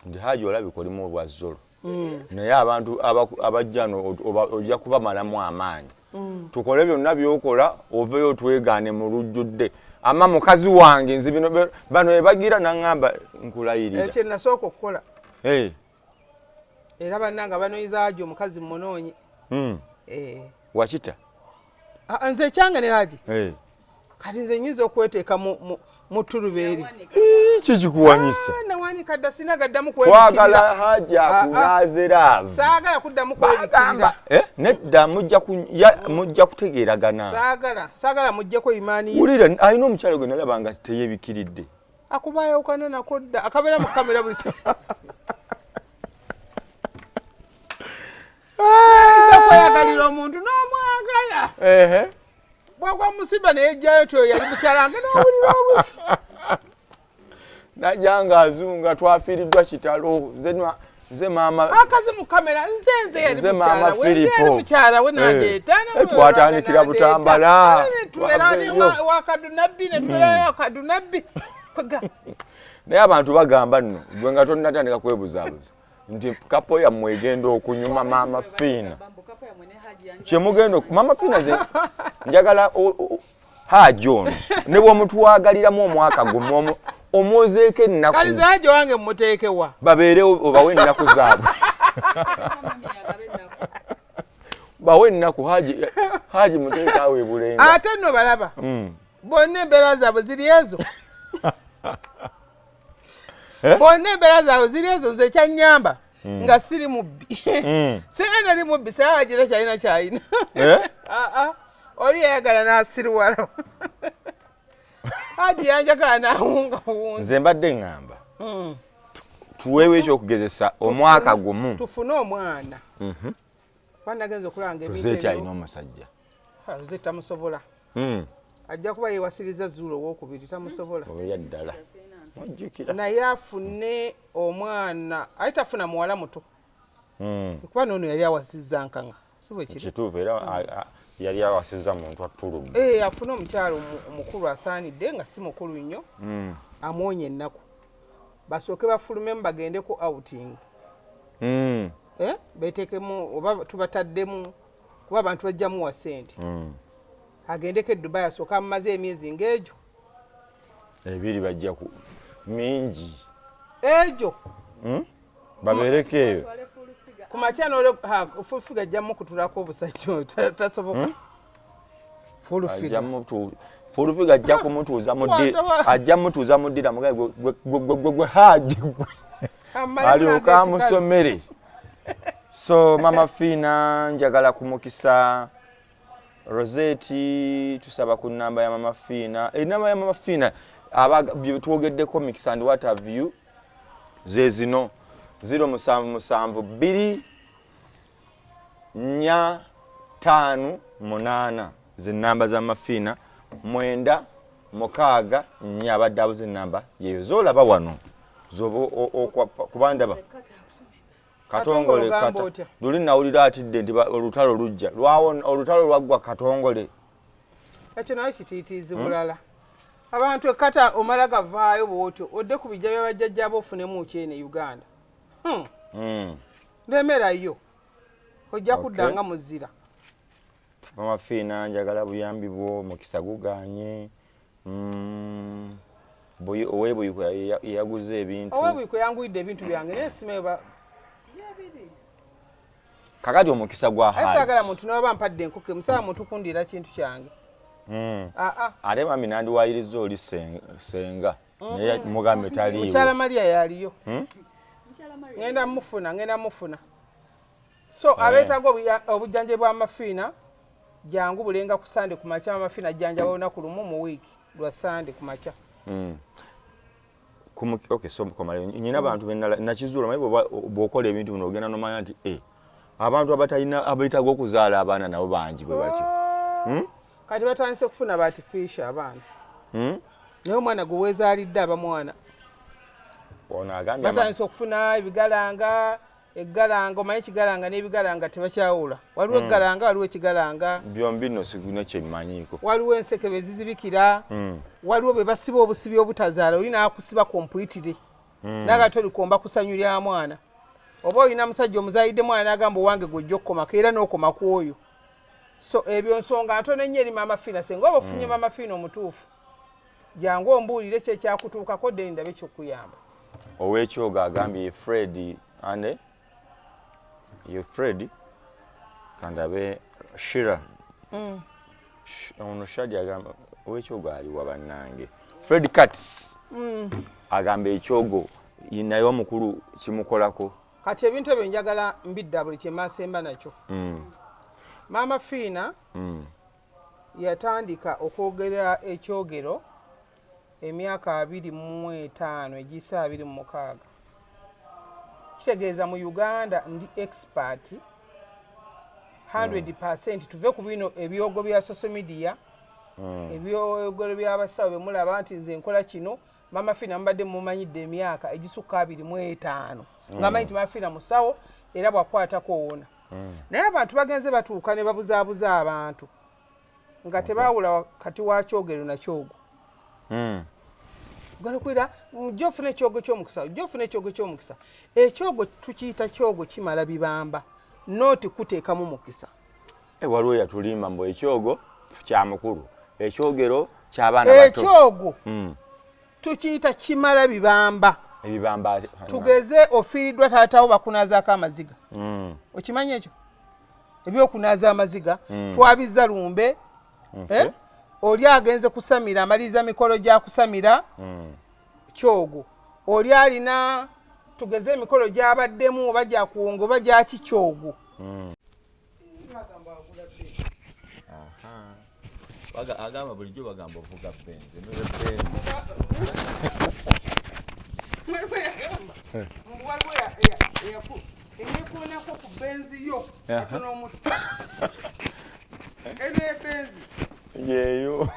ndi Haji olabika oli mu lwazzolo naye abantu abajjano ojja kubamalamu amaanyi tukole byonna byokola oveyo twegaane mu lujjudde ama mukazi wange nzi bano ebagira nangamba nkulayirira ekyo nasooka okukola era bannanga banoyiza Haji omukazi munoonye wakita nze ekyange ne Haji kati nze nyinza okweteeka mu tulubeeri kikikuwanyisa nawanika dda sinagaddamu twagala Haji akulaazelaavu saagala kuddamu kwebikirira nedda mujja kutegeeragana saagala mujjeko imaani wulira alina omukyalo gwe nalaba nga teyebikiridde akubaayawukana nako dda akabeera mu kamera buli kweyagalira omuntu n'omwagala bwagwa musiba neyejjayo tyo yali mukyalange n'owulira obusa najja ng'azunga twafiiriddwa kitalo nze maama akazi mu kamera nze yali mukyala we nandeeta twatandikira Butambala wakadunabbi netubeerayo wakadunabbi naye abantu bagamba nno gwe nga tonnatandika kwebuzaabuza nti kapo yammwe egenda okunyuma Maama Fiina kyemugenda Maama Fiina ze njagala Haji ono ne bw'omutwagaliramu omwaka gumu omwozeeko ennaku kali ze Haji wange mmuteekewa babeere obawe ennaku zaabwe bawe ennaku Haji muteeka awe bulenga ate nno balaba bonna embeera zaabwe ziri ezo bonna embeera zaabwe ziri ezo nze ekyannyamba nga siri mubbi singa nali mubbi saagira kyalina kyalina oli yayagala n'asirwala Haji yanjagala n'awungawunza nze mbadde ŋŋamba tuweewo ekyokugezesa omwaka gumu tufune omwana banagenza okulanga Rosette alina omusajja Rosette tamusobola ajja kuba yeewasiriza Zuula owookubiri tamusobola oya ddala naye afune omwana aye tafuna muwala muto kuba noono yali awasizza nkanga si bwe kiri kituufu era yali awasizza muntu attulumye afune omukyalo omukulu asaanidde nga si mukulu nnyo amwonya ennaku basooke bafulumemu bagendeko outing beetekemu oba tubataddemu kuba abantu bajjamu wa ssente agendeko e Dubai asooka amumaze emyezi ng'egyo ebiri bajja ku mingi egyo babeereko eyo ku makya n'ole fulufiga ajjamu kutulako obusajja tasoboka fulufiga ajja kumutuuza ajja mutuuza mu ddira mugaye gwe Haji alyoka amusomere so Maama Fiina njagala kumukisa Rosette tusaba ku nnamba ya Maama Fiina ennamba ya Maama Fiina twogedeko mix and what have you ze zino 0772458 zinamba za Maama Fiina 964 abadde abuze ennamba yeyo zolaba wano zoba kubandaba Katongole kata luli nawulira atidde nti olutalo lujja olutalo lwaggwa Katongole ekyo nayo kitiitiizi bulala abantu ekata omala gavaayo bwotyo odde ku bijja byabajjajjaba ofunemu kyene Uganda ndemerayo ojja kuddanga muzira Maama Fiina njagala buyambi bwo mukisa guganye owebuyiko yaguze ebintu owebuyiko yanguyidde ebintu byange naye simeeba kakati omukisa gwa Haji saagala muntu n'oba mpadde enkuke musaba muntu kundira kintu kyange ate mami nandiwayiriza oli senga naye mugambe taliiwo mukyala Maria yaliyo ngenda mufuna so abeetaga obujjanje bwa Maama Fiina jangu bulenga ku Sande ku makya Maama Fiina jjanjaba olunaku lumu mu wiiki lwa Sande ku makya okay so komale nyina abantu nakizuula maye bw'okola ebintu bino ogenda nomanya nti abantu abatalina abeetaga okuzaala abaana nabo bangi bwe batyo kati batandise kufuna baartificial abaana naye omwana gwe weezaalidde abamwana batandise okufuna ebigalanga eggalanga omanyi ekigalanga n'ebigalanga tebakyawula waliwo eggalanga waliwo ekigalanga byombi nno siguna kyemmanyiiko waliwo enseke be zizibikira waliwo be basiba obusibi obutazaala oli naakusiba kompuyitire Nagato likomba kusanyulya mwana. Oba olina musajja omuzaalidde mwana agamba wange gojja okukomako era n'okoma ku oyo. So ebyo nsonga ntono nnyo eri Maama Fiina singa oba ofunye Maama Fiina omutuufu. Jangu ombuulire kye kyakutuukako ddeni ndabe kyokuyamba. Ow'ekyogo agambye Fred ane ye Fred kandabe Shira. Ono Shadi agamba ow'ekyogo ali wa bannange. Fred Katz agamba ekyogo naye omukulu kimukolako. Kati ebintu ebyo njagala mbidda buli kye maasemba nakyo. Maama Fiina yatandika okwogera ekyogero emyaka 25 egisa 26. Kitegeeza mu Uganda ndi expert 100% tuve ku bino ebyogo bya social media ebyogolo by'abasawo bemulaba nti nze nkola kino. Maama Fiina mbadde mumanyidde emyaka egisukka 25 ng'amanyi nti Maama Fiina musawo era bwakwatako wona. Naye abantu bagenze batuuka ne babuzaabuza abantu nga tebaawula kati wa kyogero na kyogo. Galokwira jofune kyogo ky'omukisa jofune kyogo ky'omukisa. Ekyogo tukiyita kyogo kimala bibamba noti kuteekamu mukisa. Waliwo yatulimba mbu ekyogo kya mukulu ekyogero ky'abaana bato. Ekyogo tukiyita kimala bibamba. Ebibamba tugeze ofiiriddwa taatawo bakunaazaako amaziga. Okimanyi ekyo ebyokunaaza amaziga twabizza lumbe. Oli agenze kusamira amaliza mikolo gya kusamira kyogo. Oli alina tugeze emikolo gy'abaddemu oba gya kuwonga oba gya kikyogo. Agamba bulijjo bagamba ovuga benzi. Enekuonako ku benzi yo atono omutu. Ene benzi yeyo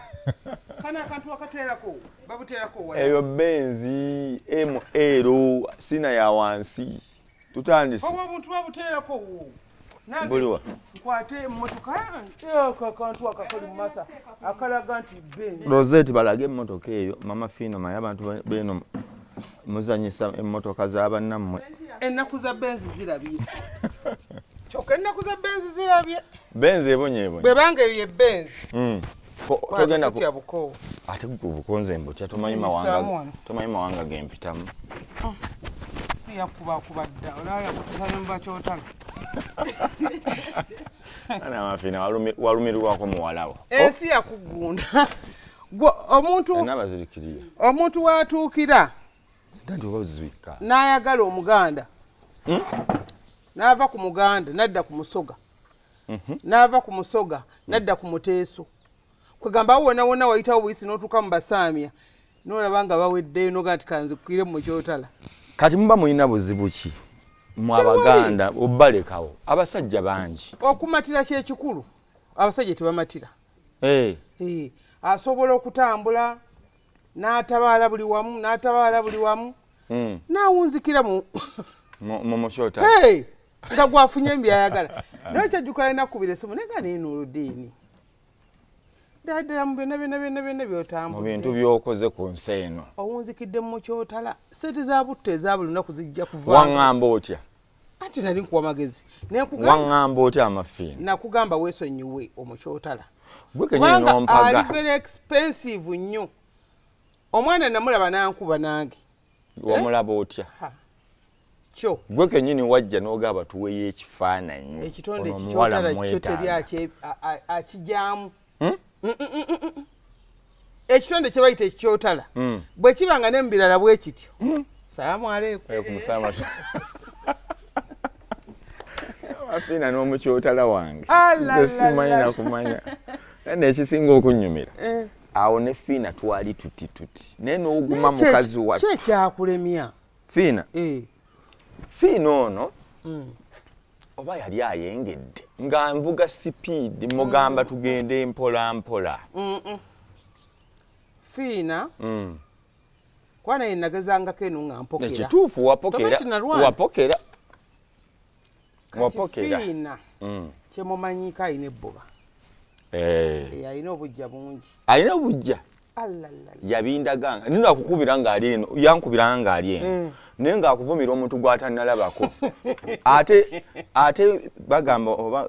kana akantu akateerako babuteerako wala eyo benzi ML sina ya wansi tutandise obo omuntu babuteerako wo buliwa nkwate emmotoka akantu akakoli mu masa akalaga nti benzi Rosette balage emmotoka eyo Maama Fiina maye abantu beno muzanyisa emmotoka z'abannammwe. Ennaku za benzi zirabye kyokka ennaku za benzi zirabye benzi ebonyeebonye bwe bange ye benzi togenda ku ate bukonze mbutya tomanyi mawanga gempitamu si yakuba dda olaya kutusane mba kyotala. Maama Fiina walumirwako muwalawo ensi yakugunda omuntu watuukira n'ayagala omuganda n'ava ku muganda nadda ku musoga n'ava ku musoga nadda ku muteeso kwegamba wona wona wayitawo buyisi n'otuuka mu basaamya n'olaba nga baweddeyo noga nti kanzikukire mu kyotala. Kati muba mulina buzibu ki mu Abaganda obbalekawo abasajja bangi okumatira kyekikulu abasajja tebamatira. Asobola okutambula n'atabaala buli wamu n'awunzikira mu mukyotala nga gwafunye byayagala. Naye kyajjukala enakubira esimu naye nga Nuruddin ddala mu byonna byotambula mu bintu by'okoze ku nsi eno owunzikidde mu kyotala sente za butto eza buli lunaku zijja kuva. Waŋŋamba otya? Anti nali nkuwa magezi waŋŋamba otya Maama Fiina? Nakugamba weesonyiwe omukyotala kubanga ali very expensive nnyo. Omwana namulaba nankuba nange. Wamulaba otya? Kyo gwe kennyini wajja n'ogamba tuweyo ekifaananyi ekitonde ekikyotala kyo teri akijaamu. Ekitonde kye bayita ekikyotala bwe kiba nga n'emubirala bwe kityo salaamu aleikum. Maama Fiina n'omukyotala wange simanyi nakumanya n'ekisinga okunnyumira awo ne Fiina twali tuti naye n'oguma mukazi wattu kyekyakulemya Fiina ono oba yali ayengedde nga nvuga sipiidi mugamba tugende mpola mpola. Fiina kwana yenagezangako eno nga mpokera ekituufu wapokera Fiina kyemumanyika alina ebbuba alina obujja bungi. Alina obujja yabindaganga nina kukubira ngaali eno yankubira ngaali eno naye ngaakuvumira omuntu gw'atannalabako ate bagamba oba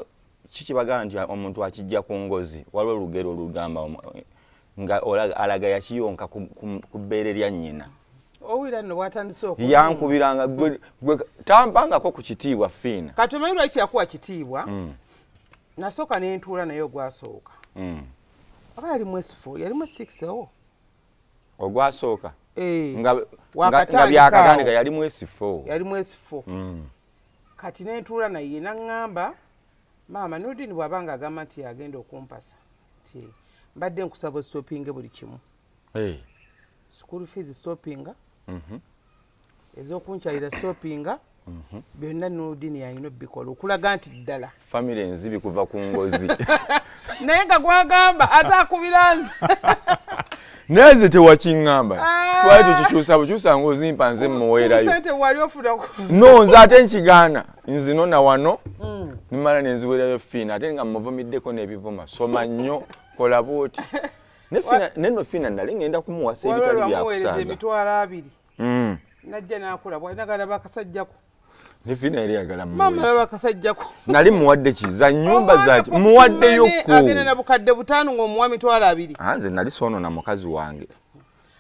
kiki bagamba nti omuntu akijja ku ngozi waliwo olugero olugamba nga alaga yakiyonka ku bbeere lya nnyina owira nno bwatandise yankubiranga gwe tampangako ku kitiibwa Fiina kati omanyi lwaki yakuwa kitiibwa nasooka nentuula naye ogwasooka aba yali mwesifu yali mwe 6 owo ogwasooka nga byakatandika yali mwesifu kati nentuula naye naŋŋamba maama Nurdin bw'abanga agamba nti agenda okumpasa ti mbadde nkusaba stoppinge buli kimu school fees stoppinga ez'okunkyalira stoppinga byonna Nurdin yalina obbikola okulaga nti ddala famire enzibi kuva ku ngozi naye nga gwagamba ate akubira nze naye nze tewakiŋŋamba twali tukikyusa bukyusa ng'ozimpa nze mmuweerayo sente wali ofunako no nze ate nkigaana nzino na wano nimala nenziweerayo Fiina ate nga mmuvumiddeko n'ebivuma soma nnyo kola bwoti neno Fiina nali ngenda kumuwasa ebitali byakusaaga emitwalo 2 najja n'akula bw'ayagala bakasajjako ne Fiina yali yagala mama laba kasajjako nali muwadde kiza nnyumba zaki muwaddeyo ko agenda na bukadde 5 ng'omuwa mitwalo 2 nze nali soonoona mukazi wange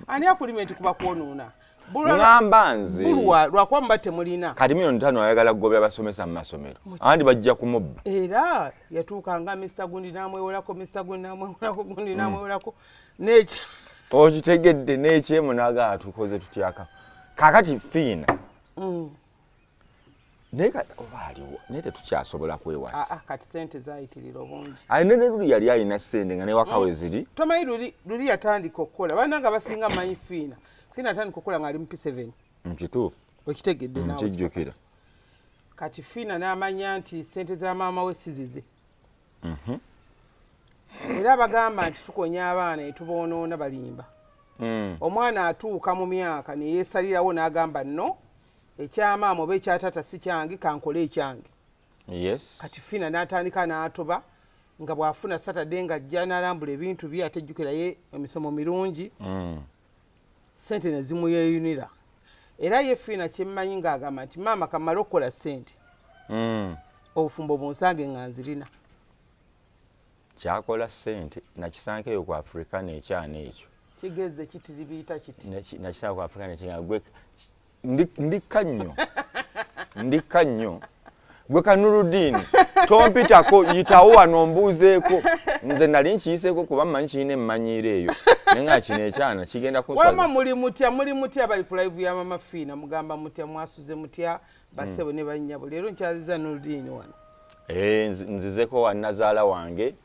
ani akulimenti kuba kwonoona ngamba nze lwakuba muba temulina kati milioni 5 ayagala kugobya basomesa mu masomero andi bajja kumubba era yatuukanga Mr. Gundi n'amwewolako Mr. Gundi n'amwewolako Gundi n'amwewolako n'ekyo okitegedde n'ekyemu n'agala tukoze tutyaka kakati Fiina naye oba aliwo naye tetukyasobola kwewasa kati sente zayitirira obungi nene luli yali alina ssente nga newakawe ziri tomanyi luli yatandika okukola bananga basinga manyi Fiina atandika okukola ng'ali mu P7 mukituufu okitegedde nawe nkijjukira kati Fiina n'amanya nti sente za maama we sizize era bagamba nti tukonya abaana etuboonoona balimba omwana atuuka mu myaka neyeesalirawo n'agamba nno ekyamaama oba ekyataata si kyange kankole ekyange kati Fiina n'atandika n'atoba nga bw'afuna Saturday ng'ajja n'alambula ebintu bye atejjukiraye emisomo mirungi sente ne zimuyeyunira era ye Fiina kyemmanyi ng'agamba nti maama kamala okukola sente obufumbo bunsange nga nzirina kyakola sente nakisankeyo ku Afrika n'ekyana ekyo kigeze kitiri biyita kiti nakisanga ku Afrika n'ekyana gwe ndikka nnyo gwe Kanurudin tompitako yitawo wano mbuuzeeko nze nali nkiyiseeko kuba mmanyi kirina emmanyiiro eyo naye nga kino ekyana kigenda kunswaza wama muli mutya bali ku live ya mama Fiina mugamba mutya mwasuze mutya basebo ne bannyabo leero nkyaziza Nurdin wano nzizeko wa nazaala wange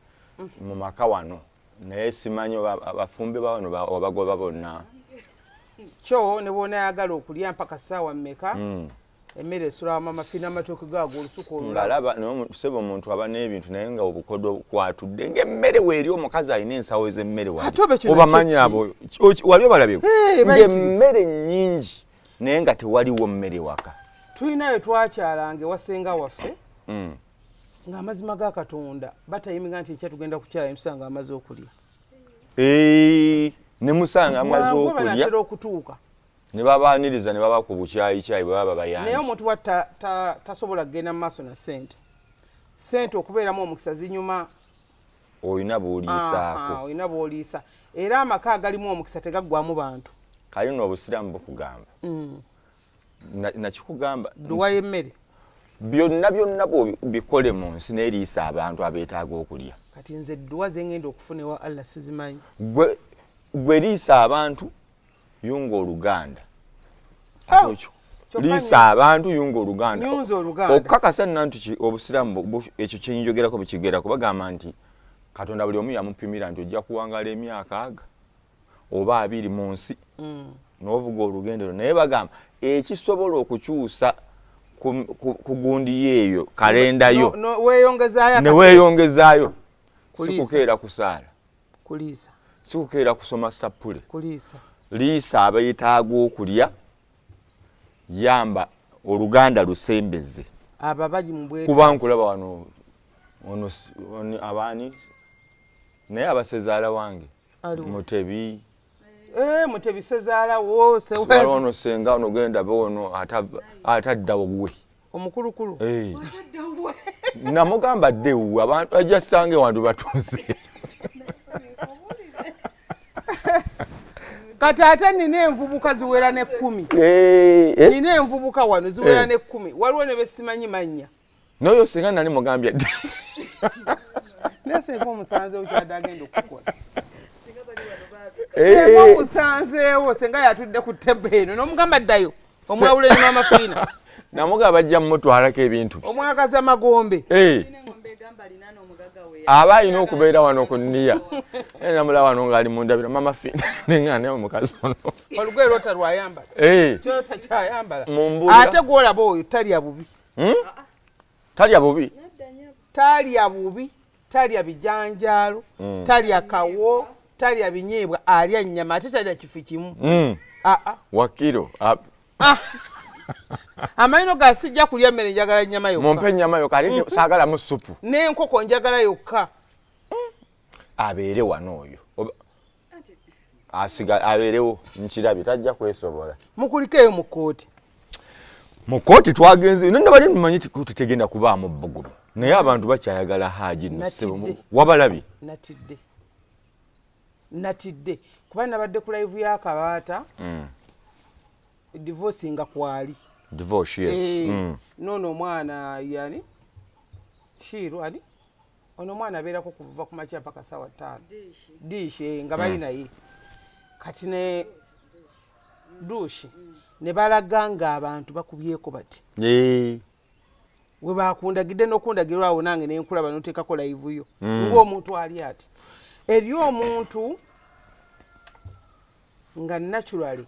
mu maka wano naye simanyi abafumbe ba wano obagoba bonna kyo ne bona yagala okulya mpaka ssaawa mmeka emmere esula mama Fiina amatooke gaago olusuku olulaba sebo omuntu aba n'ebintu naye nga obukodwa kwatudde ng'emmere weeri omukazi alina ensawo ez'emmere obamanyi abo wali obalabyeko ng'emmere nnyingi naye nga tewaliwo mmere waka tulinayo twakyalanga ewasenga waffe ng'amazima ga Katonda batayiminga nti ekya tugenda kukyala netusanga amaze okulya ne musanga amaze okulya okutuuka ne babaaniriza ne baba ku bukyayi bwe baba bayanji naye omuntu wa tasobola kugenda mu maaso na sente okubeeramu omukisa zinyuma olina bw'oliisa era amaka agalimu omukisa tegaggwamu bantu kali no obusiraamu bukugamba nakikugamba duwa y'emmere byonna bikole mu nsi n'eriisa abantu abeetaaga okulya kati nze dduwa zengenda okufuna ewa Allah sizimanyi gwe liisa abantu yunga oluganda liisa abantu yunga oluganda okukakasa nna nti obusiraamu ekyo kyenjogerako bukigerako bagamba nti Katonda buli omu yamupimira nti ojja kuwangala emyaka 40 oba 20 mu nsi n'ovuga olugendo naye bagamba ekisobola okukyusa ku gundi yeeyo kalendayo ne weeyongezaayo sikukeera kusaala sikukeera kusoma sapule liisa abeetaaga okulya yamba oluganda lusembeze kuba nkulaba wano abaani naye abasezaala wange Mutebi Mutebi sezaala wose ono senga ono genda bono atadda wuwe omukulukulu namugamba ddewu abantu ajja sange wantu batunze kati ate nina envubuka ziwera ne 10 nina envubuka wano ziwera ne 10 waliwo ne besimanyi mannya noyo senga nali mugambye dde nese omusanze okyadde agenda okukola Sema musanzeewo senga yatudde ku tebe eno n'omugamba ddayo omwawule ne mama Fiina namugamba bajja mumutwalako ebintu omwagaza magombe aba alina okubeera wano ku nniya namula wano ng'ali mundabira mama Fiina neŋŋaane omukazi ono olugoye lwota lwayambala kyota kyayambala ate gwolaba oyo talya bubi talya bubi talya bubi talya bijanjaalo talya kawo talya binyeebwa alya nnyama ate talya kifi kimu wakiro amayino gasijja kulya mmere njagala nnyama yokka mumpe ennyama yokka ate saagalamu supu n'enkoko njagala yokka abeere wano oyo abeerewo nkirabye tajja kwesobola mukulikeeyo mu kkooti mu kkooti twagenze nonna bali mumanyi kkooti tegenda kubaamu bbugumu naye abantu bakyayagala Haaji wabalabye natidde kuba nabadde ku live ya Kabaata divorce nga kwali divorce yes nono omwana yani Shiru ali ono mwana abeerako kuva ku makya mpaka sawa 5 dishi nga bali naye kati ne dushi ne balaga nga abantu bakubyeko bati we bakundagidde n'okundagirwa awo nange nenkulaba n'oteekako live yo ng'omuntu ali ati eri omuntu nga naturally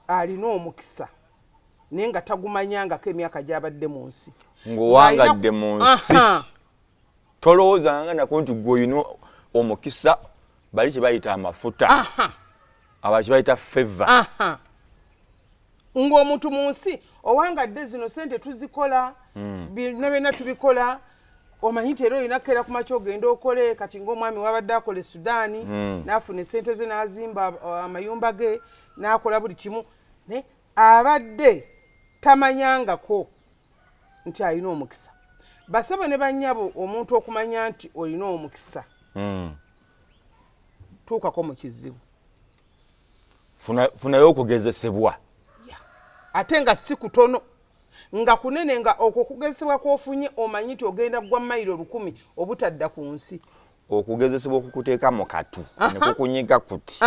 alina omukisa naye nga tagumanyangako emyaka gy'abadde mu nsi ng'owangadde mu nsi tolowoozanga nako nti gwe olina omukisa bali kye bayita amafuta aba kye bayita favor ng'omuntu mu nsi owangadde zino sente tuzikola byonna byonna tubikola omanyi nti era olinako era ku makya ogenda okole kati ng'omwami wabadde akola e Sudaani n'afuna esente ze n'azimba amayumba ge n'akola buli kimu ne abadde tamanyangako nti alina omukisa basaba ne bannyabo omuntu okumanya nti olina omukisa tuukako mu kizibu funayo okugezesebwa ate nga si kutono nga kunene nga okwo kugezesebwa kw'ofunye omanyi nti ogenda gwa mayiro 1000 obutadda ku nsi okugezesebwa okukuteeka mu katu ne kukunyiga kuti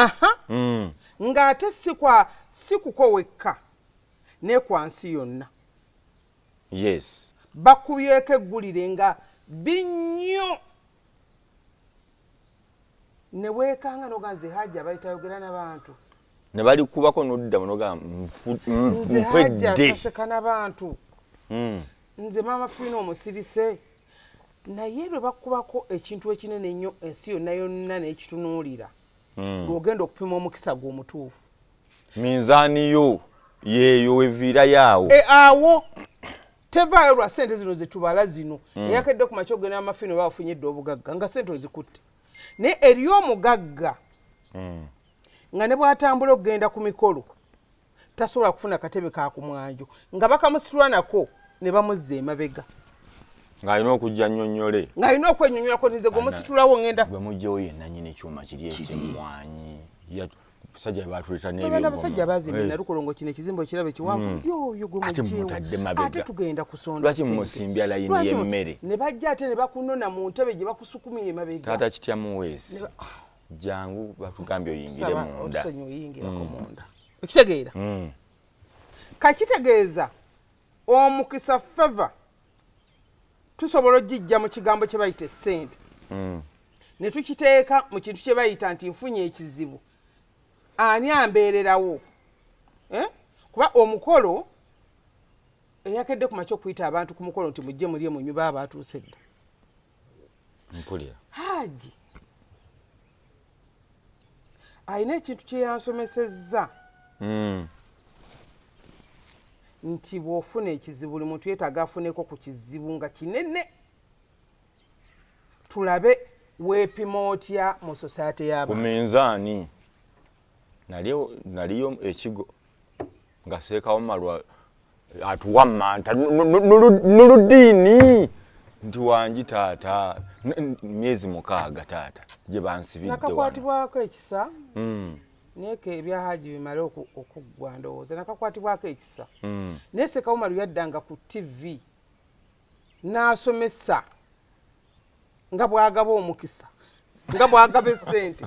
ng'ate si kuko wekka ne kwa nsi yonna yes bakubyeko eggulire nga binnyo ne weekanga n'oganze Hajji abayitayogera n'abantu ne bali kubako n'oddamu n'ogamba nze Hajji ataseka n'abantu nze maama Fiina omusirise naye lwe bakubako ekintu ekinene ennyo ensi yonna yonna n'ekitunuulira lw'ogenda okupima omukisa gw'omutuufu minzaani yo yeeyo eviira yaawo awo tevaayo lwa ssente zino zetubala zino eyakedde ku makya ogenda amafiina oba wafunyedde obugagga nga ssente ozikutte naye eri omugagga nga ne bw'atambula okugenda ku mikolo tasobola kufuna katebe ka ku mwanjo nga bakamusitula nako ne bamuzza emabega ng'alina okujja nnyonnyole ng'alina okwennyonnyolako nize gwemusitulawo ngenda gwe mujjewo yenna nyini ekyuma kiri ekimwanyi basajja batuleta n'ebyo abasajja baazimba nalukolongo kino ekizimbo ekirabo ekiwanvu yoyo gwe mujjewo ate tugenda kusonda lwaki musimbya layini y'emmere ne bajja ate ne bakunona mu ntebe gye bakusukumira emabega taata kitya muweesi jangu batugambye oyingire munda oyingirako munda ekitegeera kakitegeeza omukisa favor tusobola ogijja mu kigambo kye bayita essente ne tukiteeka mu kintu kye bayita nti nfunye ekizibu ani ambeererawo kuba omukolo eyakedde ku makya okuyita abantu ku mukolo nti mujje mulye mu nyumba aba atuuse dda mpulira Haaji alina ekintu kye yansomesezza nti bw'ofuna ekizibu buli muntu yeetaaga afuneko ku kizibu nga kinene tulabe weepima otya mu society y'abantu ku minzaani naliyo ekigo nga seekawo malwa atuwa manta Nuludiini nti wangi taata myezi 6 taata gye bansibidde nakakwatibwako ekisa neke ebya Haji bimale okuggwa ndowooza nakakwatibwako ekisa naye Ssekawumalu yaddanga ku TV n'asomesa nga bwagaba omukisa nga bwagaba essente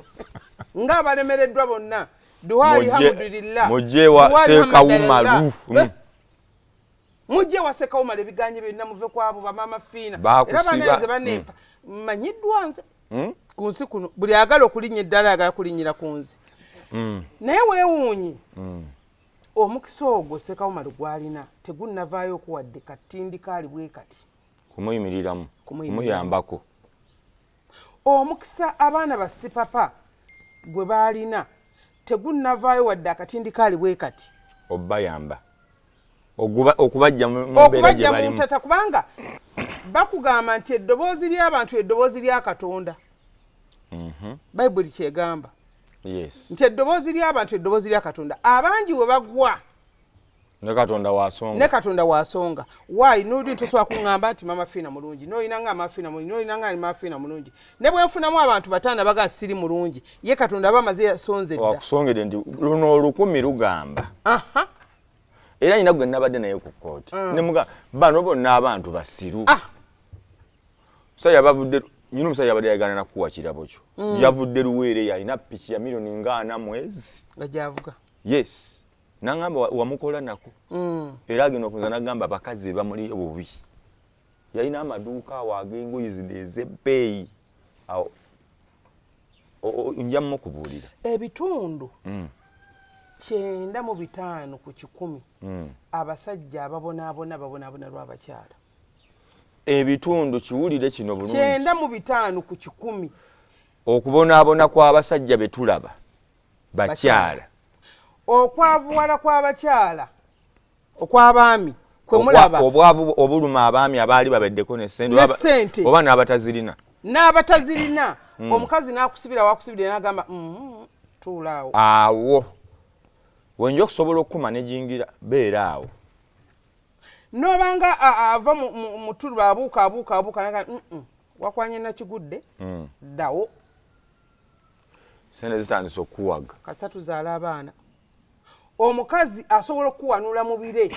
ng'abalemereddwa bonna duhali hamdulillah mujje wa Ssekawumalu mujje wa Ssekawumalu ebiganye byonna muve kwabo bamama fiina era baneze banepa manyiddwa nze ku nsi kuno buli agala okulinnya eddala agala kulinnyira ku nzi naye weewuunye omukisa ogwo Ssekawumalu gwalina tegunnavaayo okuwadde katindi kaali bwe kati kumuyimiramu kumuyambako omukisa abaana ba Sipapa gwe baalina tegunnavaayo wadde akatindi kaali bwe kati obayamba okubajja mu mbeera gye balimu ntata kubanga bakugamba nti eddoboozi ly'abantu eddoboozi lya Katonda Bayibuli kyegamba nti eddoboozi ly'abantu eddoboozi lya Katonda abangi we bagwa ne Katonda wasonga waayi nudi ntosobola kuŋŋamba nti mama fiina mulungi n'olina nga amafiina mulungi n'olina nga mafiina mulungi ne bwe nfunamu abantu bataana baga siri mulungi ye Katonda aba amaze yasonze dda wakusongedde nti luno olukumi lugamba era nyina gwe nabadde naye ku kooti nemuga bano bonna abantu basiru musajja bavudde nyina omusajja abadde yayagana nakuwa kirabo kyo yavudde Luweere yalina piki ya milioni nga 4 mwezi nga gyavuga yes nangamba wamukola nako era agenda okunza nagamba abakazi bamuli obubi yalina amaduuka awo ag'engoye ez'ebbeeyi awo nja mukubuulira ebitundu 95 ku 100 abasajja ababonaabona lw'abakyala ebitundu kiwulire kino bulungi 95 ku 100 okubonaabona kw'abasajja be tulaba bakyala okwavuwala kw'abakyala okw'abaami kwe mulaba obwavu obuluma abaami abaali babeddeko n'essente oba n'abatazirina omukazi n'akusibira wakusibira n'agamba tuulaawo awo wenja okusobola okukuma nejingira beera awo nobanga ava mu tulu abuuka naga wakwanye nakigudde ddawo sente zitandise okuwaga kasita tuzaala abaana omukazi asobola okuwanula mu bire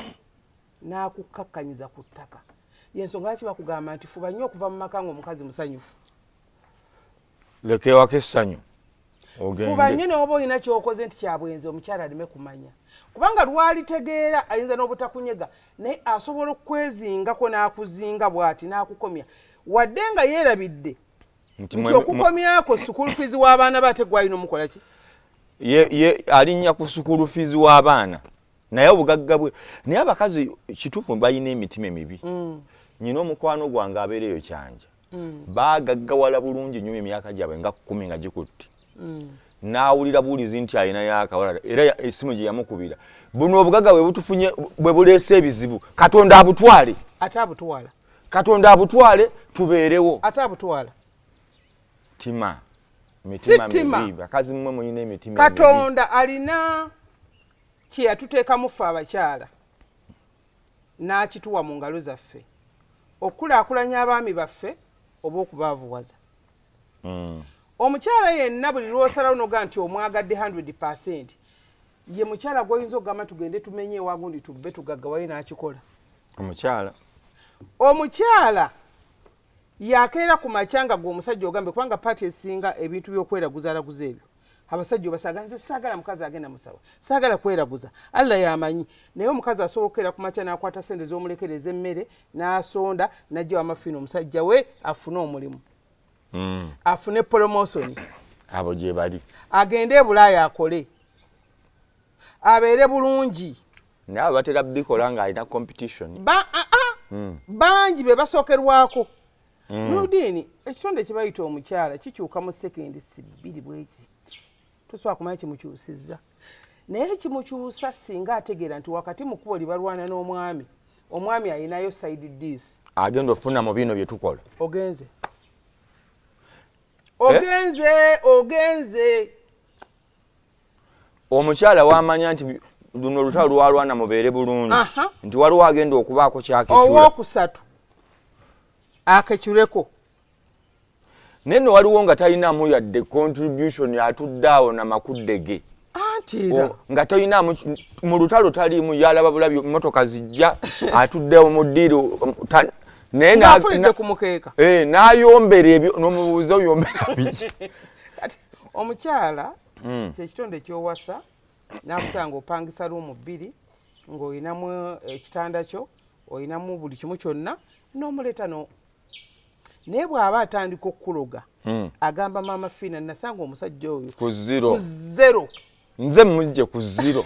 n'akukakkanyiza ku ttaka yensonga laki bakugamba nti fuba nnyo okuva mu maka ng'omukazi musanyufu leka ewaka essanyu fuba nnyo n'oba olina kyokoze nti kyabwenzi omukyala aleme kumanya kubanga lwalitegeera ayinza n'obutakunyega naye asobola okwezingako n'akuzinga bw'ati n'akukomya wadde nga yeerabidde nti okukomyako sukulu fiizi w'abaana bate gwalina omukola ki alinnya ku sukulu fiizi w'abaana naye obugagga bwe naye abakazi kituufu balina emitima emibi nyina omukwano gwange abeereyo kyanja baagaggawala bulungi nnyo emyaka gyabwe nga 10 nga gikutte n'awulira buulizi nti alina yakawala era esimu gye yamukubira buno obugagga bwe butufunye bwe buleese ebizibu Katonda abutwale Katonda abutwale tubeerewo ate abutwala tima mitima mibi bakazi mmwe muyina emitima Katonda alina kye yatuteekamu ffe abakyala n'akituwa mu ngalo zaffe okulaakulanya abaami baffe oba okubaavuwaza omukyala yenna buli lw'osalawo noga nti omwagadde 100% ye mukyala gw'oyinza okugamba tugende tumenye ewagundi tubbe tugaggawayo n'akikola omukyala yakeera ku makyanga gw'omusajja ogambe kubanga paati esinga ebintu by'okweraguzaalaguza ebyo abasajja obasaga nze saagala mukazi agenda musawa saagala kweraguza alla yamanyi naye omukazi asobola okukeera ku makya n'akwata sente z'omulekereza emmere n'asonda n'ajja wamafiina omusajja we afune omulimu afune promotion abo gye bali agende e Bulaaya akole abeere bulungi naye batera bikola ng'alina competition bangi be basookerwako Nuludiini ekitonde kye bayita omukyala kikyuka mu sekendi 2 bweki tosobola kumanya kimukyusizza naye kimukyusa singa ategeera nti wakati mu kkubo libalwana n'omwami omwami alinayo side dis agenda ofuna mu bino bye tukola ogenze omukyala wamanya nti luno lutalo lwalwana mubeere bulungi nti waliwo agenda okubaako kyakechula owokusatu akechuleko nene waliwo nga talinamu yadde contribution atuddeawo namakuddege nga talinamu mu lutalo talimu yalaba bulabi motoka zijja atuddewo mu ddiiro n'ayombera ebyo n'omubuuza oyombera biki omukyala kyekitonde ekyowasa nakusanga opangisa ruumu 2 ng'olinamu ekitanda kyo olinamu buli kimu kyonna n'omuleeta naye bw'aba atandika okukuloga agamba maama Fiina nasanga omusajja oyo ku zero nze mujje ku zero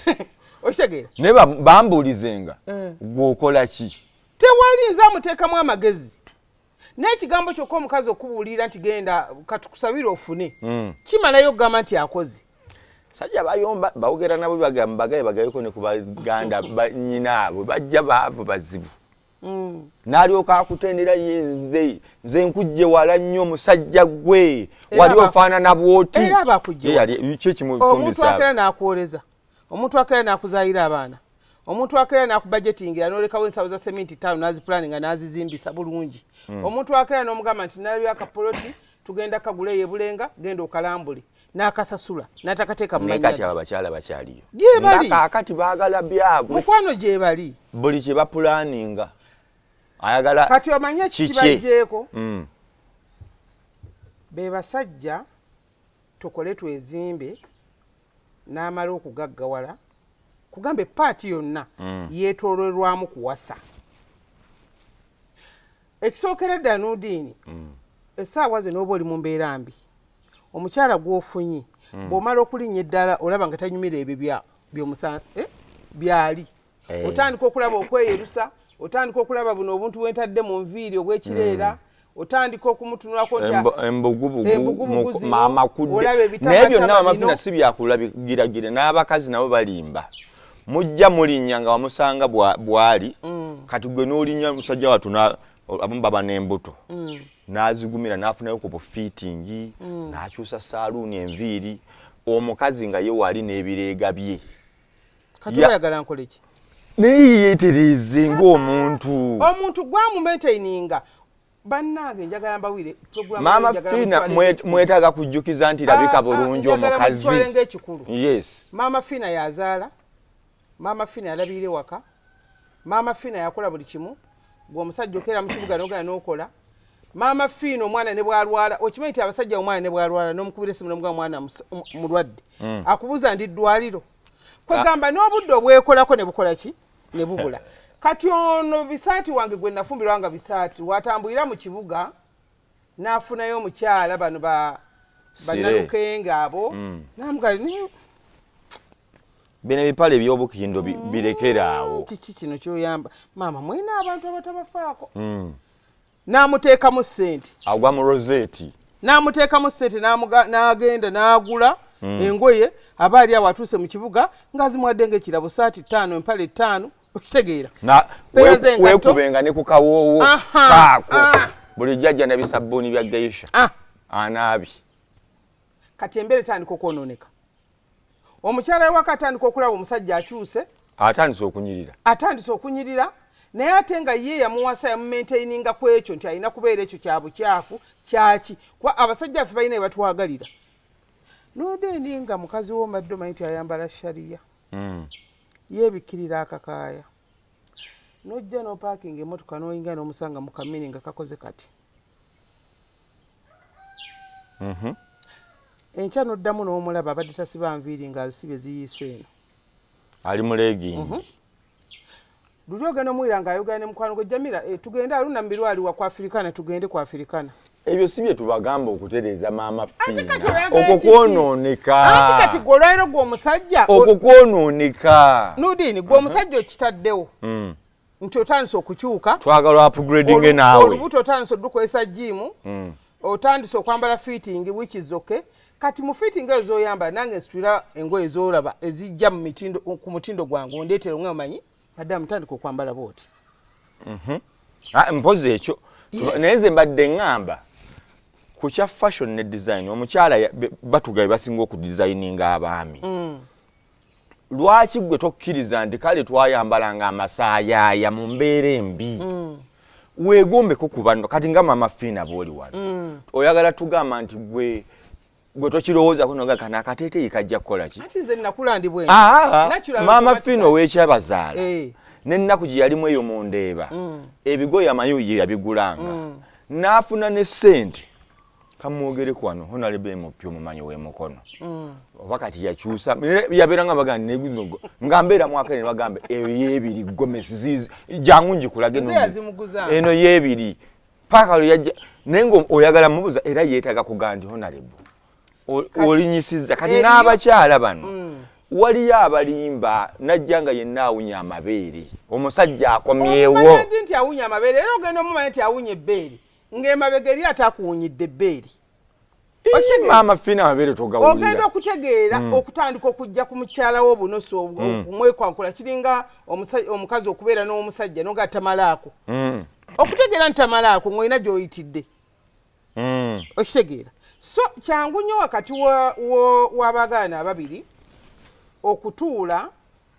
okitegeera naye bambuulizenga gwokola ki tewali nze amuteekamu amagezi n'ekigambo kyokka omukazi okubuulira nti genda katukusabire ofune kimalayo okugamba nti akoze sajja bayomba bawogera nabo bagaye bagayeko ne ku baganda nyinaabwe bajja baavu bazibu n'alyoka akutendera yeze nze nkujje wala nnyo omusajja gwe wali ofaanana bwoti era abakujje omuntu akera n'akuwoleza omuntu akera n'akuzaayira abaana omuntu akera n'akubudgetingira n'olekawo ensawo za sementi 5 n'azipulaninga n'azizimbisa bulungi omuntu akera n'omugamba nti nalabyo akapoloti tugenda kagule yebulenga genda okalambule n'akasasula n'atakateeka mu mannya kati abakyala bakyaliyo gyebali kakati baagala byabwe mukwano gyebali buli kye bapulaninga ayagala kati omanye kibajjeeko be basajja tukole twezimbe n'amala okugaggawala kugambe paati yonna yeetoolwerwamu kuwasa ekisookera ddala Nudiini essaawa zino oba oli mu mbeera mbi omukyala gw'ofunye bw'omala okulinnya eddala olaba nga tanyumira ebyo byali otandika okulaba okweyerusa otandika okulaba buno obuntu bwentadde mu nviiri obw'ekireera otandika okumutunulako embugubugu mamakudde naye byonna Maama si byakulabigiragire n'abakazi nabo balimba mujja mulinnya nga wamusanga bwali kati gwe n'olinnya musajja watu abamu baba n'embuto n'azigumira n'afunayo ku bufiitingi n'akyusa saaluuni enviiri omukazi nga ye wali n'ebireega bye kati oyagala nkole ki naye yeetereze ng'omuntu gwamumaintaininga bannange njagala mbawire Maama Fiina mwetaaga kujjukiza nti labika bulungi omukazi yes Maama Fiina yazaala Maama Fiina yalabiire waka Maama Fiina yakola buli kimu gwomusajja okera mu kibuga n'ogana n'okola Maama Fiina omwana ne bwalwala okimanyi nti abasajja omwana ne bwalwala n'omukubira essimu n'omugamba mwana mulwadde akubuuza ndi ddwaliro kwegamba n'obudde obwekolako ne bukola ki ne bubula kati ono bisaati wange gwe nafumbirwa nga bisaati watambulira mu kibuga n'afunayo omukyala bano bannalukenga abo namugali bino ebipale ebyobukindo birekeraawo kiki kino kyoyamba maama mwina abantu abatabafaako n'amuteekamu ssente agwa mu roseti n'amuteekamu ssente n'agenda n'agula engoye aba ali awo atuuse mu kibuga ng'azimuwadde ng'ekirabo saati 5 empale 5 okitegeera weekubenga ne ku kawoowo kaako buli jjajja n'ebisabbuuni bya geisha anaabi kati embeera etandika okwonooneka omukyala wewaka atandika okulaba omusajja akyuse atandise okunyirira naye ate nga ye yamuwasa yamumaintaininga ku ekyo nti alina kubeera ekyo kya bukyafu kyaki kuba abasajja affe balina ebatwagalira Nudiini nga mukazi w'omadde omanyi nti ayambala shariya yeebikirira akakaaya n'ojja n'opaakinga emmotoka n'oyinga n'omusanga mu kamini nga kakoze kati enkya n'oddamu n'omulaba abadde tasiba nviiri ng'azisibye ziyiise eno ali mu leegingi luli ogenda omuwira ng'ayogera ne mukwano gwe Jamila tugende aluna mu birwaliwa ku Afirikana tugende ku Afirikana ebyo si bye tubagamba okutereeza Maama Fiina okwo kwonooneka anti kati gwe olwaliro gw'omusajja okwo kwonooneka Nudiini gwe omusajja okitaddewo nti otandise okukyuka twagala upgrading naawe olubuto otandise oddukozesa jimu otandise okwambala fitting which is okay kati mu fitting ezo zoyambala nange nsitwira engoye zolaba ezijja ku mutindo gwange ondeetera omwamanyi badde mutandika okwambala booti mpozi ekyo naye nze mbadde ŋŋamba ku kya fashion ne design omukyala batugabe basinga okudesigninga abaami lwaki gwe tokkiriza nti kale twayambalanga amasaayaaya mu mbeera embi weegombeko ku banno kati nga Mama Fiina bw'oli wano oyagala tugamba nti gwe tokirowooza kunoga kana akateeteeyi kajja kukola ki ati nze nakulandibwe Mama Fiina ow'ekyabazaala n'ennaku gye yalimu eyo mu Ndeeba ebigoye amayuuyi yabigulanga n'afuna ne ssente kamwogereko wano Honorable Mupyo mumanyi w'emukono oba kati yakyusa yabeeranga bagamba neguzo nga mbeera mwaka ne bagamba eyo yeebiri Gomesi zizi jangu ngikulage eno yeebiri paka yajja nengo oyagala mubuza era yeetaga kugamba nti Honorable olinyisiza kati n'abakyala bano waliyo abalimba najjanga yenna awunya amabeere omusajja akomyewo nti awunya amabeere era ogenda omumanya nti awunya ebbeere ng'emabega eri atakuwunyidde ebbeere Mama Fiina amabeere togawulira ogenda okutegeera okutandika okujja ku mukyala w'obunoso omwekwankula kiringa omukazi okubeera n'omusajja noga tamalaako okutegeera nti tamalaako ng'olina gy'oyitidde okitegeera so kyangu nnyo wakati w'abagaana ababiri okutuula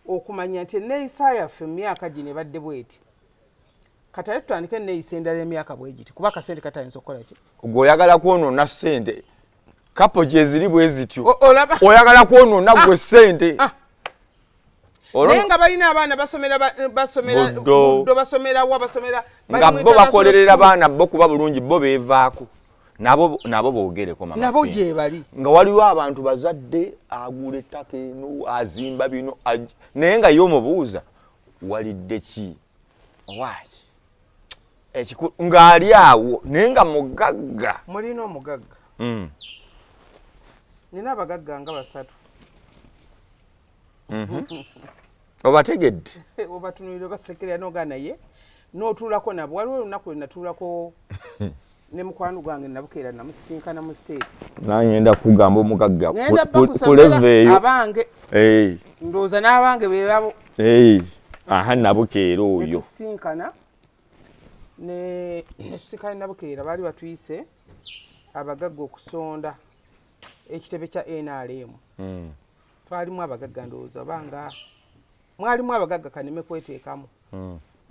okumanya nti enneeyisa yaffe mu myaka gino ebadde bweti kataye tutandike enneeyisa endala emyaka bwe giti kuba akasente katayinza okukola ki gweoyagala kwonoona ssente kapo gye ziri bwe zityo oyagala kwonoona gwe ssente naye nga balina abaana basomerawa nga bo bakolerera baana bo kuba bulungi bo beevaako nabo boogereko Mama nabo gye bali nga waliwo abantu bazadde agula ettaka eno azimba bino naye nga ye omubuuza walidde ki waaki ng'ali awo naye nga mugagga mulina omugagga nina abagagga nga 3 obategedde obatunulire basekerera noga naye n'otuulako nabo waliwo olunaku lwe natuulako ne mukwano gwange nabukeera namusinkana mu state nange ngenda kugamba omugagga kuleveeyo abange ndowooza n'abange beebabo nabukeera oyo netusinkana netusinkana nabukeera baali batuyise abagagga okusonda ekitebe kya NRM twalimu abagagga ndowooza banga mwalimu abagagga kaneme kweteekamu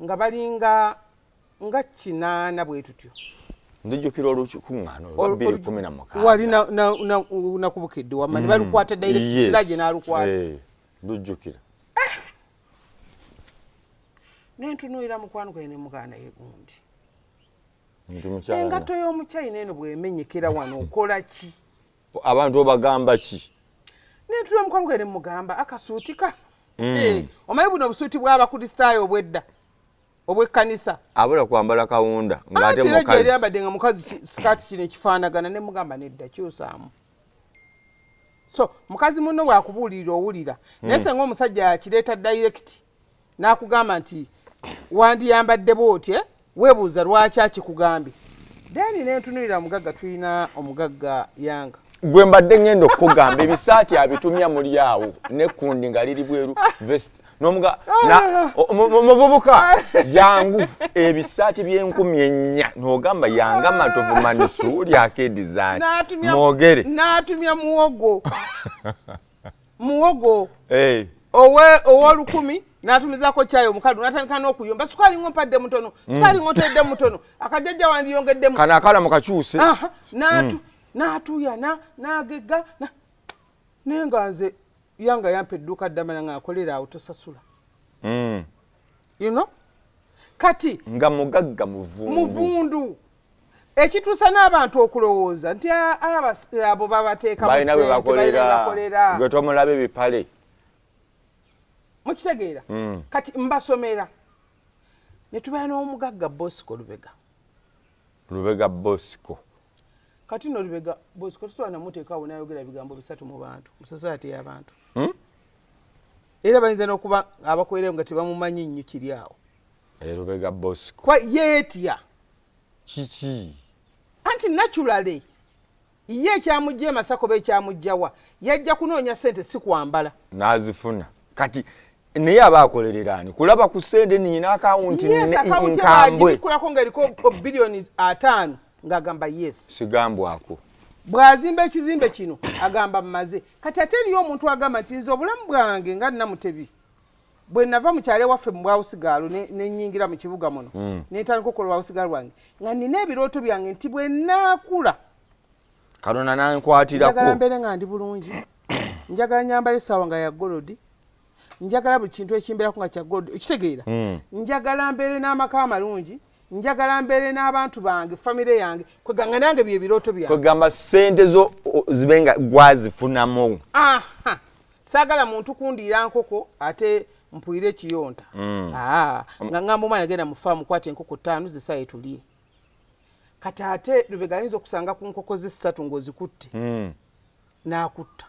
nga balinga nga 8 bwe tutyo ndijukira olukuŋŋaano 2016 wali nakubukedde wamani balukwata direct sirage n'alukwata ndujjukira nentunuulira mukwano gwe ne muganda ye gundi engatto y'omukyayina eno bw'emenyekera wano okola ki abantu obagamba ki nentunuulira mukwano gwe ne mugamba akasuuti kano omanyi buno obusuuti bw'abakristaayo obwedda obw'ekkanisa abula kwambala kawunda ng'ate mukazi ate yabadde nga mukazi sikaati kino ekifaanagana ne mugamba nedda kyusaamu so mukazi munno bw'akubuulirira owulira naye senga omusajja akireeta direct n'akugamba nti wandiyambadde bw'otye weebuuza lwaki akikugambye deni nentunulira mugagga tulina omugagga yanga gwe mbadde ngenda okugamba ebisaati abitumya muli awo nekundi nga liri bweru vest muvubuka jangu ebisaati bye9,000 n'ogamba yanga matovu manisuuli akedizaki mwogere n'atumya muwogo ow'olukumi n'atumizaako caayi omukalu n'atandika n'okuyomba sukaali ng'ompadde mutono sukaali ng'otedde mutono akajjajja wandiyongeddemu kana akala mukakyuse n'atuya n'agegga naye nga nze yanga yampa edduuka ddamala nga akolera awo tosasula you know kati nga mugagga muvundu ekituusa n'abantu okulowooza nti abo babateeka balina bwe bakolera gwe tomulaba ebipale mukitegeera kati mbasomera ne tubeera n'omugagga Bosco Lubega Bosco kati no Lubega Bosco tusobola namuteekawo n'ayogera ebigambo 3 mu bantu mu society y'abantu era bayinza n'okuba abakolerewo nga tebamumanyi nnyo kiri awo Lubega Bosco kwa yeetya kiki anti naturally ye ekyamujja Masako be ekyamujjawa yajja kunoonya ssente si kwambala n'azifuna kati naye aba akolereraani kulaba ku ssente nina akawunti nkambwe kulako ng'eriko bilioni 5 ng'agamba yes sigambwako bw'azimba ekizimbe kino agamba mmaze kati ate eriyo omuntu agamba nti nze obulamu bwange nga Namutebi bwe nava mu kyalo waffe mu bwawusigaalo ne mu kibuga muno n'entandika okukola obwawusigaalo bwange nga nina ebirooto byange nti bwe naakula Katonda nankwatirako njagala mbeere nga ndi bulungi njagala nyambala essaawa nga ya golodi njagala buli kintu ekimbeerako nga kya golodi ekitegeera njagala mbeere n'amaka amalungi njagala mbeere n'abantu bange famire yange kweganga nange bye birooto byange kwegamba ssente zo zibenga gwazifunamu saagala muntu kundiira nkoko ate mpuyire ekiyonta nga ngamba omwana genda mu faamu kwata enkoko 5 zisaye tulye kati ate Lubega ayinza okusanga ku nkoko ze 3 ng'ozikutte n'akutta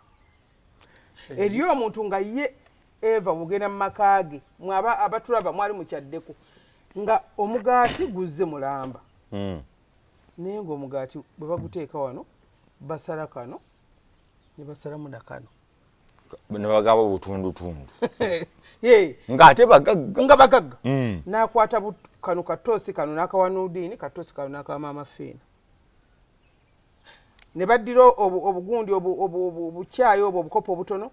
eriyo omuntu nga ye Eva bugenda mu maka ge mwaba abatulaba mwali mukyaddeko nga omugaati guzze mulamba naye ng'omugaati bwe baguteeka wano basala kano ne basalamu na kano ne bagaba butundutundu ng'ate bagagga nga bagagga n'akwata kano katoosi kano n'akawa Nudiini katoosi kano n'akawa Maama Fiina ne baddira obugundi obukyayi obwo obukopo obutono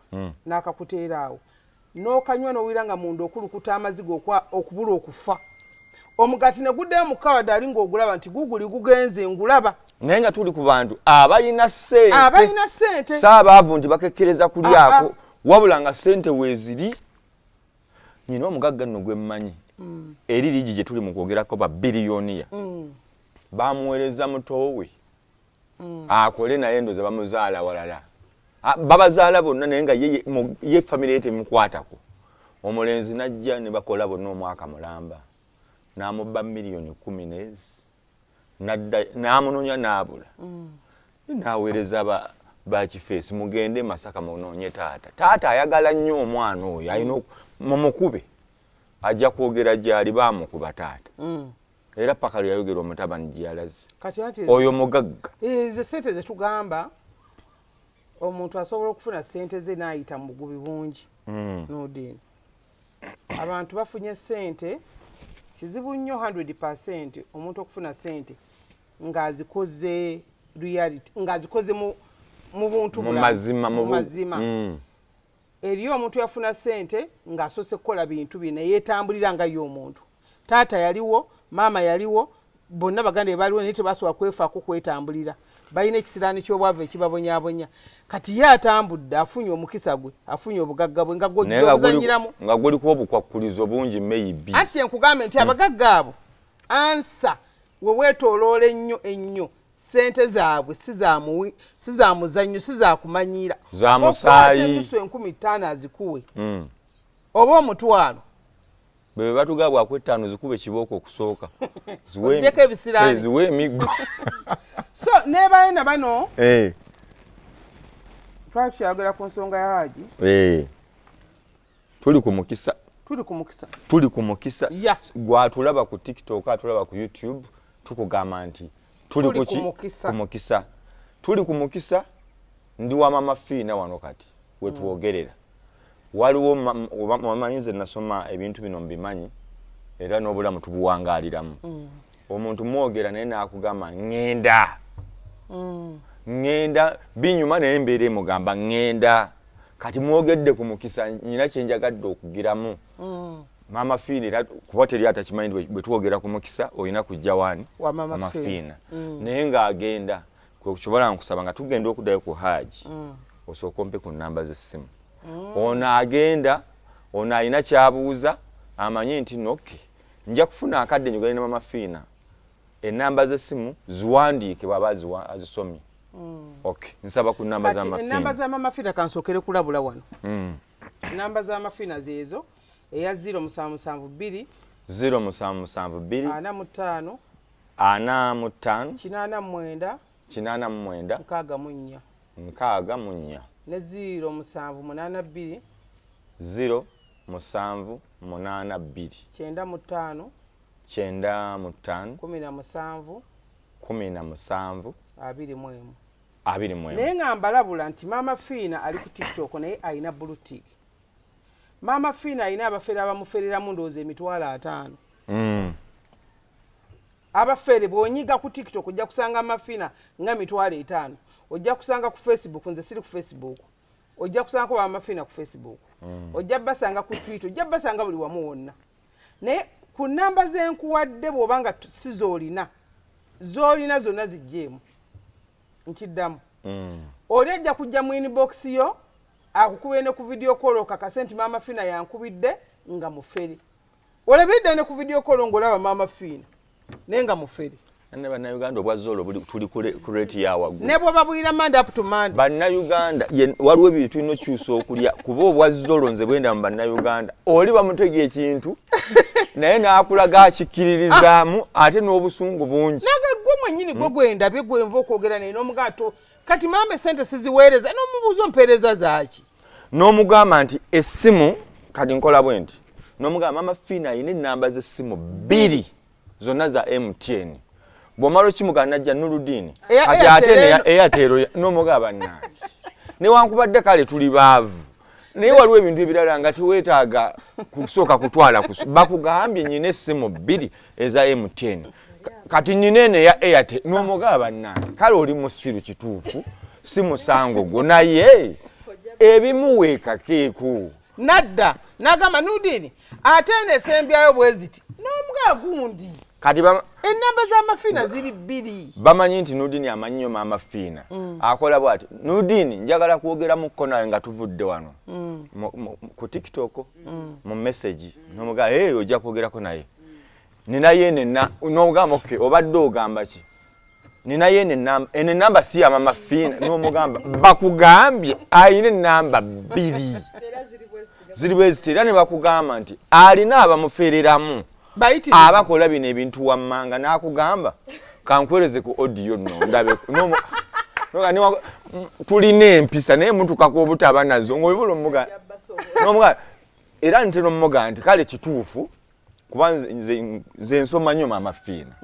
n'akakuteera awo n'okanywa n'owira nga munda okulukuta amaziga okubula okufa omugaati ne guddayo mu kawadali ng'ogulaba nti guguli gugenze ngulaba naye nga tuli ku bantu abalina ssente saabaavu nti bakekkereza kulyako wabula nga ssente weeziri nyina omugagga nno gwe mmanyi eri ligi gye tuli mu kwogerako babiliyoniya bamuweereza mutowe akole naye ndoza bamuzaala walala babazaala bonna naye nga ye famire ye temukwatako omulenzi najja ne bakola bonna omwaka mulamba n'amubba $10,000 n'amunonya n'abula n'aweereza bakifeesi mugende Masaka munoonye taata ayagala nnyo omwana oyo alina mumukube ajja kwogera gyali baamukuba taata era paka lyayogera omutabani gyalaze oyo mugagga ze ssente ze tugamba omuntu asobola okufuna ssente ze n'ayita mu bugubi bungi Nudiini abantu bafunye ssente kizibu nnyo 100% omuntu okufuna ssente ng'azikoze reality ng'azikoze mu buntu mu mazima eriyo omuntu yafuna ssente ng'asoose kukola bintu bye naye yeetambulira nga y'omuntu taata yaliwo maama yaliwo bonna baganda baliwo naye tebasobola kwefaako kwetambulira balina ekisiraani ky'obwavu ekibabonyaabonya kati ye atambudde afunye omukisa gwe afunye obugagga bwe nga gw'obuzanyiramu nga guliko obukwakkulizo bungi maybe anti kyenkugambe nti abagagga abo ansa we weetooloola ennyo ssente zaabwe si za muzannyo si za kumanyira za musaayi okukwata ennusu 5,000 azikuwe oba omutwalo bwe batugaba bwakw'ettaano zikube kibooko okusooka ziweko ebisiraani ziwe emiggo so nebayo na bano twali tukyayogera ku nsonga ya Haji tuli ku mukisa gwatulaba ku TikTok atulaba ku YouTube tukugamba nti tuli ku mukisa ndi wa Maama Fiina wano kati wetwogerera waliwo mamanyize nasoma ebintu bino mbimanyi era n'obulamu tubuwangaaliramu omuntu mwogera naye nakugamba ngenda binyuma naye mbeere mugamba ngenda kati mwogedde ku mukisa nyina kyenjagadde okugiramu Maama Fiina era kuba teri atakimanyi bwe twogera ku mukisa olina kujja wani wa Maama Fiina naye ng'agenda kwekisobola nkusaba nga tugenda okuddayo ku Haji osooka ompe ku nnamba z'essimu ono agenda ono alina kyabuuza amanye nti noke nja kufuna akadde njogere ne Maama Fiina ennamba z'essimu ziwandiike bw'aba azisomye nsaba ku nnamba za Maama Fiina ennamba za Maama Fiina kansookere kulabula wano ennamba za Maama Fiina zeezo eya 0772 45 89 64 ne 0782 95 95 17 21 naye nga mbalabula nti Maama Fiina ali ku TikTok naye alina bulutik Maama Fiina alina abafere abamufereramu ndowooza $5,000 abafere bwonyiga ku TikTok ojja kusanga amafina nga 5,000 ojja kusanga ku Facebook nze siri ku Facebook ojja kusanga ko amafina ku Facebook ojja basanga ku Twitter ojja basanga buli wamu wonna ne ku namba zenkuwadde bwobanga sizolina zolina zonna zijjemu nkiddamu oli ajja kujja mu inbox yo akukubye ne ku video call okakasenti mama fina yankubidde nga muferi olabidde ne ku video call ngolaba mama fina nenga muferi ne bannayuganda obwazolo tuli ku rate yawaggulu ne bwoba bwira manda up to manda bannayuganda waliwo ebintu tulina okyusa okulya kuba obwazolo nze bwenda mu bannayuganda oli bamutega ekintu naye n'akulaga akikkiririzaamu ate n'obusungu bungi naga gwe mwennyini gwe gwendabye gwenva okwogera naye n'omugato kati mama sente siziweereza n'omubuuzo mpeereza zaaki n'omugamba nti essimu kati nkola bwe nti n'omugamba mama fina ayina ennamba z'essimu 2 zonna za MTN bw'omala okimugana najja Nurudini kati ate ne Airtel n'omugaba nange newankubadde kale tuli baavu naye waliwo ebintu ebirala nga teweetaaga kusooka kutwala bakugambye nyina essimu 2 eza MTN kati nyina eno eya Airtel n'omugaba nange kale oli musiru kituufu si musango gwo naye ebimuweeka keeku nadda nagamba Nurudini ate nesembyayo bweziti n'omugaba gundi kati ennamba z'amafina ziri 2 bamanyi nti Nurudini amanyi mama fina akola bwati Nurudini njagala kwogera mu kona nga tuvudde wano ku TikTok mu message n'omugamba ojja kwogerako naye nina yene n'omugamba okay obadde ogamba ki nina yene namba si ya mama fina n'omugamba bakugambye ayina ennamba 2 ziri bweziti era ne bakugamba nti alina abamufereramu abakola bino ebintu wammanga n'akugamba kankwereze ku audio nno ndabe tulina empisa naye mutukako obutaba nazo ng'obibula omuga era ntera omuga nti kale kituufu kuba nze nsoma nnyo mama fina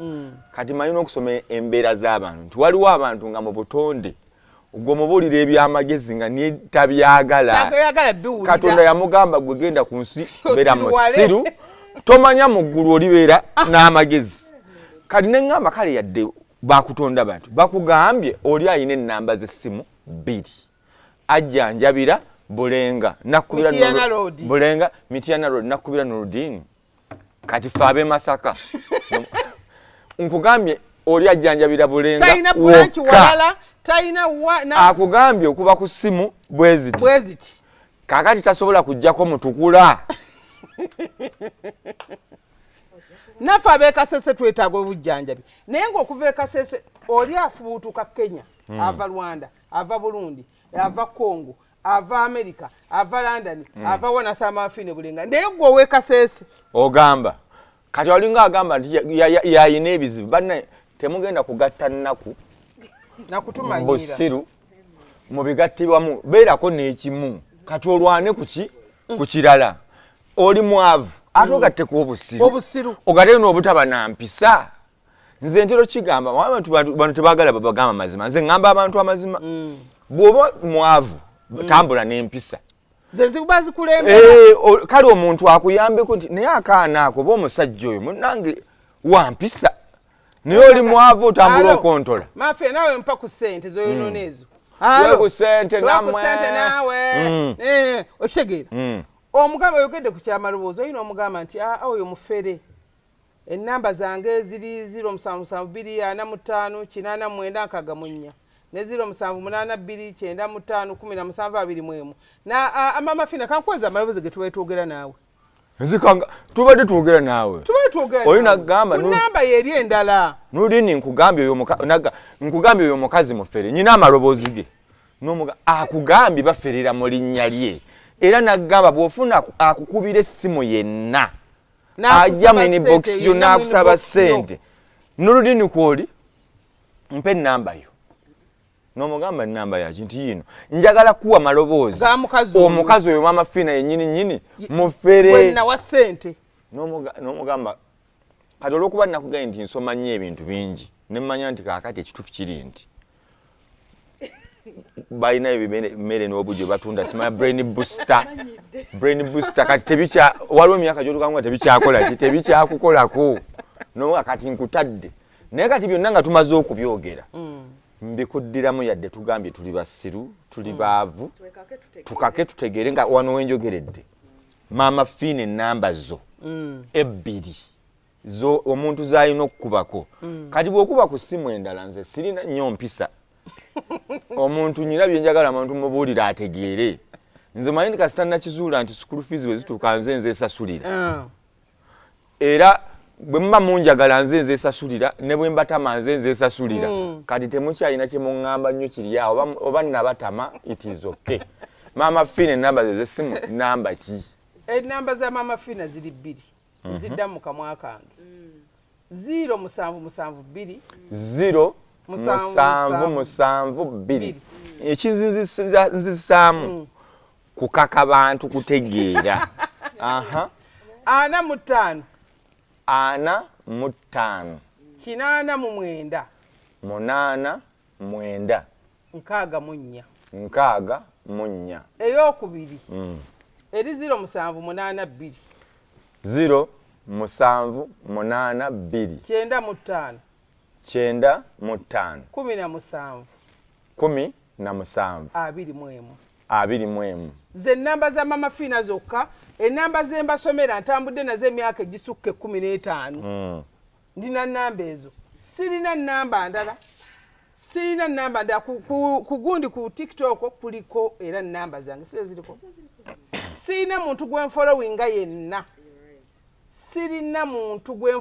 kati manyi n'okusoma embeera z'abantu nti waliwo abantu nga mu butonde gwe mubuulira ebyamagezi nga niye tabyagala katonda yamugamba gwe genda ku nsi beera musiru tomanya mu ggulu olibeera n'amagezi kati neŋŋamba kale yadde bakutonda bantu bakugambye oli ayina ennamba z'essimu 2 ajjanjabira bulenga bulenga Mityana Road nakubira Nurudini kati fe ab'e Masaka nkugambye oli ajjanjabira bulenga wokka akugambye okuba ku ssimu bweziti kakati tasobola kujjako mutukula nafe ab'ekasese twetaaga obujjanjabi naye ng'okuva ekasese oli afubuutuka Kenya ava Rwanda ava Burundi ava Congo ava America ava London ava wanasamaafine bulenga naye gwe ow'ekasese ogamba kati olinga agamba nti yayina ebizibu banne temugenda kugatta nnaku nakutumanyira busiru mu bigattibwamu beerako n'ekimu kati olwane ku kirala oli mwavu ate ogatteko obusiru ogatte n'obutaba na mpisa nze ntero kigamba abantu tebaagala babagamba mazima nze ŋŋamba abantu amazima bw'oba mwavu tambula n'empisa kale omuntu akuyambeko nti naye akaana ako oba omusajja oyo munnange wampisa naye oli mwavu otambula okontola mafe nawe mpa ku ssente zoyonoona ezo ku ssente nawe okitegeera omugamba oyogedde ku kyamaloboozi oyina omugamba nti oyo mufere ennamba zange ziri 07724589 ne 0782951721 na mama fina kankweza amaloboozi ge tuwetwogera naawe nzikanga tubadde twogera naawe oyina gamba namba yeri endala Nurudini nkugambye oyo mukazi mufere nyina amaloboozi ge n'omuga akugambye baferera mu linnya lye era nagamba bw'ofuna akukubira essimu yenna ajja mu inbox yo n'akusaba ssente Nurudini kwoli mpe ennamba yo n'omugamba ennamba yaki nti yino njagala kuwa maloboozi omukazi oyo mama fina yennyini mufere nawa ssente n'omugamba kati olw'okuba nakugambye nti nsoma nnyo ebintu bingi ne mmanya nti kaakati ekituufu kiri nti balina emmere n'obujo batunda simanya brain booster kati waliwo emyaka gyotukanga tebikyakola ki tebikyakukolako noga kati nkutadde naye kati byonna nga tumaze okubyogera mbikuddiramu yadde tugambye tuli basiru tuli baavu tukake tutegeere nga wano wenjogeredde Mama Fine enamba zo ebbiri zo omuntu z'alina okukubako kati bw'okuba ku ssimu endala nze sirina nnyo mpisa omuntu nyina bye njagala omuntu mubuulira ategeere nze manyi kasita nakizuula nti school fees bwe zituuka nze esasulira era bwe muba munjagala nze esasulira ne bwe mbatama nze esasulira kati temukyalina kye muŋŋamba nnyo kiri awo oba nabatama it is okay Mama Fine enamba ze z'essimu namba ki enamba za Mama Fine ziri bbiri nziddamu mu kamwa kange 0772 07772 ekinzizisaamu kukaka bantu kutegeera 45 45 89 89 64 eyokubiri eri 0782 075 95 17 21 ze namba za Mama Fine zokka enamba ze mbasomera ntambudde nazo emyaka egisukka 15 ndina namba ezo sirina namba ndala ku gundi ku TikTok kuliko era namba zange ziriko sirina muntu gwen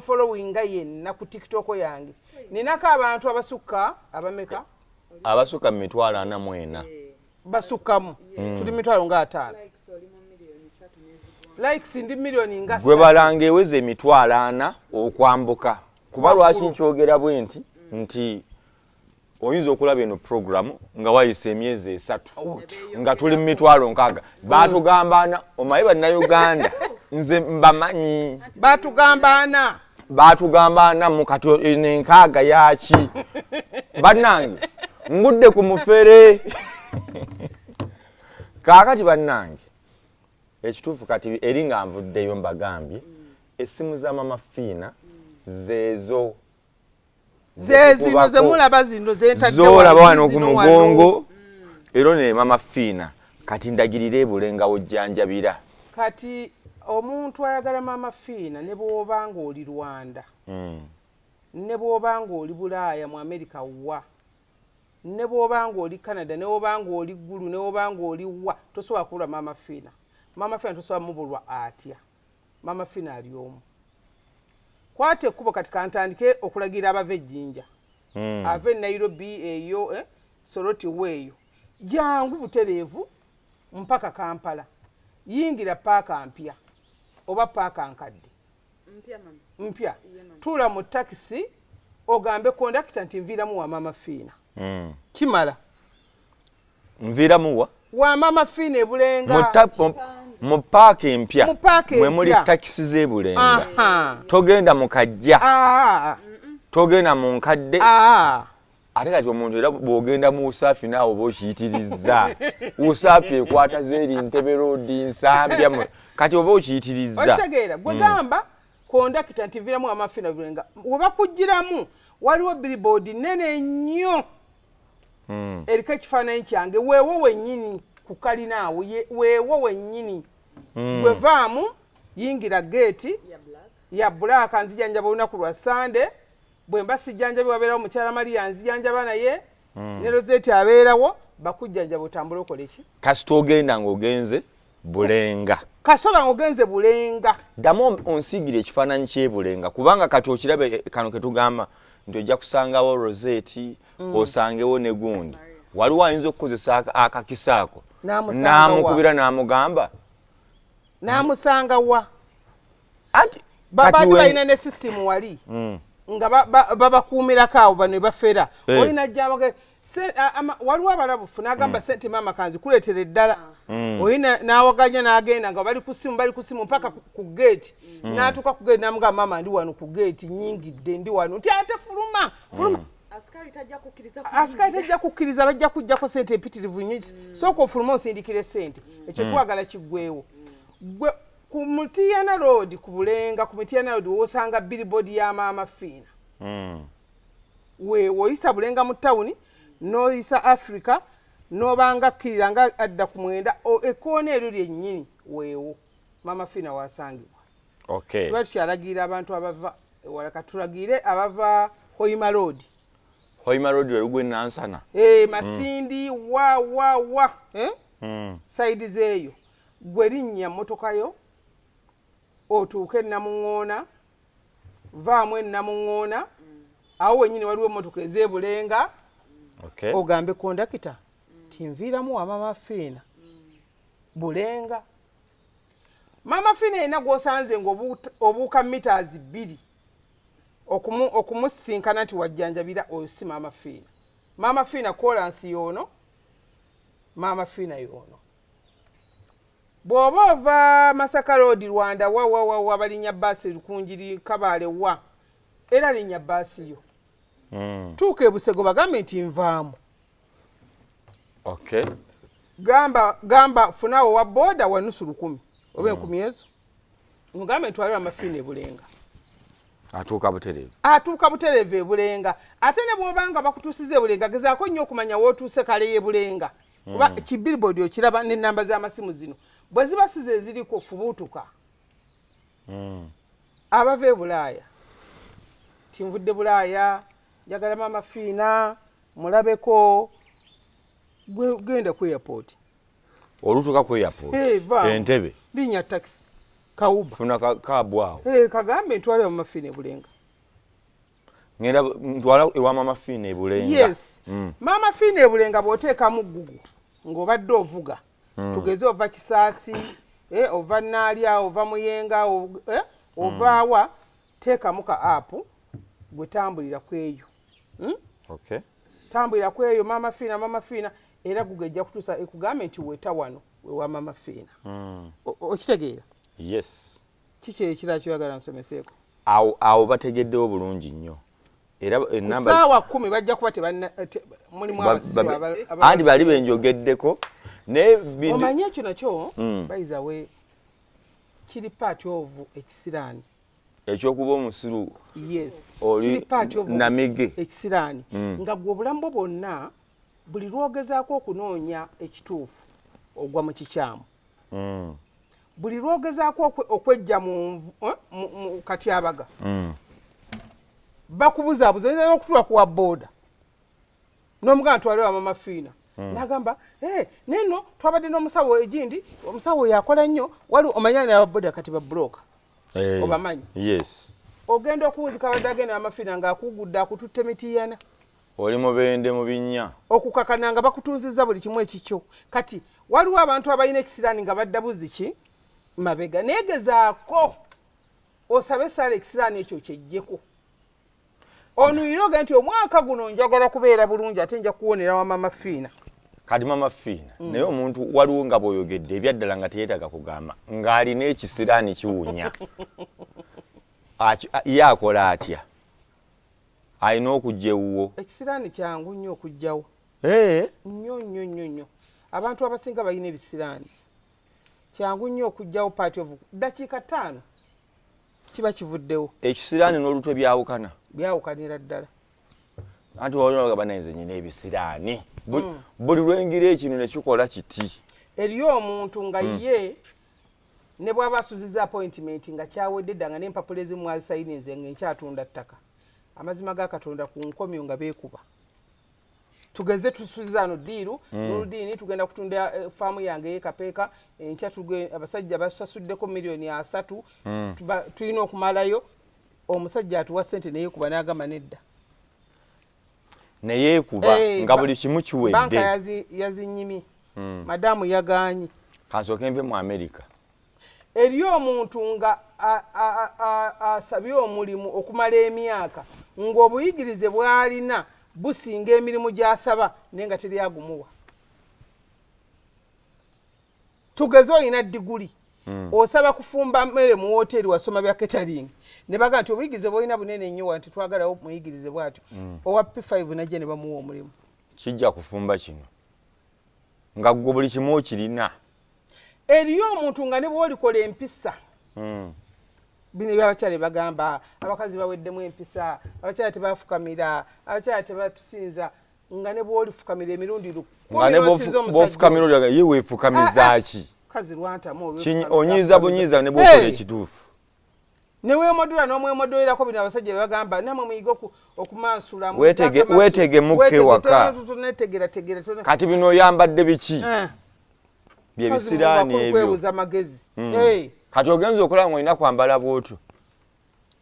followinga yenna ku TikTok yange ninako abantu abasukka abameka abasukka 40 basukkamu tuli 5 likes ndi milioni nga gwe balanga eweze 40 okwambuka kuba lwaki nkyogera bwe nti oyinza okulaba eno programu nga wayise emyezi 3 nga tuli 60 batugambana omaye bannayuganda nze mbamanyi batugambana mukati enkaaga yaki bannange ngudde ku mufere kaakati bannange ekituufu kati eri nga nvuddeyo mbagambye essimu za Mama Fine zezo zezino zemulaba zino zolaba wano ku mugongo ero ne Mama Fine kati ndagirira ebulenga ojjanjabira kati omuntu ayagala Mama Fine ne bw'obanga oli Rwanda ne bw'obanga oli Bulaaya mu America wa ne bw'obanga oli Canada ne bw'obanga oli Gulu ne bw'obanga oli wa tosobola kubula Mama Fine tosobola mubulwa atya Mama Fine ali omu kwate ekkubo kati kantandike okulagira abava ejjinja ave Nairobi eyo Soroti weeyo jangu butereevu mpaka Kampala yingira paaka mpya oba paaka nkadde mpya tuula mu takisi ogambe kondakita nti nviiramu wa Mama Fine kimala nviiramu wa Mama Fine ebulenga mu paaka empya mwe muli takisi z'ebulenga togenda mu kajja togenda mu nkadde ate kati omuntu era bw'ogenda mu Usaafi naawe oba okiyitirizza Usaafi ekwata z'eri Ntebe Road Nsambya kati oba okiyitirizza okitegeera gwe gamba kondakita nti nviiramu wa Mama Fine ebulenga we bakugiramu waliwo billboard nene nnyo eriko ekifaananyi kyange weewo wennyini ku kalinaawo weewo wennyini gwevaamu yingira geeti ya bbulaaka nzijanjaba olunaku lwa Sande bwe mba sijjanjabi wabeerawo mukyala Maria nzijanjaba naye ne Rosette abeerawo bakujjanjaba otambule okola eki kasita ogenda ng'ogenze Bulenga kasola ng'ogenze Bulenga ddamu onsiigira ekifaananyi ky'ebulenga kubanga kati okirabe kano ke tugamba nti ojja kusangawo Rosette osangewo ne gundi waliwo ayinza okukozesa akakisa ako n'amukubira n'amugamba n'amusanga wa ati baali balina ne system wali nga babakuumirako awo bano bafera olina jjabage waliwo abalabufu n'agamba sente Mama kanzi kuleetera eddala olina n'awaganya n'agenda nga bali ku ssimu mpaka ku geeti n'atuuka ku geeti n'amugamba Mama ndi wano ku geeti nyingidde ndi wano nti ate fuluma asikali tajja kukkiriza bajja kujjako sente empitirivu nnyo sooka ofuluma osindikire sente ekyo twagala kiggwewo gwe ku Mutiana Road ku Bulenga ku Mutiana Road wosanga billboard ya Mama Fine oyisa Bulenga mu town n'oyisa Africa n'obanga kkirira nga adda ku mwenda ekkoona eryo lyennyini weewo Mama Fina wasangibwa. Okay. Tuba tukyalagira abantu abava wala katulagire abava Hoima Road. Hoima Road lugwe Nansana. Masindi wa side zeeyo gwe linnya motoka yo otuuke Namuŋŋoona vaamu Namuŋŋoona awo wennyini waliwo emmotoka ez'ebulenga ogambe kondakita tinviiramu wa Mama Fina Bulenga. Mama Fina yena gw'osanze ng'obuuka meters 2 okumusinkana nti wajjanjabira oyo si Mama Fina. Mama Fina kolansi yoono Mama Fina yoono. Bw'oba ova Masaka Road Rwanda wa balinnya bbaasi Lukunjiri Kabaale wa era linnya bbaasi yo. Tuuka e Busego bagambe nti nvaamu. Okay. Gamba funawo wa boda wa nusu 10 oba 10 ezo. Mugambe ntwalira Mama Fina e Bulenga. Atuuka butereevu e Bulenga. Ate ne bw'obanga bakutuusiza e Bulenga gezaako nnyo okumanya w'otuuse kale ye Bulenga. Kuba kibillboard okiraba n'ennamba z'amasimu zino. Bwe ziba size eziriko fubuutuka. Abava e Bulaaya. Tinvudde Bulaaya, njagala Mama Fina, mulabeko genda ku airport. Olutuuka ku airport. Entebe. Linnya taxi. Kauba. Funa kabwawo. Kagambe ntwale Mama Fina e Bulenga. Ngenda ntwala ewa Mama Fina e Bulenga. Yes. Mama Fina e Bulenga bw'oteekamu gugu ng'obadde ovuga. Tugeze ova Kisaasi, ova Naalya, ova Muyenga, ovaawa teekamu ka app gwe tambulira kweyo. Okay. Tambulira kweyo Mama Fina era gugejja kutuusa ekugambe nti weta wano wewa Mama Fina. Okitegeera? Yes. Kiki ekirala kyoyagala nsomeseeko? Awo bategeddewo bulungi nnyo. Era enamba saawa 10 bajja kuba mulimu abasiru andi bali benjogeddeko ne omanyi ekyo nakyo bayiza we kiri part of ekisiraani ekyokuba omusiru. Yes. Kiri part of namige ekisiraani nga gwe obulamu bwonna buli lwogezaako okunoonya ekituufu ogwa mu kikyamu. Buli lwogezaako okwejja mu katyabaga bakubuzaabuza oyinza n'okutula kuwa booda n'omugamba twaliwa Mama Fina n'agamba neno twabadde n'omusawo egindi omusawo yakola nnyo wali omanyani ababooda kati babulooka obamanyi. Yes. Ogenda okuwuzika abadde agenda Mama Fina ng'akugudde akututte mitiyana oli mubende mu binnya okukakana nga bakutunzizza buli kimu ekikyo. Kati waliwo abantu abalina ekisiraani nga badda buziki mabega neegezaako osabe esaala ekisiraani ekyo kyejjeko onuyire oga nti omwaka guno njagala kubeera bulungi ate nja kuwonera wa Mama Fina. Kati Mama Fina naye omuntu waliwo nga bw'oyogedde ebyaddala nga teyeetaga kugamba ng'alina ekisiraani kiwunya ye akola atya? Alina okujja ewuwo. Ekisiraani kyangu nnyo okujjawo. Nnyo. Abantu abasinga balina ebisiraani. Kyangu nnyo okujjawo part of dakiika 5 kiba kivuddewo. Ekisiraani n'olutwe byawukana. Byawukanira ddala. Anti waliwo banayinza nyina ebisiraani. Buli lwengira ekino ne kikola kiti. Eriyo omuntu nga ye ne bw'aba asuziza appointment nga kyawedde dda nga n'empapula ezimu azisayininze ng'enkyatunda ttaka. Amazima ga Katonda ku nkomyo nga beekuba. Tugeze tusuziza no ddiiru n'oludiini tugenda kutunda faamu yange y'ekapeeka enkya abasajja basasuddeko $3 tulina okumalayo omusajja atuwa ssente neyeekuba n'agamba nedda. Neyeekuba nga buli kimu kiwedde. Banka yazinyimye. Madamu yagaanyi. Kansooke nve mu America. Eriyo omuntu nga asabye omulimu okumala emyaka ng'obuyigirize bw'alina businga emirimu gy'asaba naye nga teri agumuwa. Tugeze olina diguli osaba kufumba mmere mu woteeri wasoma bya catering ne baga nti obuyigirize bw'olina bunene nnyo wanti twagalawo muyigirize bw'atyo owa P5 najja ne bamuwa omulimu. Kijja kufumba kino nga gwe buli kimu okirina. Eriyo omuntu nga ne bw'olikola empisa bino byabakyala bagamba abakazi baweddemu empisa abakyala tebafukamira abakyala tebatusinza nga ne bwolifukamira emirundi nga ne bofukamira ye weefukamiza ki kazi lwantamu onyiza bunyiza ne bwokola ekituufu ne weemodula n'omwemodolera bino abasajja bagamba namwe muyiga okumansula weetegemuke waka kati bino oyambadde biki bye bisiraani ebyo kwebuuza magezi kati ogenza okulaba ng'olina kwambala bw'otyo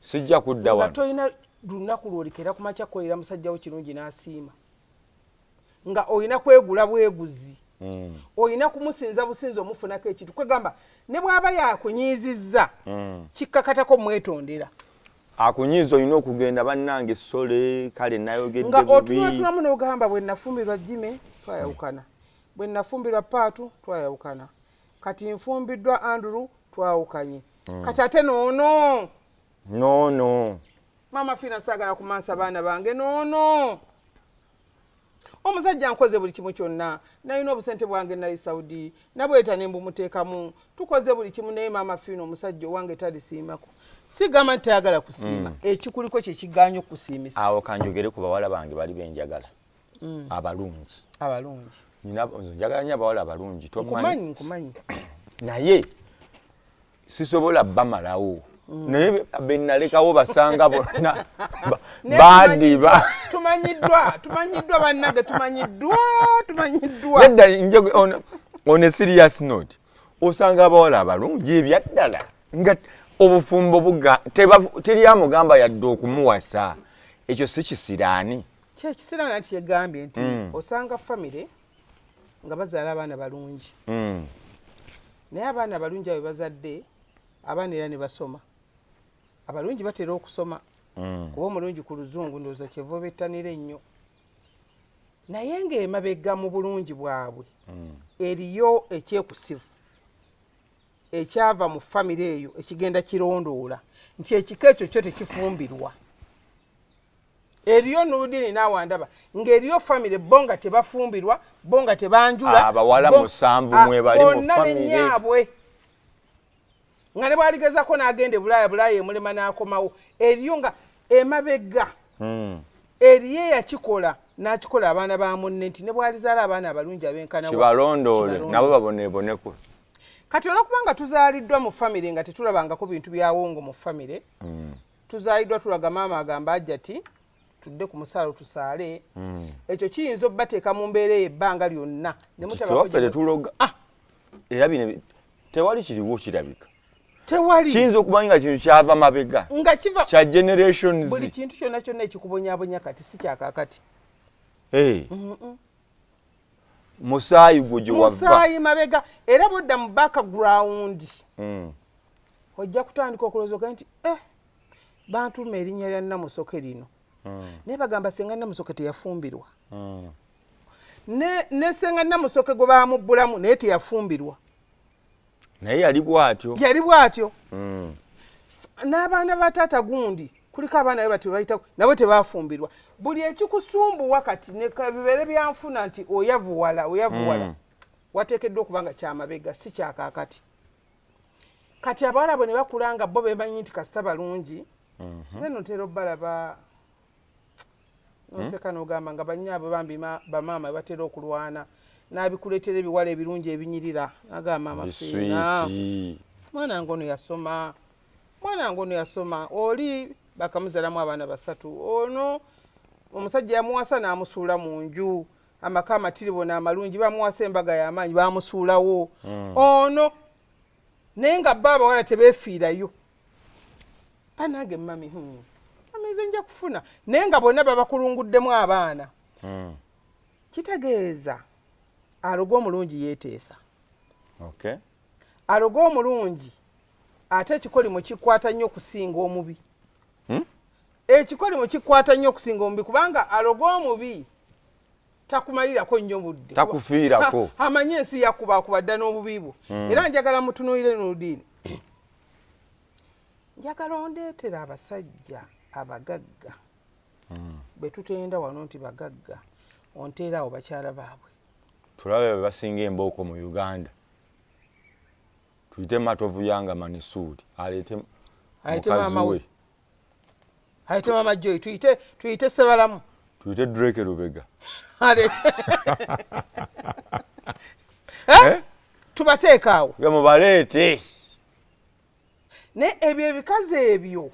sijja kudda wano tolina lunaku lwolekera ku makya kolera musajjawo kirungi n'asiima nga olina kwegula bweguzi olina kumusinza businzi omufunako ekintu kwegamba ne bw'aba yakunyiizizza kikkakatako mwetondera akunyiiza olina okugenda bannange essole kale nayogedde nga otunatulamu n'ogamba bwe nafumbirwa jime twayawukana bwe nafumbirwa paatu twayawukana kati nfumbiddwa Andrew twawukanye kati ate noono mama Fina saagala kumansa abaana bange noono omusajja nkoze buli kimu kyonna nalina obusente bwange nali Saudi nabweta ne mbumuteekamu tukoze buli kimu naye mama Fina omusajja owange talisiimako sigamba nti tayagala kusiima ekikuliko kye kiganya okusiimisa awo kanjogere ku bawala bange bali benjagala abalungi njagala nnyo abawala abalungi nkumanyi naye sisobola bamalawo naye benalekawo basanga bonna badiba tumanyiddwa bannange tumanyiddwa nedda nje on a serious note osanga abawala abalungi ebyaddala nga obufumbo buga teri amugamba yadde okumuwasa ekyo si kisiraani kyekisiraani ati yegambye nti osanga famire nga bazaala abaana balungi naye abaana balungi abo bazadde abaana era ne basoma abalungi batera okusoma kuba omulungi ku luzungu ndowooza kyeva obettanira ennyo naye ng'emabega mu bulungi bwabwe eriyo ekyekusifu ekyava mu famire eyo ekigenda kirondoola nti ekika ekyo kyo tekifumbirwa eriyo Nurudini n'awandaba ng'eriyo famire bo nga tebafumbirwa bo nga tebanjula abawala musanvu mwe bali mu famire nga ne bwaligezako n'agenda Bulaaya emulema n'akomawo eriyo nga emabega eriyo eyakikola n'akikola abaana ba munne nti ne bwalizaala abaana abalungi abenkana kibalondoole nabo baboneeboneko kati olwokubanga tuzaaliddwa mu famire nga tetulabangako bintu byawongo mu famire tuzaaliddwa tulaga maama agamba ajja ti tudde ku musaalo tusaale ekyo kiyinza obbateeka mu mbeera ebbanga lyonna nemutaffe tetuloga era bino tewali kiriwo kirabika tewali kiyinza okubanga nga kintu kyava mabega nga kiva kya generations buli kintu kyonna kyonna ekikubonyaabonya kati si kyakakati musaayi gwo gye wava musaayi mabega era bodda mu background ojja kutandika okulowooza nti bantuma erinnya lya Namusoke lino naye bagamba senga Namusoke teyafumbirwa ne senga Namusoke gwe baamubbulamu naye teyafumbirwa naye yali bw'atyo n'abaana ba taata gundi kuliko abaana be batebayita nabo tebafumbirwa buli ekikusumbuwa kati ne bibeere byanfuna nti oyavuwala wateekeddwa okuba nga kyamabega si kyakakati kati abawala bwe ne bakulanga bo bemanyi nti kasita balungi ze notera obbalaba noseka n'ogamba nga bannyaabwe bambi bamaama batera okulwana n'abikuleetera ebiwala ebirungi ebinyirira agamba Maama Fiina mwana ngono yasoma oli bakamuzaalamu abaana basatu ono omusajja yamuwasa n'amusuula mu nju amaka amatiribo n'amalungi bamuwasa embaga y'amaanyi bamusuulawo ono naye nga bo abawala tebeefiirayo banange mami ameze nja kufuna naye nga bonna babakulunguddemu abaana kitegeeza alogo omulungi yeeteesa alogo omulungi ate ekikolimo kikwata nnyo okusinga omubi ekikolimo kikwata nnyo okusinga omubi kubanga alogo omubi takumalirako nnyo budde takufiirako amanyi ensi yakubakuba dda n'obubi bwo era njagala mutunuulire Nurudini njagala ondeetera abasajja abagagga bwe tutenda wano nti bagagga onteera awo bakyala baabwe tulabe bwe basinga embooko mu Uganda tuyite Matovu Yanga Manisuuli ayite maama we ayite maama Joy tuyite Sebalamu tuyite Drake Lubega alete tubateeka awo mubaleete ne ebyo ebikazi ebyo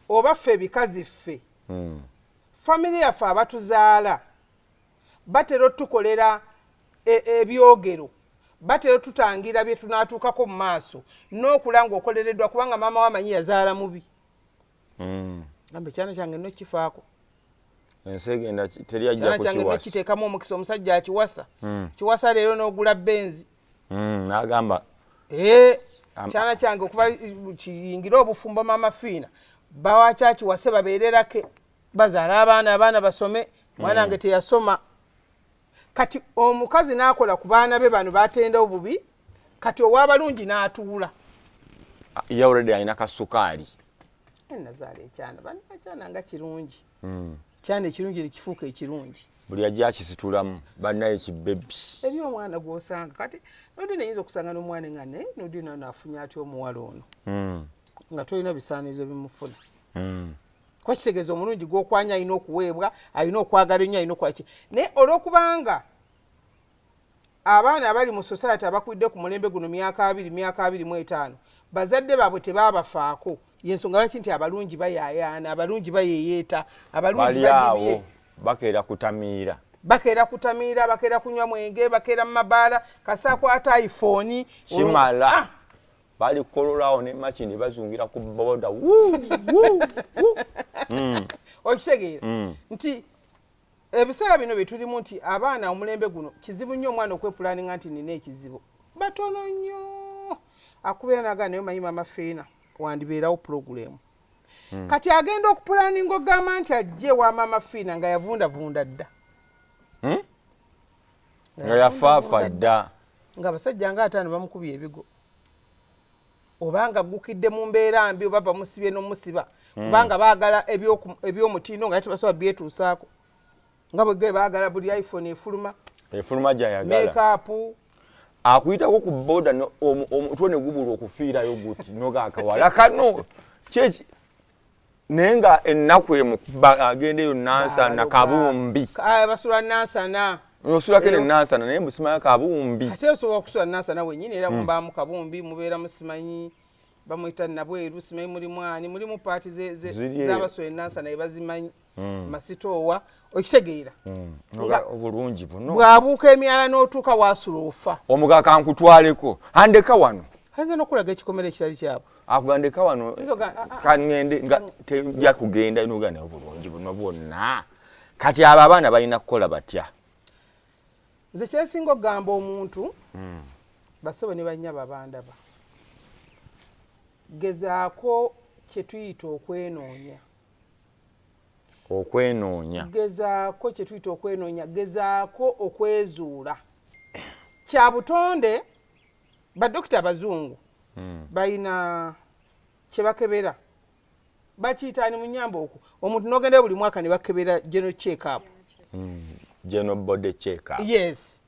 oba ffe ebikazi ffe famire yaffe abatuzaala batera tukolera ebyogero batera tutangira bye tunaatuukako mu maaso n'okulanga okolereddwa kubanga maama wamanyi yazaala mubi gambe kyana kyange nno kifaako ensi egenda teri ajja kyange nno kiteekamu omukisa omusajja akiwasa kiwasa leero n'ogula benzi n'agamba kyana kyange okuva kiyingire obufumbo maama Fiina bawakyakiwase babeererake bazaala abaana basome mwana wange teyasoma kati omukazi n'akola ku baana be bano batenda obubi kati ow'abalungi n'atuula ye already alina kasukaali nazaala ekyana bannakyana nga kirungi ekyana ekirungi nekifuuka ekirungi buli ajja akisitulamu bannaye kibebbi eri omwana gw'osanga kati nodina eyinza okusanga n'omwana nga naye nodina naafunye atya omuwala ono nga tolina bisaanizo bimufuna kuba kitegeeza omulungi gw'okwanya alina okuweebwa alina okwagala ennyo alina okwaki naye olw'okubanga abaana abali mu society abakwidde ku mulembe guno myaka 25 bazadde baabwe tebaabafaako yensonga lwaki nti abalungi bayaayaana abalungi bayeeyeeta abalungi baliawo bakeera kutamiira bakeera kunywa mwenge bakeera mu mabaala kasaakwata iPhone kimala bali kololawo ne machine bazungira ku boda okitegeera nti ebiseera bino byetulimu nti abaana omulembe guno kizibu nnyo omwana okwepulaninga nti nina ekizibu batono nnyo akubeera naga naye manyi maama Fiina wandibeerawo pulogulemu kati agenda okupulaninga ogamba nti ajje wa maama Fiina nga yavundavunda dda nga yafaafa dda nga abasajja nga 5 bamukubye ebigo obanga gukidde mu mbeera mbi oba bamusibye n'omusiba kubanga baagala eby'omutindo nga tebasobola byetuusaako nga bwe baagala buli iPhone efuluma gyayagala makeup akuyitako ku boda omutwe ne gubulwa okufiirayo guti noga akawala kano kyeki naye nga ennaku emu agendeyo nansana kabumbi basula nansana osulako ne nansana naye musimayo kabumbi ate osobola okusula nansana wennyini era mubaamu kabumbi mubeera musimanyi bamuyita nabweru simanyi mulimu paati z'abasula nansana ebazimanyi masitoowa okitegeera obulungi buno bwabuuka emyala n'otuuka waasula ofa omugaka nkutwaleko andeka wano ayinza n'okulaga ekikomere ekitali kyabwe akugandeka wano kangende nga tejja kugenda nogana obulungi buno bwonna kati abo abaana balina kukola batya nze kyesinga okugamba omuntu basebo ne bannya babandaba gezaako kyetuyita gezaako okwezuula kya butonde badokita abazungu balina kyebakebera bakiyitaani mu nnyamba okwo omuntu n'ogenda buli mwaka ne bakebera general check up general body check up yes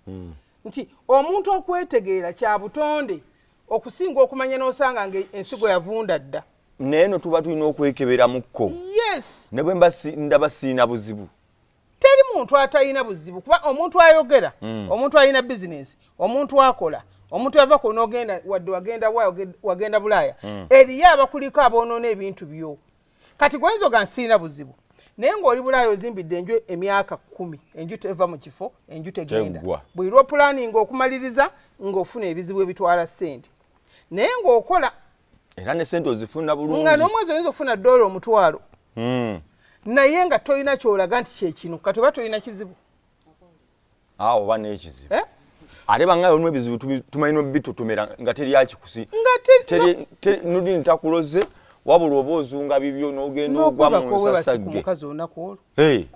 nti omuntu okwetegeera kya butonde okusinga okumanya n'osanga nga ensigo yavunda dda naye no tuba tulina okwekebera mukko yes ne bwe ndaba siina buzibu teri muntu atalina buzibu kuba omuntu ayogera omuntu alina bizinesi omuntu akola omuntu yava ku n'ogenda wadde wagenda Bulaaya eriyo abakuliko aboonoona ebintu byo kati gwenzo ga nsiina buzibu naye ng'oli Bulaaya ozimbidde enju emyaka 10 enju teva mu kifo enju tegenda bwe lwo pulaninga okumaliriza ng'ofuna ebizibu ebitwala ssente naye ng'okola era ne ssente ozifuna bulungi nga n'omwezi oyinza ofuna $1 naye nga tolina kyolaga nti kyekino kati oba tolina kizibu awo oba n'ekizibu ate bangayo olumwe ebizibu tumanyi bitutumira nga teri akikusi nudini takuloze wabula oba ozunga bibyo n'ogenda ogwa mu nsasagge mukazi olunaku olwo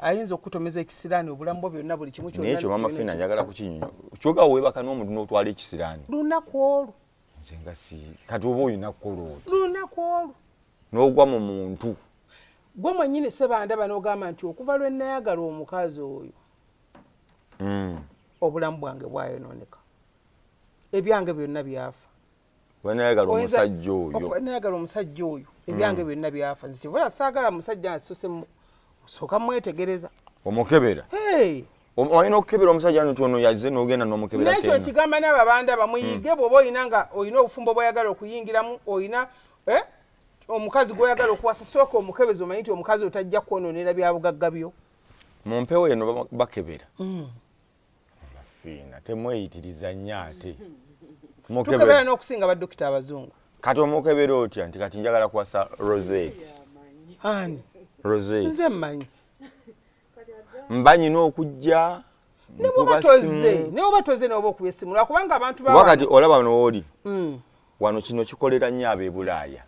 ayinza okukutomeza ekisiraani obulamu bwo byonna buli kimu kyonna n'ekyo maama Fiina njagala kukinyonyo kyoga weebaka n'omuntu n'otwala ekisiraani lunaku olwo nze nga si kati oba olina kukola oti lunaku olwo n'ogwa mu muntu gwe mwennyini sebandaba n'ogamba nti okuva lwe nayagala omukazi oyo obulamu bwange bwayonooneka ebyange byonna byafa wanayagala omusajja oyo wanayagala omusajja oyo ebyange byonna byafa nzikivula saagala musajja asose soka mwetegereza omukebera olina okukebera omusajja ntono yazze n'ogenda n'omukebera nekyo kigamba n'ababanda bamuyige bw'oba olina nga olina obufumbo bw'oyagala okuyingiramu olina omukazi gw'oyagala okuwasa sooka omukebezi omanyi nti omukazi otajja kwonoonera byabugagga byo mu mpewo eno bakebera amafiina temweyitiriza nnyo ate tukebera n'okusinga baddokita abazungu kati omukebera otya nti kati njagala kuwasa Rosette ani Rosette nze mmanyi mba nyina okujja ne bwoba toze n'oba okuba essimu lwakubanga abantu wakati olaba nooli wano kino kikolera nnyo ab'e Bulaaya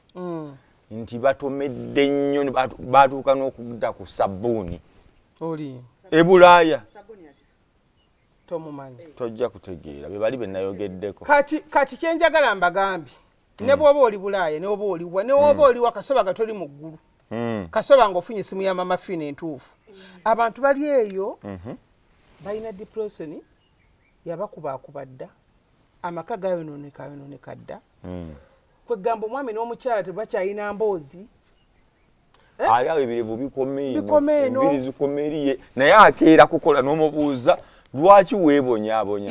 nti batomedde nnyo baatuuka n'okudda ku sabbuuni oli e Bulaaya tomumanyi tojja kutegeera be bali be nayogeddeko kati kyenjagala mbagambye ne bw'oba oli Bulaaya ne bw'oba oliwa ne bw'oba oliwa kasoba nga toli mu ggulu kasoba ng'ofunye essimu ya mama Fiina entuufu abantu bali eyo balina depression yabakubakuba dda amaka gayonooneka dda kwegamba omwami n'omukyala tebakyalina mboozi ali awo ebirevu bikomeeno enviri zikomeriye naye akeera kukola n'omubuuza lwaki weebonyaabonya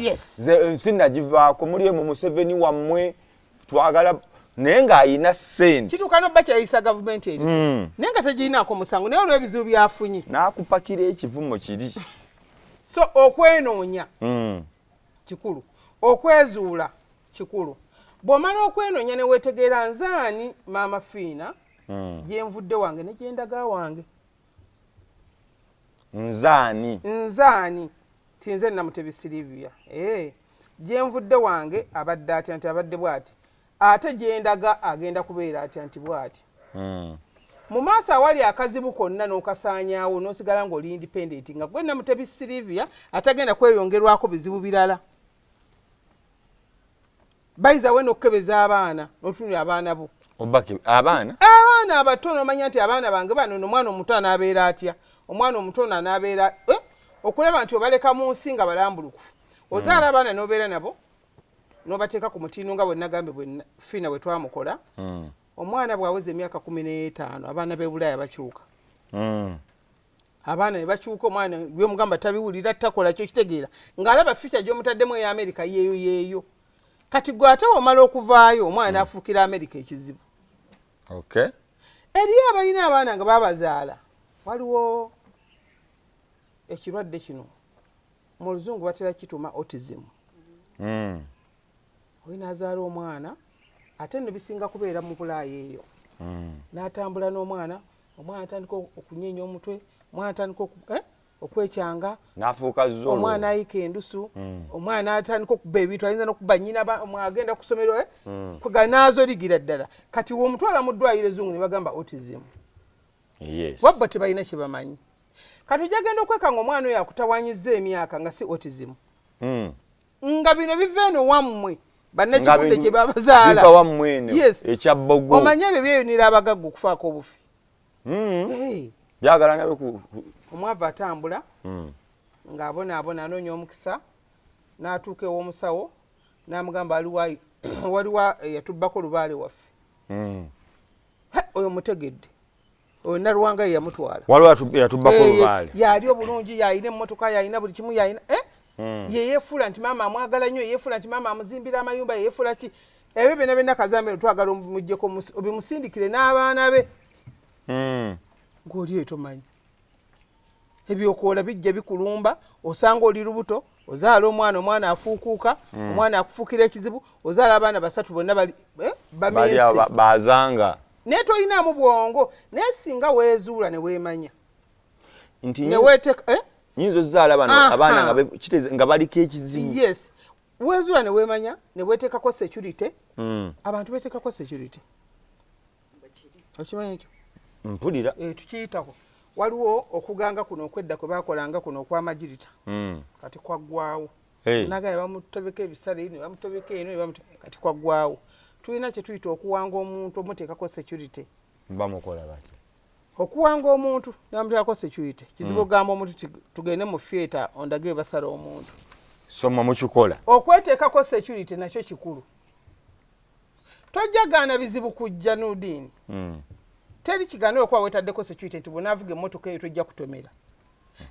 nsi nagivaako muliemu Museveni wammwe twagala naye ng'ayina ssente kituuka n'obba kyayisa gavumenti eri naye nga tegirinaako musango naye olw'ebizibu byafunye n'akupakira ekivumo kiri so okwenoonya kikulu okwezuula kikulu bw'omala okwenoonya ne weetegeera nzaani maama Fiina gyenvudde wange ne gyendaga wange nzaani tinze Namutebi Silivia gyenvudde wange abadde atya nti abadde bw'ati ate gyendaga agenda kubeera atya nti bw'ati mu maaso awali akazibu konna n'okasaanyaawo n'osigala ng'oli independent nga gwe Namutebi Silivia atagenda kweyongerwako bizibu birala bayiza we n'okukebeza abaana n'otunula abaana bo abaana abatono omanya nti abaana bange bano omwana omuto anaabeera atya omwana omutono anaabeera okulaba nti obaleka mu nsi nga balambulukufu ozaala abaana n'obeera nabo n'obateeka ku mutindo nga bwe nagambe bwe Fiina bwe twamukola omwana bw'aweza emyaka 15 abaana b'e Bulaaya bakyuka abaana ne bakyuka omwana byomugamba tabiwulira takola kyo kitegeera ng'alaba future gy'omutaddemu eya America yeeyo kati gwe ate omala okuvaayo omwana afuukira America ekizibu eriyo abalina abaana nga babazaala waliwo ekirwadde kino mu luzungu batera kituma autism olina azaala omwana ate ne bisinga kubeera mu Bulaaya eyo n'atambula n'omwana atandika okunyeenya omutwe omwana atandika okwekyanga n'afuuka zolo omwana ayika endusu omwana atandika okuba ebintu ayinza n'okuba nnyina agenda ku ssomero naazoligira ddala kati w'omutwala mu ddwaliro ezzungu ne bagamba autism wabba tebalina kye bamanyi kati ojagenda okwekanga omwana oyo akutawanyizza emyaka nga si autism nga bino biva eno wammwe bannakikudde kye babazaala ekyabbogo omanye ebyo byeyunira abagagga okufaako obufi byagala nabe omwava atambula ng'abonaabona anoonya omukisa n'atuuka ew'omusawo n'amugamba waliwo yatubbako lubaale waffe oyo mutegedde oyo Naluwanga ye yamutwala waliwo yatubbako lubaale yali obulungi yalina emmotoka yalina buli kimu yalina yeyefuula nti maama amwagala nnyo yeyefuula nti maama amuzimbira amayumba yeyefuula ki ebyo byonna byonna Kazambe twagala omugyeko obimusindikire n'abaana be ng'oli eyo tomanyi ebyokoola bijja bikulumba osanga oli lubuto ozaala omwana afuukuuka omwana akufuukira ekizibu ozaala abaana 3 bonna bamense bazanga naye tolinaamu bwongo naye singa weezuula ne weemanya nyinza ozaala abaana nga baliko ekizibu weezuula ne weemanya ne weeteekako security abantu beeteekako security okimanyi ekyo mpulira tukiyitako waliwo okuganga kuno okwedda kwe bakolanga kuno okw'amagirita kati kwaggwaawo nagala bamutobeka ebisale ne bamutobeka eno kati kwaggwaawo tulina kye tuyita okuwanga omuntu omuteekako security bamukola bati okuwanga omuntu namuteekako security kizibu ogamba omuntu tugende mu theatre ondage basala omuntu soma mukikola okweteekako security nakyo kikulu tojjagaana bizibu kujja Nudini. Teri kiganiro kwa wetaddeko security nti bw'onaavuga emmotoka eyo tojja kutomera.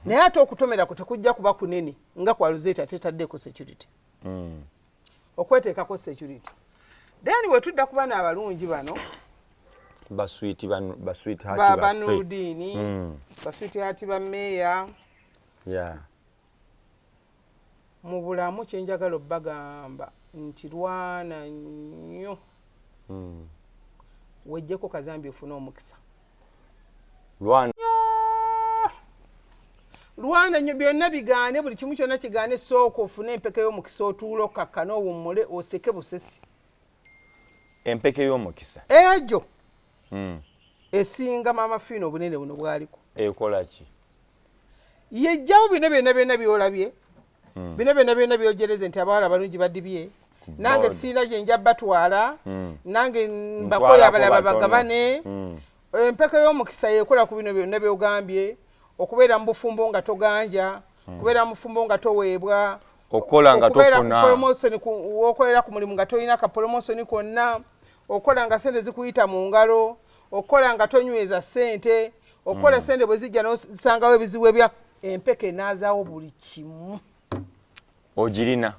Naye ate okutomera ku tekujja kuba kunene nga kwa Luzeta tetaddeko security. Okweteekako security. Then bwe tudda ku baana abalungi bano basweet hati ba Nudini, basweet hati ba meya. Mu bulamu kye njagala obbagamba nti lwana nnyo wejjeko Kazambi ofune omukisa. Lwana nnyo byonna bigaane, buli kimu kyonna kigaane, sooka ofune empeke y'omukisa otuula okakkana owummule oseke busesi. Empeke y'omukisa Ejo esinga Maama Fiina obunene buno bwaliko. Ekola ki? Yejjawo bino byonna byolabye. Bino byonna byogereze nti abawala abalungi badibye. Nange siina gye nja batwala. Nange mbakola abalaba bagabane. Empeke y'omukisa yekola ku bino byonna byogambye. Okubeera mu bufumbo nga toganja. Okubeera mu bufumbo nga toweebwa. Okola nga tofuna. Okolera ku mulimu nga tolina ka promotion konna. Okola nga sente zikuyita mu ngalo. Okola nga tonyweza sente. Okola sente bwe zijja n'osangawo ebizibu ebya empeke n'azaawo buli kimu. Ogirina?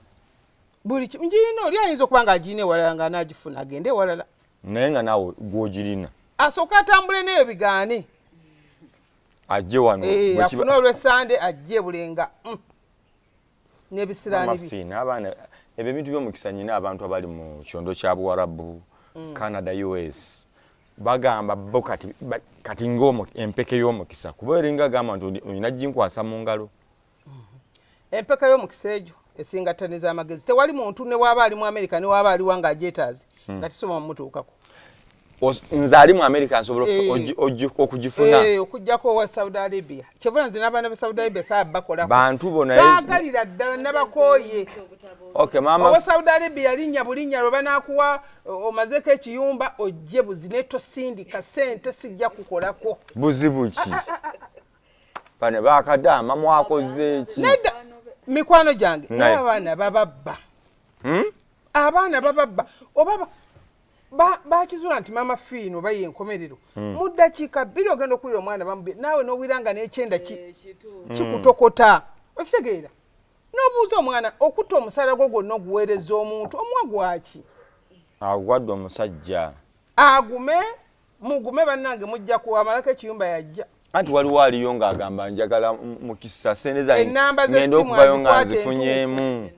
Buli kimu njirina, oli ayinza okuba nga agirina ewalala nga anaagifuna agende ewalala. Naye nga naawe gw'ogirina. Asooka atambule n'eyo bigaane. Ajje wano. Afune olw'Essande ajje bulenga. N'ebisiraani Maama Fiina abaana ebyo ebintu by'omukisa nyina abantu abali mu kyondo kya Buwarabu, Canada, US. Bagamba bo kati ng'omo empeke y'omukisa kuba eringa gamba nti olina ginkwasa mu ngalo. Empeke y'omukisa egyo esingataniza amagezi. Tewali muntu ne waba ali mu America ne waba ali wanga ajeetaazi nga tisoma mmutuukako. Nze ali mu America nsobola okugifuna. Okujjako owa Saudi Arabia. Kyevuna nze n'abaana ba Saudi Arabia bakolako. Bantu bona saagalira ddala nabakooye. Okay, mama. Owa Saudi Arabia linnya lwe banaakuwa omazeko ekiyumba ojje buzine tosindika sente sijja kukolako. Buzibu ki? Bane bakadama mwakoze ki? Nedda mikwano gyange n'abaana bababba. Abaana bababba obaba bakizula nti Maama Fiina oba yenkomerero mu ddakiika 2 ogenda okuwira omwana bamubbi naawe n'owiranga n'ekyenda kikutokota okitegeera n'obuuza omwana okutta omusala gwo gwonna oguweereza omuntu omuwa gwaki agwadde omusajja mugume bannange mujja kuwamalako ekiyumba yajja anti waliwo aliyo ng'agamba njagala mukisa sente zange ngenda okuvayo nga nzifunyemu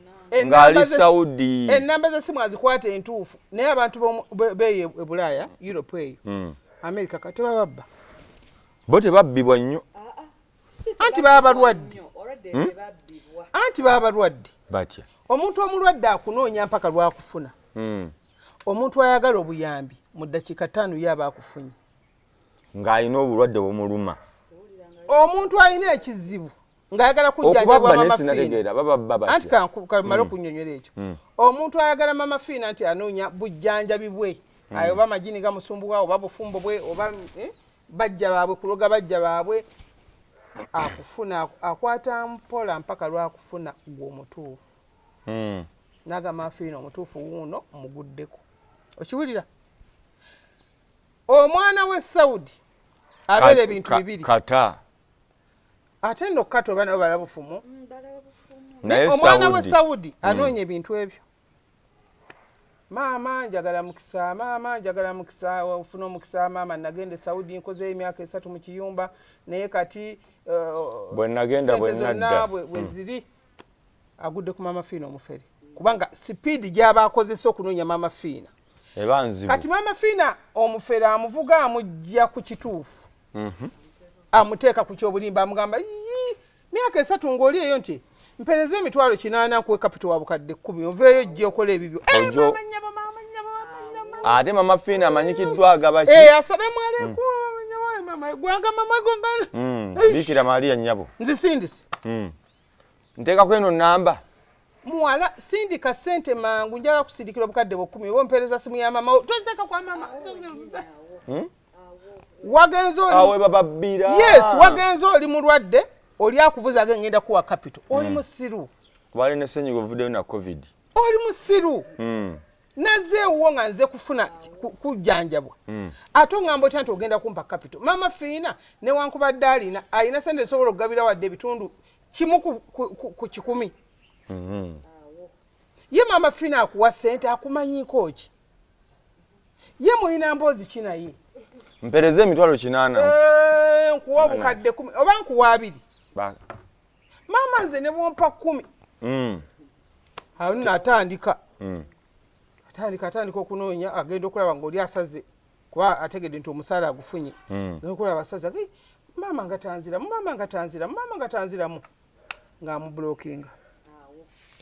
ngali Saudi. Ennamba z'essimu azikwata entuufu naye abantu beeyo e Bulaaya Europe eyo America kati bababba bo tebabbibwa nnyo anti baba balwadde anti baba balwadde batya omuntu omulwadde akunoonya mpaka lwakufuna omuntu ayagala obuyambi mu ddakiika 5 yaba akufunye ng'alina obulwadde bumuluma omuntu alina ekizibu ngayagala kujjanjabwa Maama Fiina anti kamala okunnyonnyola ekyo omuntu ayagala Maama Fiina nti anoonya bujjanjabi bwe ayo oba amagini gamusumbuwa oba bufumbo bwe oba bajja baabwe kuloga bajja baabwe akufuna akwata mpola mpaka lwakufuna gw'omutuufu naga Maama Fiina omutuufu wuuno muguddeko okiwulira omwana we Saudi abeera ebintu bibiri kata ate nno kato bana balabufumu naye omwana we Saudi anoonya ebintu ebyo maama njagala mukisa ofuna omukisa maama nagende Saudi nkoze emyaka 3 mu kiyumba naye kati bwe nagenda bwe nadda bwe ziri agudde ku Maama Fiina omufere kubanga speed gyaba akozesa okunoonya Maama Fiina ebanzibu kati Maama Fiina omufere amuvuga amujja ku kituufu amuteeka ku kyobulimba amugamba myaka 3 ng'oli eyo nti mpereze emitwalo 8 kuwe kapito wa bukadde 10 oveeyo ojje okola ebibyo ate Maama Fiina amanyikiddwa agaba ki assalamu alaikum mama gwanga mama gongana Bikira Maria nnyabo nzisindise nteekako eno namba muwala sindika sente mangu njagala kusindikira obukadde 10 oba mpereza simu ya mama toziteeka kwa mama wagenzo awe bababbira yes wagenzo oli mulwadde oli akuvuza ngenda kuwa capital oli musiru wali ne senyigo video na covid oli musiru nazeewo nga nze kufuna kujjanjabwa ate oŋŋamba otya nti ogenda kumpa capital mama fiina newankubadde alina sente esobola okugabira wadde ebitundu kimu ku 100 ye mama fiina akuwa sente akumanyiiko ki ye mulina mboozi ki naye mpereze emitwalo 8 nkuwa obukadde 10 oba nkuwa 2 mama nze ne bwompa 10 awo natandika atandika okunoonya agenda okulaba ng'oli asaze kuba ategedde nti omusaala agufunye okulaba asaze mama nga tanziramu ng'amubulookinga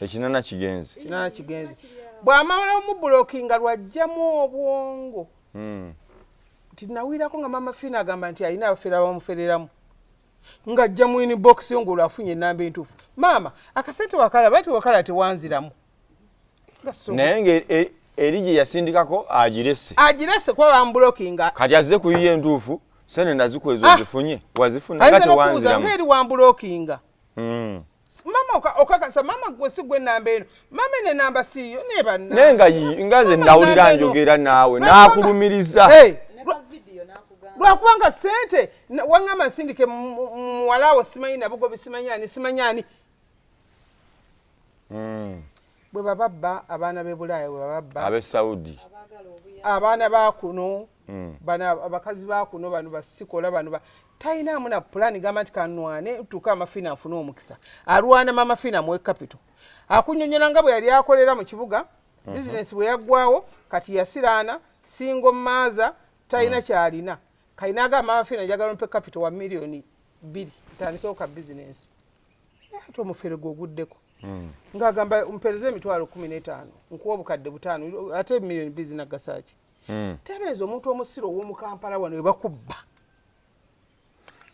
ekinana kigenze bw'amala omubulookinga lwajjamu obwongo nti nawirako nga mama fiina agamba nti alina abafeera bamufereramu ng'ajja mu inbox yo ng'olwo afunye ennamba entuufu maama akasente wakala tewanziramu naye nga eri gye yasindikako agirese kuba bamubulookinga kati azze kuyiya entuufu sente nazikwezo zifunye wazifuna nga tewanziramu ng'eri wambulookinga mama okakasa mama gwe si gwe ennamba eno mama ene ennamba siiyo naye nga ze nawulira njogera naawe naakulumiriza lwakubanga sente waŋŋamba nsindike muwalawo simanyi nabugobe simanyani bwe bababba abaana b'e Bulaaya bwe bababba ab'e Saudi abaana bakuno abakazi bakuno bano basikola bano talinamu na pulaani gamba nti kanwane tuuka amafiina nfune omukisa alwana mama fiina muwe capital akunyonyola nga bwe yali akolera mu kibuga bizinesi bwe yaggwawo kati yasiraana singo maaza talina kyalina kalina agamba mama fiina njagala mpe capital wa miliyoni 2 ntandikewo ka bizinesi ate omufere gwe oguddeko ng'agamba mpereze emitwalo 15 nkuwa obukadde 5 ate miliyoni 2 zinagasaaki tereeza omuntu omusiro ow'omukampala wano we bakubba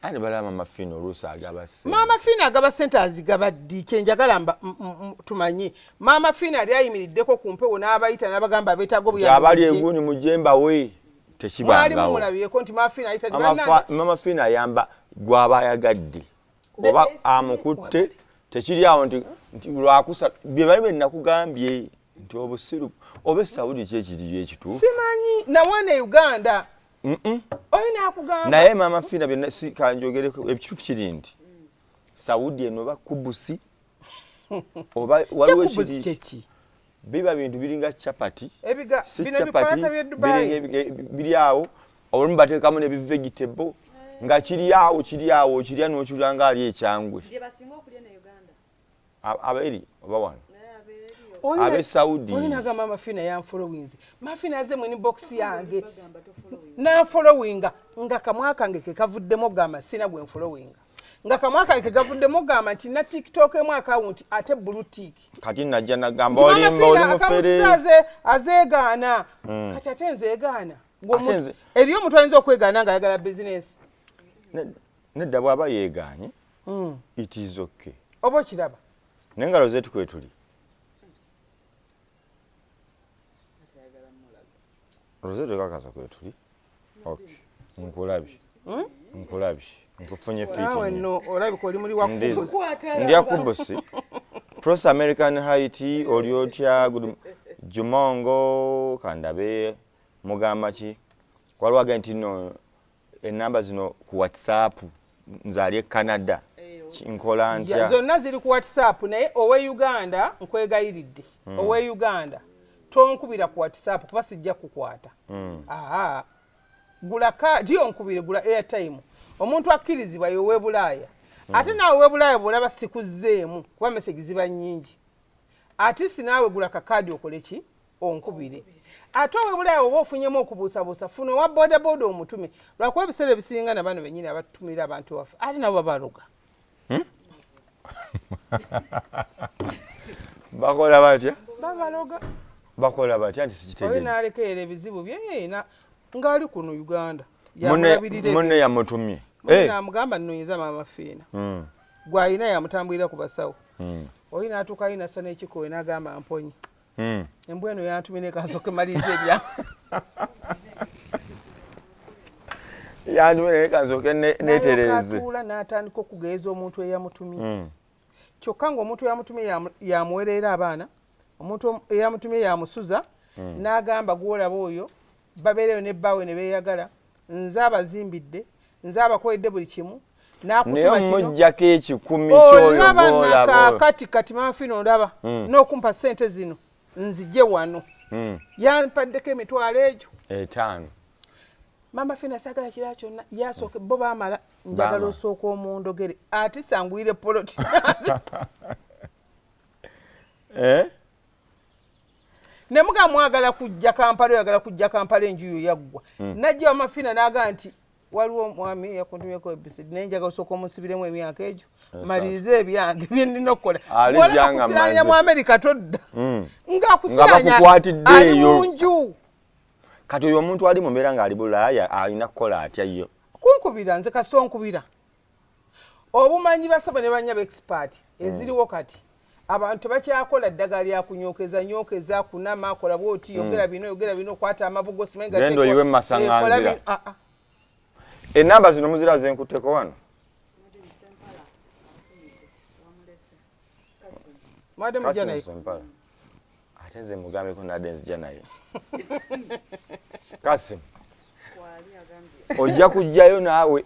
ani balaba mama fiina oluusi agaba sente mama fiina agaba sente azigaba ddi kyenjagala tumanye mama fiina yali ayimiriddeko ku mpewo n'abayita n'abagamba abeetaaga obuyabali eguuni mujemba we tekibangawo mulabyeko nti mama fiina ayita mama fiina ayamba gwaba ayagadde oba amukutte tekiri awo nti lwakusa bye bali nakugambye nti obusiru oba Saudi kyekiriyo ekituufu simanyi nawana Uganda oyina akugamba naye mama fiina byonna kanjogereko ekituufu kiri nti Saudi eno oba kubusi oba waliwo ekiri biba bintu biringa chapati biri awo olumu bateekamu ne vegetable nga kiri awo kirya n'okiwulira nga ali ekyangwe aberi oba wano abe Saudi oyina agamba mama fiina yanfollowinze mama fiina aze mu inbox yange nanfollowinga nga kamwaka nge kekavuddemu gamba sina gwe nfollowinga nga kamwaka nge kekavuddemu gamba nti na TikTok emu account ate blue tick kati najja nagamba olimba oli mufere azeegaana kati ate nzeegaana eriyo omuntu ayinza okwegaana nga ayagala business nedda bw'aba yeegaanye it is okay oba okiraba n'engalo zetu kwe tuli rozeto kakasa kwe tuli okay nkulabye nkufunye fiti no olabika oli muri wakubusi ndya kubusi Pros American Haiti oliotya Jumongo kandabe mugamba ki waliwo agenti no enamba zino ku WhatsApp nzali Canada nkola ntya zonna ziri ku WhatsApp naye owe Uganda nkwegayiridde owe Uganda tonkubira ku WhatsApp kuba sijja kukwata gula kadi onkubire gula airtime omuntu akkirizibwa yowe Bulaaya ate naawe we Bulaaya bw'olaba sikuzzeemu kuba message ziba nnyingi ate sinaawe gula kakadi okole ki onkubire ate we Bulaaya oba ofunyemu okubuusabuusa funa owa bodaboda omutume lwakuba ebiseera ebisinga na bano bennyini abatumirira abantu waffe ate nabo babaloga bakola batya babaloga bakola batya nti sikitegeera naalekera ebizibu bye ng'ali kuno Uganda munne yamutumye namugamba nnoonyeza mama fiina gw'alina yamutambulira ku basawo oli n'atuuka ayinasa n'ekikowe n'agamba mponye embwa eno yantumye nekasooke maliriza ebya yantumye nekasooke neetereze atuula n'atandika okugeeza omuntu eyamutumye kyokka ng'omuntu eyamutumye yamuwereera abaana omuntu eyamutumye yamusuza n'agamba gwolaba oyo babeereyo ne bbaawe ne beeyagala nze abazimbidde nze abakoledde buli kimu n'akutuma kino mujjako ekikumi kyoyo olaba kati Mama Fiina olaba n'okumpa ssente zino nzije wano yampaddeko emitwalo egyo 5 Mama Fiina sagala kira kyonna yasooke bo baamala njagala osooka omundogere ate sanguyire poloti ne muga mwagala kujja Kampala oyagala kujja Kampala enjuyo yaggwa najja Mama Fiina n'aga nti waliwo omwami yakuntumyeko ebisidi naye njagala osooka omusibiremu emyaka egyo malirize ebyange bye nnina okukola kusiranya mu Amerika todda ng'akusiranya ali munju kati oyo omuntu ali mu mbeera ng'ali Bulaaya alina kukola atya yo kunkubira nze kasito nkubira obumanyi basaba ne banyaba expert eziriwo kati abantu bakyakola ddagala lyakunyookeza kunama akola bwoti yogera bino okwata amabugosi genda oyiwe masaŋŋanzira enamba zino muzira zenkutteko wano mwadde mujja naye ate nze mugambeko nadde nzija naye Kasim ojja kujjayo naawe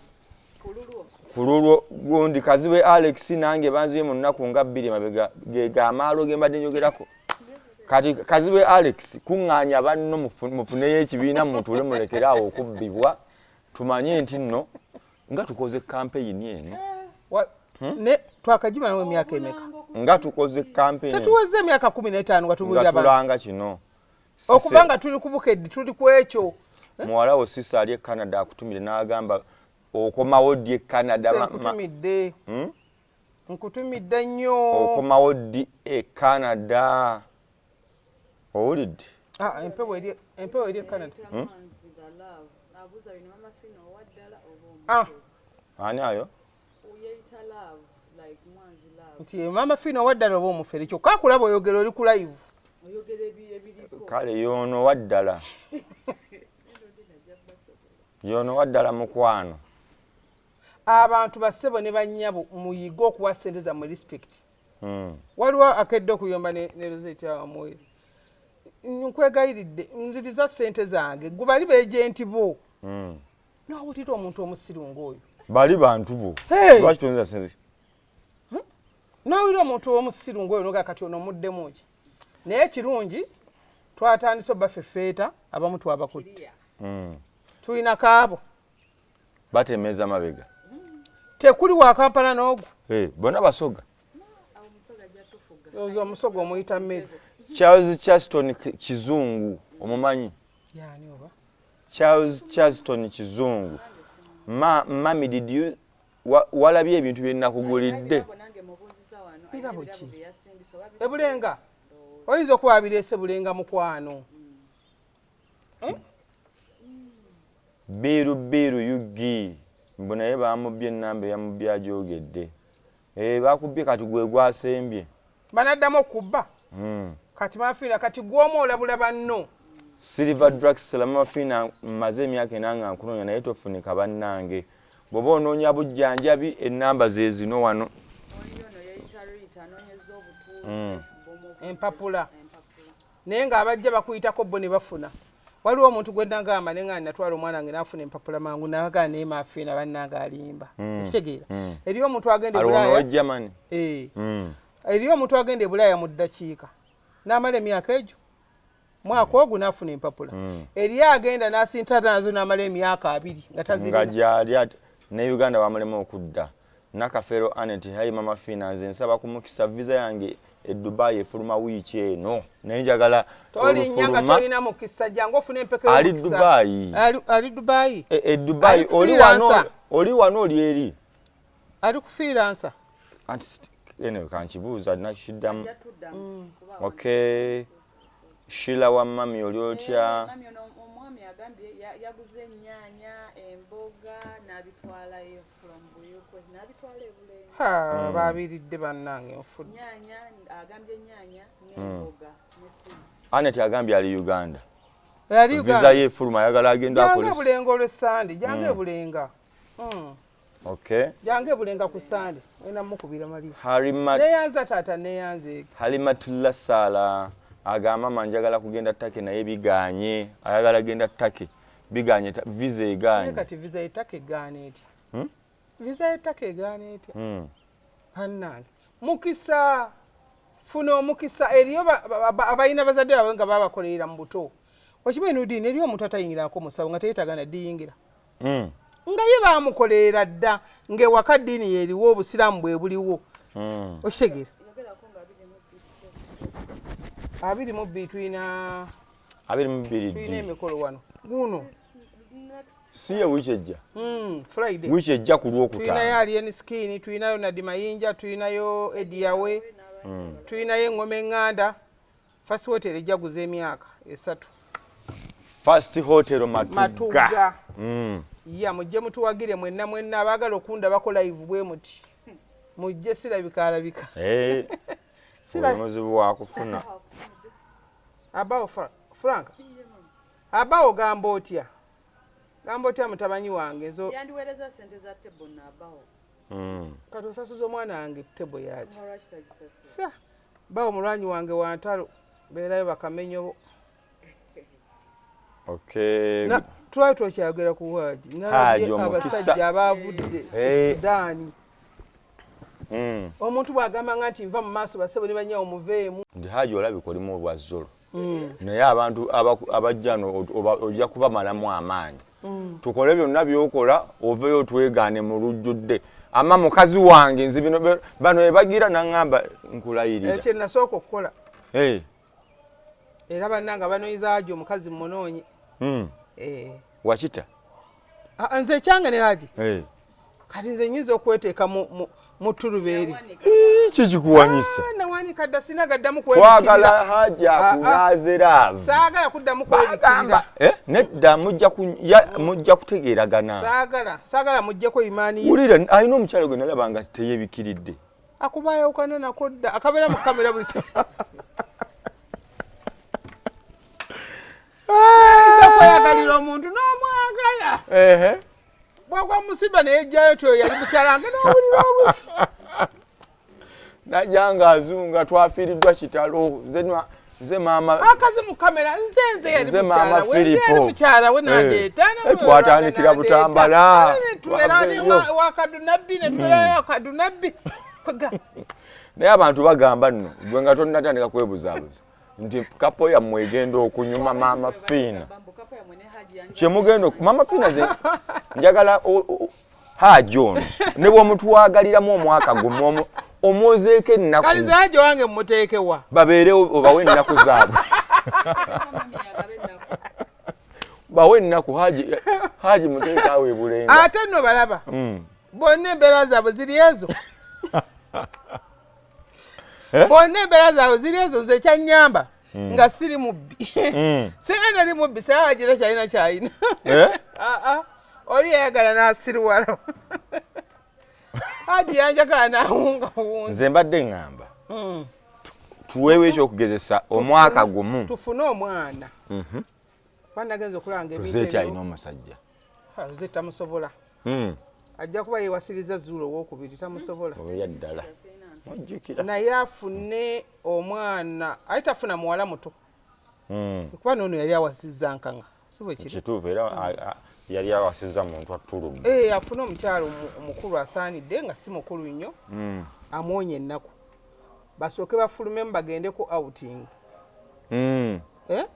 ku lulwo gundi kazibe Alex nange banziye mu nnaku nga 2 mabega ge amaalo ge mbadde njogerako kati kazibe Alex kuŋŋaanya banno mufuneyo ekibiina mutule mulekerawo okubbibwa tumanye nti nno nga tukoze campaign eno ne twakajima nawe emyaka emeka nga tukoze campaign tetuweze emyaka 15 nga tubulira tulanga kino okubanga tuli ku Bukedde tuli ku ekyo muwala wo sisa ali Canada akutumire n'agamba okomawo ddi Canada nkutumidde nnyo okomawo ddi Canada owulidde empewo eri Canada ani ayo nti Mama Fiina waddala oba omufere kyokka akulaba oyogera oli ku live kale yono waddala yono waddala mukwano abantu bassebo ne bannyabo muyiga okuwa ssente zammwe respect waliwo akedde okuyomba ne Rosette Amwoyo nkwegayiridde nziriza ssente zange gwe bali beejenti bo n'awulira omuntu omusiru ng'oyo bali bantu bo lwaki tonza ssente n'awulira omuntu omusiru ng'oyo noga kati ono omuddemu ki naye kirungi twatandise obbafefeeta abamu twabakutte tulina kaabo batemeza mabega tekuli wa Kampala n'ogwo bonna basoga ozo omusoga omuyita mmere Charles Chaston kizungu omumanyi yani oba Charles Chaston kizungu mami did you walabye ebintu bye nakugulidde birabo ki ebulenga oyinza okuba birese bulenga mukwano biru yugi mbona ye bamubye enamba yamubya jogedde bakubye kati gwe gwasembye banaddamu okubba kati Mama Fiina kati gwomu olabula banno Silver Drugstore Mama Fiina maze emyaka 4 nga nkunonya naye tofunika bannange bwoba onoonya bujjanjabi enamba ze zino wano empapula naye ng'abajja bakuyitako bo ne bafuna waliwo omuntu gwe nagamba ne nga natwala omwana wange n'afuna empapula mangu nagala naye Mama Fiina bannange alimba ekitegeera eriyo omuntu agenda Bulaaya eriyo omuntu agenda e Bulaaya mu ddakiika n'amala emyaka egyo mwaka ogwo n'afuna empapula eriyo agenda n'asintana nazo n'amala emyaka 2 nga tazirina nga gyali ne Uganda wamulema okudda nakafero Anet hayi Mama Fiina nze nsaba kumukisa visa yange e Dubai efuluma wiiki eno naye njagala tolinnyanga tolina mukisa jangu ofune empeke ali Dubai ali Dubai Dubai oli wano oli eri ali kufiiransa anti ene kankibuuza nakiddamu okay Shila wa mami oli otya mami omwami agambye yaguze ennyaanya emboga n'abitwalayo from Buyukwe n'abitwala ebulenga babiridde bannange nfudde nnyaanya agambye ennyaanya n'emboga ne seeds Anet agambye ali Uganda yali visa ye fuluma yagala agenda akolesa jange bulenga olw'essande jange bulenga okay jange bulenga ku sande wena mukubira mali Halima neyanza tata neyanze Halimatullah Sala agamba manjagala kugenda Take naye biganye ayagala genda Take biganye visa eganye kati visa etake egane etya visa etake egane etya hannange mukisa funa omukisa eriyo abalina bazadde baabwe nga babakolerera mu buto wakimanyi Nudini eriyo omuntu atayingirako musawo nga teyetagana diyingira nga ye baamukolerera dda ng'ewaka ddiini yeriwo obusiraamu bwe buliwo okitegeera 22 tulina emikolo wano guno siye wiki ejja Friday wiki ejja ku Lwokutaano tulinayo Alien Skin tulinayo Nadi Mayinja tulinayo Ediyawe tulinayo Engoma Eŋŋanda First Hotel ejjaguza emyaka 3 First Hotel Matuga ya mujje mutuwagire mwenna abaagala okunda bako live bwe muti mujje sirabika muzibu wakufuna abawo Franka abawo gamba otya mutabanyi wange ezo yandiweereza sente za tebo n'abawo kati osasuza omwana wange tebo yaki sa bawo mulwanyi wange wantalo beerayo bakamenyobo twali twakyayogera ku Haji nalabye abasajja abaavudde Sudaani omuntu bw'agamba nti nva mu maaso basebo ne banyawo muveemu ndi Haji olabika olimu olwazzolo naye abantu abajjano ojja kubamalamu amaanyi tukole byonna byokola oveyo twegaane mu lujjudde ama mukazi wange nzi bano ebagira naŋŋamba nkulayirira ekyo nasooka okukola era bannanga banoyiza Haji omukazi munoonye wakita nze ekyange ne Haji kati nze nyinza okweteeka mu tulubeeri kikikuwanyisa nawanika dda sinagaddamu twagala Haji akulaazelaavu saagala kuddamu kwebikirira nedda mujja kutegeeragana saagala mujjeko imaani ye wulira alina omukyalo gwe nalaba nga teyebikiridde akubaayawukana nako dda akabeera mu kamera buli kweyagalira omuntu n'omwagala bwagwa musiba neyejjayo tyo yali mukyalange nawulira obuso najja nga azunga twafiiriddwa kitalo nze maama akazi mu kamera nze yali mukyala we nandeeta twatandikira Butambala wakadunabbi netubeerayo wakadunabbi naye abantu bagamba nno gwe nga tonnatandika kwebuzaabuza nti kapo yammwe egenda okunyuma Maama Fiina kyemugenda Maama Fiina ze njagala Haji ono ne bw'omutwagaliramu omwaka gumu omwozeeko ennaku kali ze Haji wange mmuteekewa babeere obawe ennaku zaabwe bawe ennaku Haji muteeka awe bulenga ate nno balaba bonna embeera zaabwe ziri ezo bonna embeera zaabwe ziri ezo nze ekyannyamba nga siri mubbi singa nali mubbi saagira kyalina kyalina oli yayagala n'asirwala Haji yanjagala n'awungawunza nze mbadde ŋŋamba tuweewo ekyokugezesa omwaka gumu tufune omwana banagenza okulanga Rosette alina omusajja Rosette tamusobola ajja kuba yewasiriza Zuula owookubiri tamusobola oya ddala naye afune omwana ali tafuna muwala muto kuba noono yali awasizza nkanga si bwe kiri kituufu era yali awasizza muntu atulumye afune omukyalo omukulu asaanidde nga si mukulu nnyo amwonya ennaku basooke bafulumemu bagendeko outing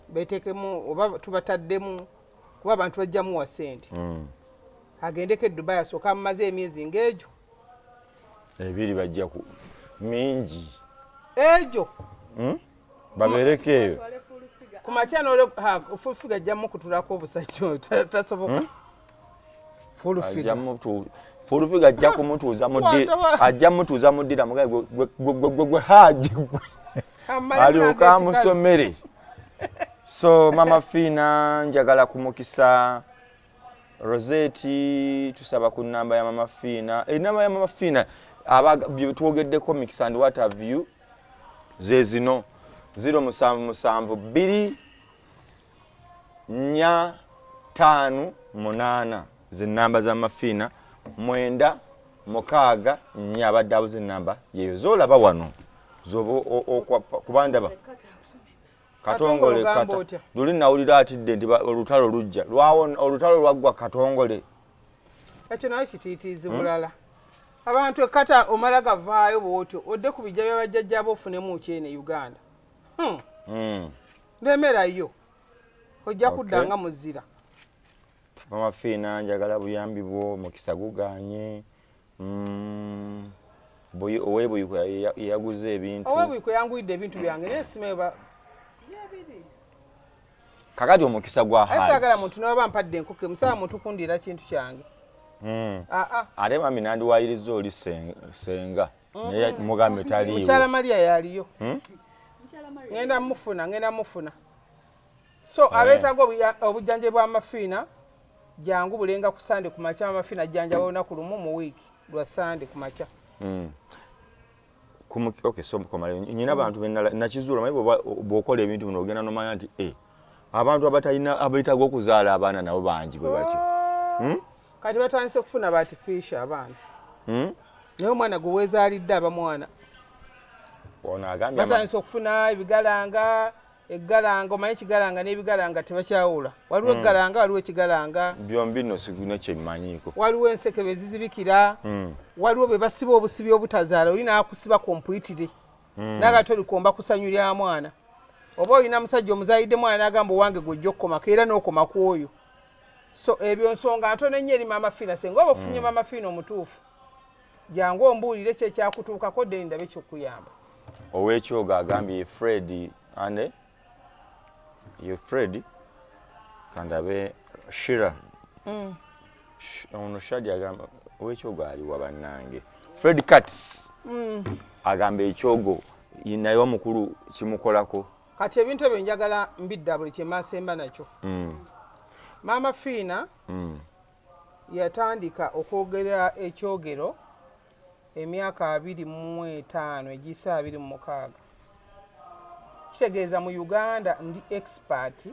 beetekemu oba tubataddemu kuba abantu bajjamuwa ssente agendeko e Dubai asooka amumaze emyezi ng'egyo ebiri bajja ku mingi egyo babeereko eyo ku makya n'ole fulufiga ajjamu kutulako obusajja tasoboka fulufiga ajja kumutuuza ajja mutuuza mu ddira mugaye gwe Haji gwe alyoka amusomere so Maama Fiina njagala kumukisa Rosette tusaba ku nnamba ya Maama Fiina ennamba ya Maama Fiina twogeddeko mix and what have you ze zino 0772458 ze nnamba za Maama Fiina 964 abadde abuze ennamba yeyo zoolaba wano zoba kubandaba Katongole kata luli nawulira atidde nti olutalo lujja lwawo olutalo lwaggwa Katongole ekyo nayo kitiitiizi bulala abantu ekkata omala gavaayo bwotyo odde ku bijja byabajjajjaba ofunemu kyene Uganda ndemerayo ojja kuddanga muzira Mama Fina njagala buyambi bwo mukisa guganye owebuyiko yaguze ebintu owebuyiko yanguyidde ebintu byange nesimeba kakati omukisa gwa hayi ayisagala muntu n'oba mpadde enkuke musaba muntu kundira kintu kyange ate mami nandiwayiriza oli senga naye mugambe taliiwo mukyala Maria yaliyo ngenda mufuna so abeetaga obujjanje bw'amafiina jangu bulenga ku Sande ku makya amafiina jjanja olunaku lumu mu wiiki lwa Sande ku makya okay so mukomale nyina abantu nakizuula mayibo bw'okola ebintu bino ogenda nomanya nti abantu abatalina abeetaga okuzaala abaana nabo bangi bwe batyo kati batandise kufuna baartificial abaana naye omwana gwe weezaalidde abamwana batandise okufuna ebigalanga eggalanga omanyi ekigalanga n'ebigalanga tebakyawula waliwo eggalanga waliwo ekigalanga byombi nno sigune kyemmanyiiko waliwo ensekebe ezizibikira waliwo be basiba obusibi obutazaala oli naakusiba kompuyitire naagati olikomba kusanyulya mwana oba olina musajja omuzaalidde mwana n'agamba owange gwojja okukomako era n'okoma ku oyo so ebyo nsonga ntono ennyo eri Maama Fina senga oba ofunye Maama Fina omutuufu jangu ombuulire kye kyakutuukako dde ndabe kyokuyamba ow'ekyogo agambye Fred ande ye Fred kandabe Shira ono Shadi agamba ow'ekyogo aliwa bannange Fred Katz agamba ekyogo naye omukulu kimukolako kati ebintu ebyo njagala mbidda buli kye maasemba nakyo Maama Fina yatandika okwogera ekyogero emyaka 25 egisa 26 kitegeeza mu Uganda ndi expert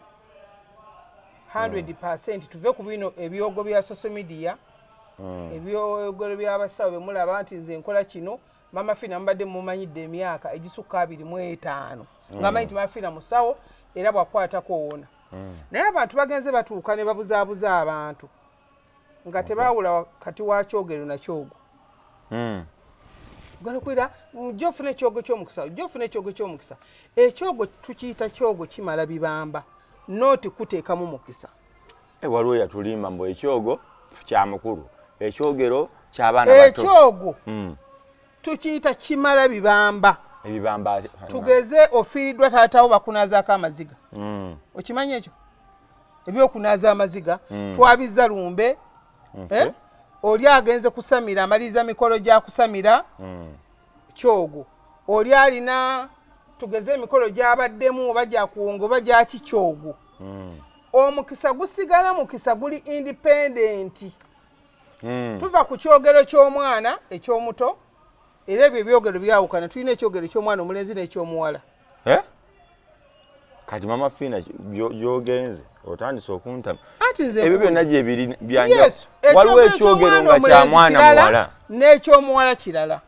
100% tuve ku bino ebyogo bya social media ebyogero by'abasawo bemulaba nti nze nkola kino Maama Fina mbadde mumanyidde emyaka egisukka 25 ngamanyi nti Maama Fina musawo era bwakwatako wona naye abantu bagenze batuuka ne babuzaabuza abantu nga tebaawula kati wa kyogero na kyogo galokwira jofuna ekyogo ky'omukisa ekyogo tukiyita kyogo kimala bibamba noti kuteekamu mukisa waliwo yatulimba mbu ekyogo kya mukulu ekyogero ky'abaana bato ekyogo tukiyita kimala bibamba ebibamba tugeze ofiiriddwa taatawo bakunazaako amaziga okimanyi ekyo ebyokunaaza amaziga twabizza lumbe oli agenze kusamira amaliza mikolo gya kusamira kyogo oli alina tugeze emikolo gy'abaddemu oba gya kuwongo oba gya kikyogo omukisa gusigala mukisa guli independent tuva ku kyogero ky'omwana eky'omuto era ebyo ebyogero byawukana tulina ekyogero ky'omwana omulenzi n'ekyomuwala kati Maama Fina gyogenze otandise okuntama ebyo byonna gye biri byanja waliwo ekyogero nga kya mwana muwala n'ekyomuwala kirala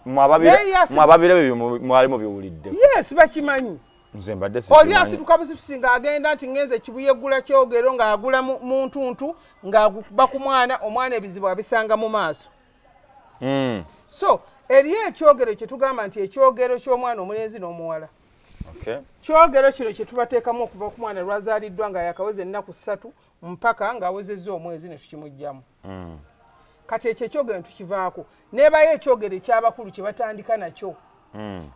mwababira ebyo mwali mubiwulidde yes bakimanyi nze mbadde oli asituka busitusi ng'agenda nti ngenze kibuye gula kyogero ng'agula mu ntuntu ng'aguba ku mwana omwana ebizibu abisanga mu maaso so eriyo ekyogero kye tugamba nti ekyogero ky'omwana omulenzi n'omuwala kyogero kino kye tubateekamu okuva ku mwana lwazaaliddwa nga yakaweza ennaku 3 mpaka ng'awezezza omwezi ne tukimugjamu kati ekyo ekyogero tukivaako nebayo ekyogero ekyabakulu kye batandika nakyo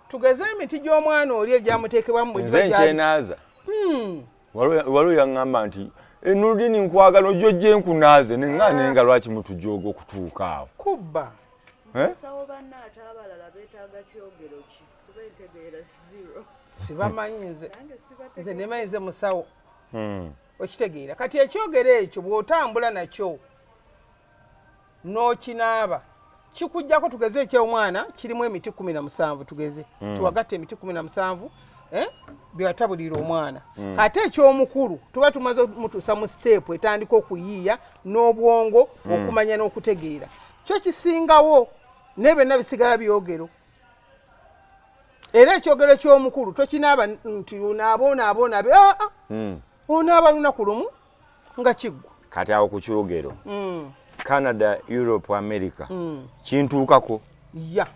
tugeze emiti gy'omwana oli egyamuteekebwamu bwe nkyenaaza waliwo yaŋŋamba nti enuludini nkwagala ojjojje nkunaaze neŋŋanenga lwaki mutujooga okutuuka awo kubba sawo bannaate abalala beetaaga kyogero ki kuba entegeera 0 sibamanyi nze nemanyi nze musawo okitegeera kati ekyogero ekyo bw'otambula nakyo n'okinaaba kikujjako tugeze ekyomwana kirimu emiti 17 tugeze tuwagatte emiti 17 byatabulira omwana ate ekyomukulu tuba tumaze mutuusa mu siteepu etandika okuyiiya n'obwongo okumanya n'okutegeera kyo kisingawo ne byonna bisigala byogero era ekyogero ky'omukulu tokinaaba nti onaabonaabe onaaba lunaku lumu nga kiggwa kati awo ku kyogero Canada, Europe, America kintuukako ya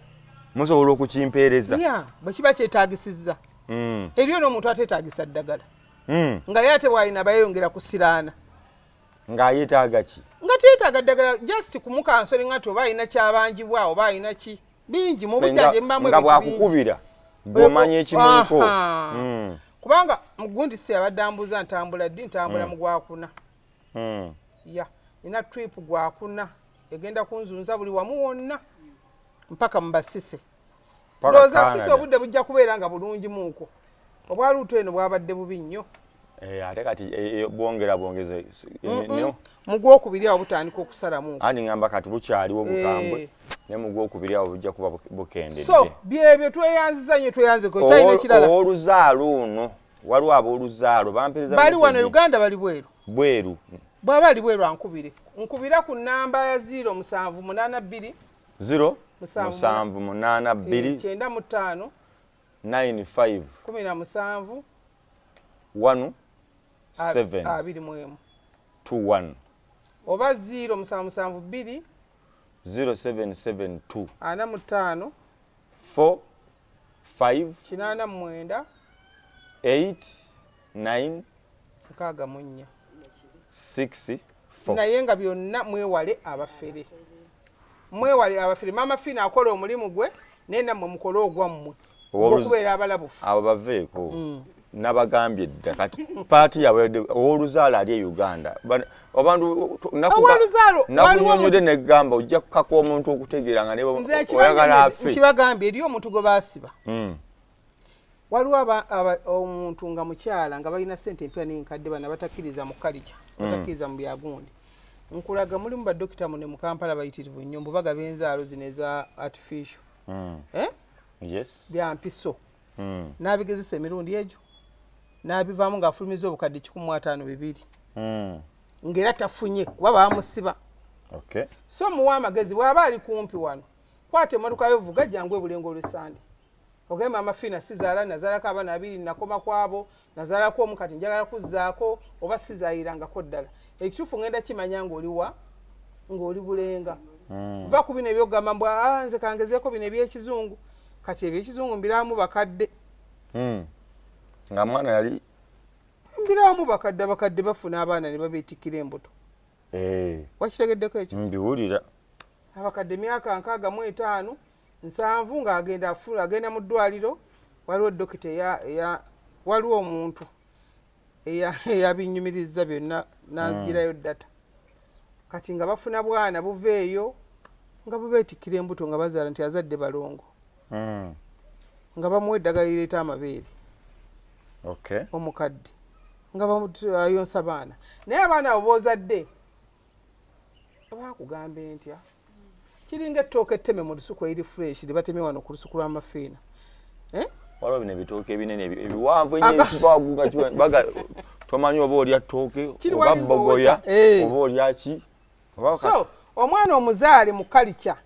musobola okukimpeereza ya bwe kiba kyetaagisizza eriyo n'omuntu ateetaagisa ddagala nga ye ate bw'alina bayeyongera kusiraana ng'ayetaaga ki nga teetaaga ddagala just kumukansoli nga ti oba alina kyabanjibwa oba alina ki bingi mu bujjanjabi mbamu nga bwakukubira gw'omanya ekimuliko kubanga mugundi si abadde ambuuza ntambula ddi ntambula mu gwakuna ya nina trip gwakuna egenda kunzunza buli wamu wonna mpaka mu Basise ndowooza Sise obudde bujja kubeera nga bulungi muuko obwa luuto eno bwabadde bubi nnyo ate kati bwongeze mu gwokubiri awo butandika okusalamu ani ngamba kati bukyaliwo bukambwe ne mu gwokubiri awo bujja kuba bukendedde so byebyo tweyanziza nnyo tweyanzeko kyalina ekirala oluzaalo ono waliwo ab'oluzaalo bampereza bali wano Uganda bali bweru bw'aba ali bweru nkubira ku namba ya 0782 0782 95 95 17 1 7 21 oba 0772 0772 45 4 5 89 8 9 64 6 naye nga byonna mwewale abafere Mama Fina akola omulimu gwe naye nammwe mukole ogwammwe okubeera abalabufu abo baveeko nabagambye dda kati paati yawedde ow'oluzaalo ali e Uganda abantu nakunyonyodde negamba ojja kukaka omuntu okutegeera nga oyagala afe nkibagambye eriyo omuntu gwe baasiba waliwo omuntu nga mukyala nga balina ssente empya n'enkadde bana batakkiriza mu kalica batakkiriza mu byagundi nkulaga mulimu badokita mune mu Kampala bayitirivu nnyo mbubaga b'enzaalo zino eza artificial bya mpiso n'abigezesa emirundi egyo n'abivaamu ng'afulumiza obukadde 152 ng'era tafunye kuba baamusiba so muwa amagezi bw'aba ali kumpi wano kwata emmotoka yovuga jangu ebulengo olw'esande ogende Mama Fina sizaala nazaalako abaana 2 nakoma kwabo nazaalako omu kati njagala kuzzaako oba sizaayirangako ddala ekituufu ngenda kimanya ng'oliwa ng'oli bulenga va ku bino ebyokugamba mbwa nze kangezeeko bino eby'ekizungu kati eby'ekizungu mbiraamu bakadde nga mwana yali mbiraamu bakadde bafuna abaana ne babeetikkira embuto wakitegeddeko ekyo mbiwulira abakadde myaka 65 7 ng'agenda mu ddwaliro waliwo dokita waliwo omuntu eyabinyumiriza byonna n'anzigirayo data kati nga bafuna bwana buveeyo nga bubeetikkira embuto nga bazaala nti azadde balongo nga bamuwa eddagala lireeta amabeere omukadde nga ayonsa baana naye abaana abo boozadde bakugambe ntya kiringa ettooka etteme mu lusuku eri fresh libatemye wano ku lusuku lwa Mafiina waliwo bino ebitooke ebinene ebiwanvu ennyo tomanyi oba olya ttooke oba bogoya oba olya ki so omwana omuzaale mu kalica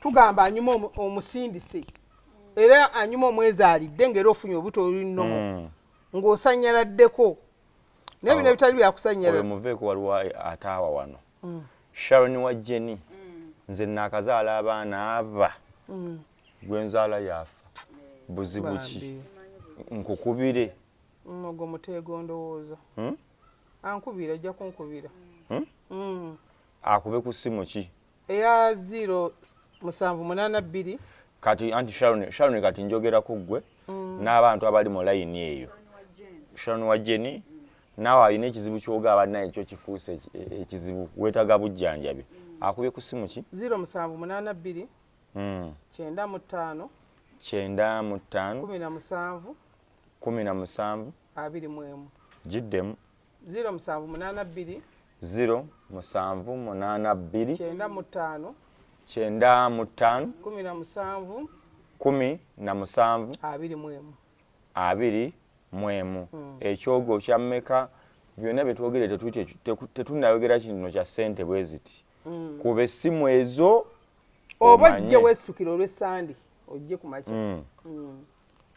tugamba anyuma omusindise era anyuma omwezaalidde ng'era ofunye obuto olulinomo ng'osanyaladdeko naye bino ebitali byakusanyala muveeko waliwo ataawa wano Sharon wa Jenny nze nakazaala abaana aba gwenzaala yafa buzibu ki nkukubire ogwo muteego ndowooza ankubira ajja kunkubira akube ku ssimu ki eya 0782 kati anti Sharon kati njogerako gwe n'abantu abali mu layini eyo Sharon wa Jenny naawe alina ekizibu ky'ogaba naye ekyo kifuuse ekizibu weetaga bujjanjabi akubye ku ssimu ki 0782 95 17 21 giddemu 0782 95 17 21 ekyogo kya mmeka byonna byetwogere tetunnayogera kino kya ssente bwe ziti kuba essimu ezo oba ojje weesitukira olw'essande ojje ku makya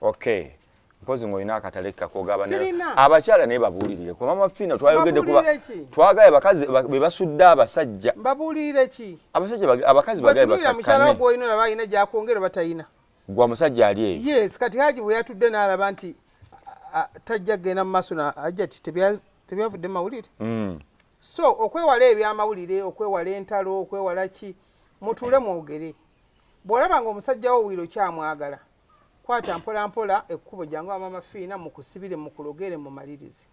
Okay. Mpozi ng'olina akatale kakogaba Sirina. abakyala naye babuulirire ku Mama Fina twayogedde kuba Babuulire ki? twagaye bakazi be basudde abasajja Mbabuulire ki? abasajja abakazi bagaye Batunuulira mukyala bakakkane gw'olina olaba alina gy'akwongera batayina. gwa musajja ali eyo Yes, kati Haji bwe yatudde n'alaba nti tajja kgenda mu maaso ajja ti tebyavudde mawulire. So okwewala ebyamawulire, okwewala entalo, okwewala ki, mutuule mwogere. Bw'olaba ng'omusajja wo wiiro kyamwagala, kwata mpola mpola ekkubo jangu Mama Fina mukusibire mukulogere mumalirize.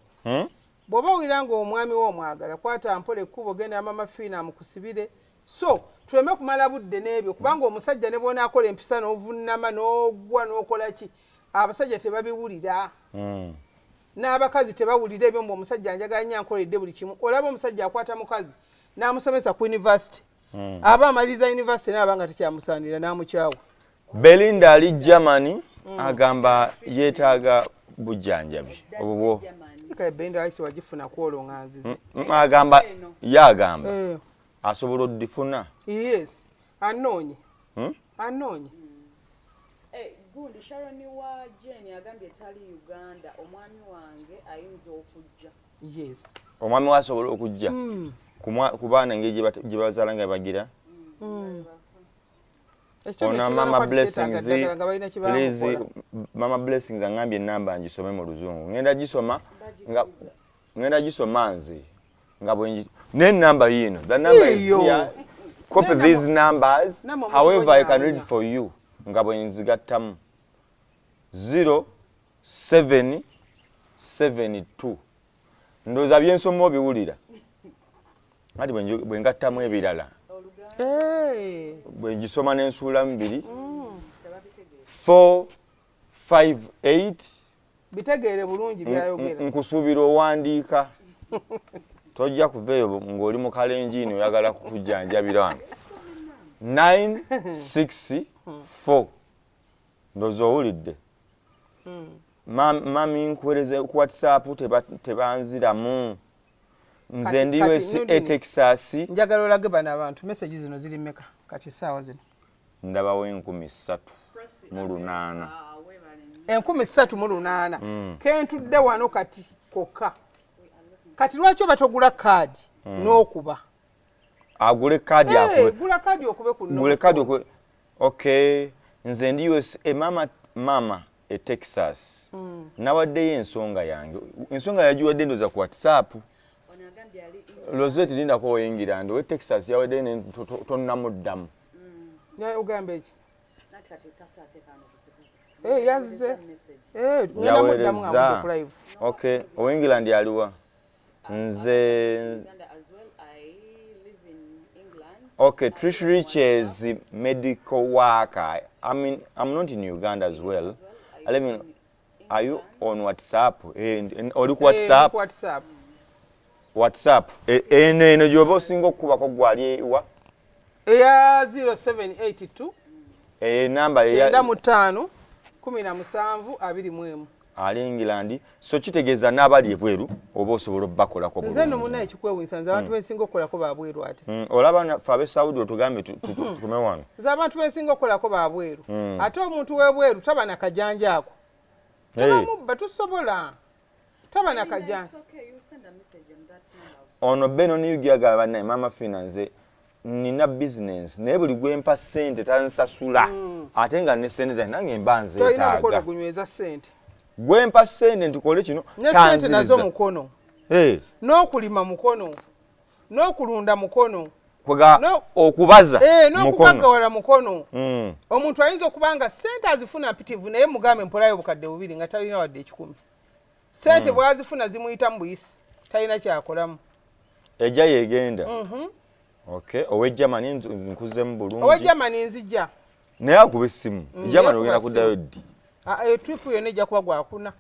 Bw'oba wira ng'omwami wo omwagala, kwata mpola ekkubo genda Mama Fina mukusibire. So tuleme kumala budde n'ebyo kubanga omusajja ne bw'ona akola empisa n'ovunnama n'ogwa n'okola ki, abasajja tebabiwulira. N'abakazi tebawulira ebyo mbu omusajja njagala nnyo ankoledde buli kimu. Olaba omusajja akwata mukazi n'amusomesa ku university. Aba amaliriza university n'aba nga tekyamusaanira n'amukyawa. Belinda ali Germany agamba yeetaaga bujjanjabi obwo Belinda ali wagifuna kwolwo nganzize. agamba yagamba asobola oddifuna. Yes, anoonye. Anoonye. Gundi Sharon wa Jane agambye tali Uganda omwami wange ayinza okujja. Yes. Omwami wasobola okujja ku baana engeri gye bazaala nga bagira. Ona Mama Blessings, please, Mama Blessings angambye enamba ngisome mu Luzungu. Ngenda gisoma nze nga bwe n'enamba yino. The number is here. Copy these numbers. However, I can read for you. Nga bwe nzigattamu 0772 ndowooza byensoma obiwulira ati bwe ngattamu ebirala bwe ngisoma n'ensuulamu 2 458 bitegeere bulungi byayogera. Nkusuubira owandiika tojja kuva eyo ng'oli mu kalenjiini oyagala kukujjanjabira wano 964 ndowooza owulidde. Mami nkuweereze ku WhatsApp tebanziramu. Nze ndi Texas. Njagala olage bano abantu message zino ziri mmeka kati essaawa zino? Ndabawo 3,800. 3,800. Kentudde wano kati kokka. Kati lwaki oba togula kaadi n'okuba? Agule kaadi akube. Gula kaadi okube ku Gule kaadi okube. Okay. Nze ndi mama e Texas. Nawaddeyo ensonga yange. Ensonga yagiwadde ndoza ku WhatsApp. Lozeti linda ko oyingira ndo we Texas yawadde ne tonnamuddamu. Ugambe ki? Yazze. Ngamuddamu nga live. Okay, o England yaliwa. Nze Okay, Trish Rich is a medical worker. I'm not in Uganda as well. I mean, are you on WhatsApp? Or WhatsApp? WhatsApp. Eno jobo singo kuba ko gwali wa? Eya 0782. Number ya 5 17 21. Ali England. So kitegeeza n'abali ebweru oba osobola bakola ko bulungi. Nze no munna ekikwewunsanza abantu bensinga okola ko babweru ate. Olaba fabe Saudi otugambe tukume wano. Za abantu bensinga okola ko babweru. Ate omuntu webweru taba na kajanja ako. Mubba tusobola. Taba na kajanja. Ono beno ni yugiaga bana Mama Finance nina business naye buli gwempa sente tansasula ate nga ne sente zange nange mbanze taaga. Toyina kukola kunyweza sente. Gwempa sente ntukole kino tanziriza. Sente nazo mukono. N'okulima mukono. N'okulunda mukono. Kwega okubaza mukono. N'okukagawala mukono. Omuntu ayinza okubanga sente azifuna mpitivu naye mugambe mpolayo bukadde bubiri nga talina wadde 10. Sente bwazifuna zimuyita mbuyisi. Talina kyakolamu. Ejja yegenda. Okay, owe Germany nkuze mu bulungi. Owe Germany nzija. Naye akube simu. Germany ogenda kuddayo ddi? Trip yonna ejja kuba gwakuna.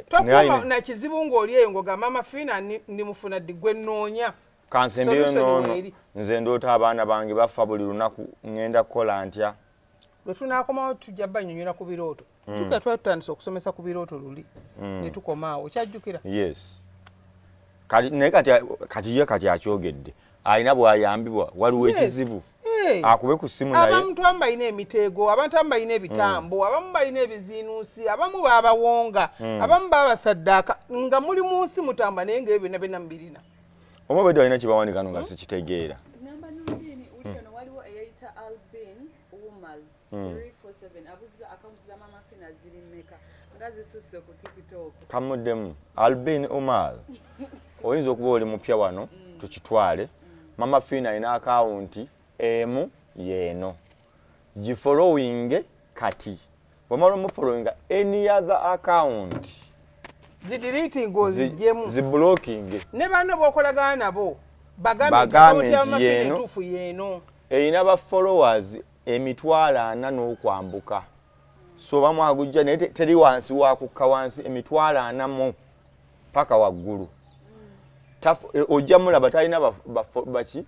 Tokuma na kizibu ng'oli eyo ng'oga Mama Fina ndimufuna ddi gwe nnoonya. Kansembeyo noono. Nze ndoota abaana bange bafa buli lunaku ngenda kukola ntya. Lwe tunaakomawo tujja banyonyola ku birooto. Tuka twatandise okusomesa ku birooto luli. Ne tukomaawo. Okyajjukira? Yes. Kati naye kati akyogedde. Alina bw'ayambibwa waliwo ekizibu. akube ku ssimu naye abantu abamu balina emitego, abantu abamu balina ebitambo, abamu balina ebiziinuusi, abamu baabawonga, abamu baabasaddaaka nga muli mu nsi mutamba naye nga ebyo byonna mubirina. oba obadde walina kibawanika no nga sikitegeera. Namba Nurdin uli ono waliwo eyayita Albin Umal 347 abuuza akaunti za Mama Fina ziri mmeka nga zisusse ku TikTok. Kamuddemu Albin Umar oyinza okuba oli mupya wano tukitwale. Mama Fina alina akawunti emu yeeno gifollowing kati bw'omala omufollowinga any other account Zideleting ozijjemu ziblocking ne banno b'okolagana nabo bagambe nti yeeno erina ba followers emitwalo 4 n'okwambuka. So bamwagujja naye teri wansi wa kukka wansi emitwalo 4 mu paka waggulu. Ojja mulaba talina baki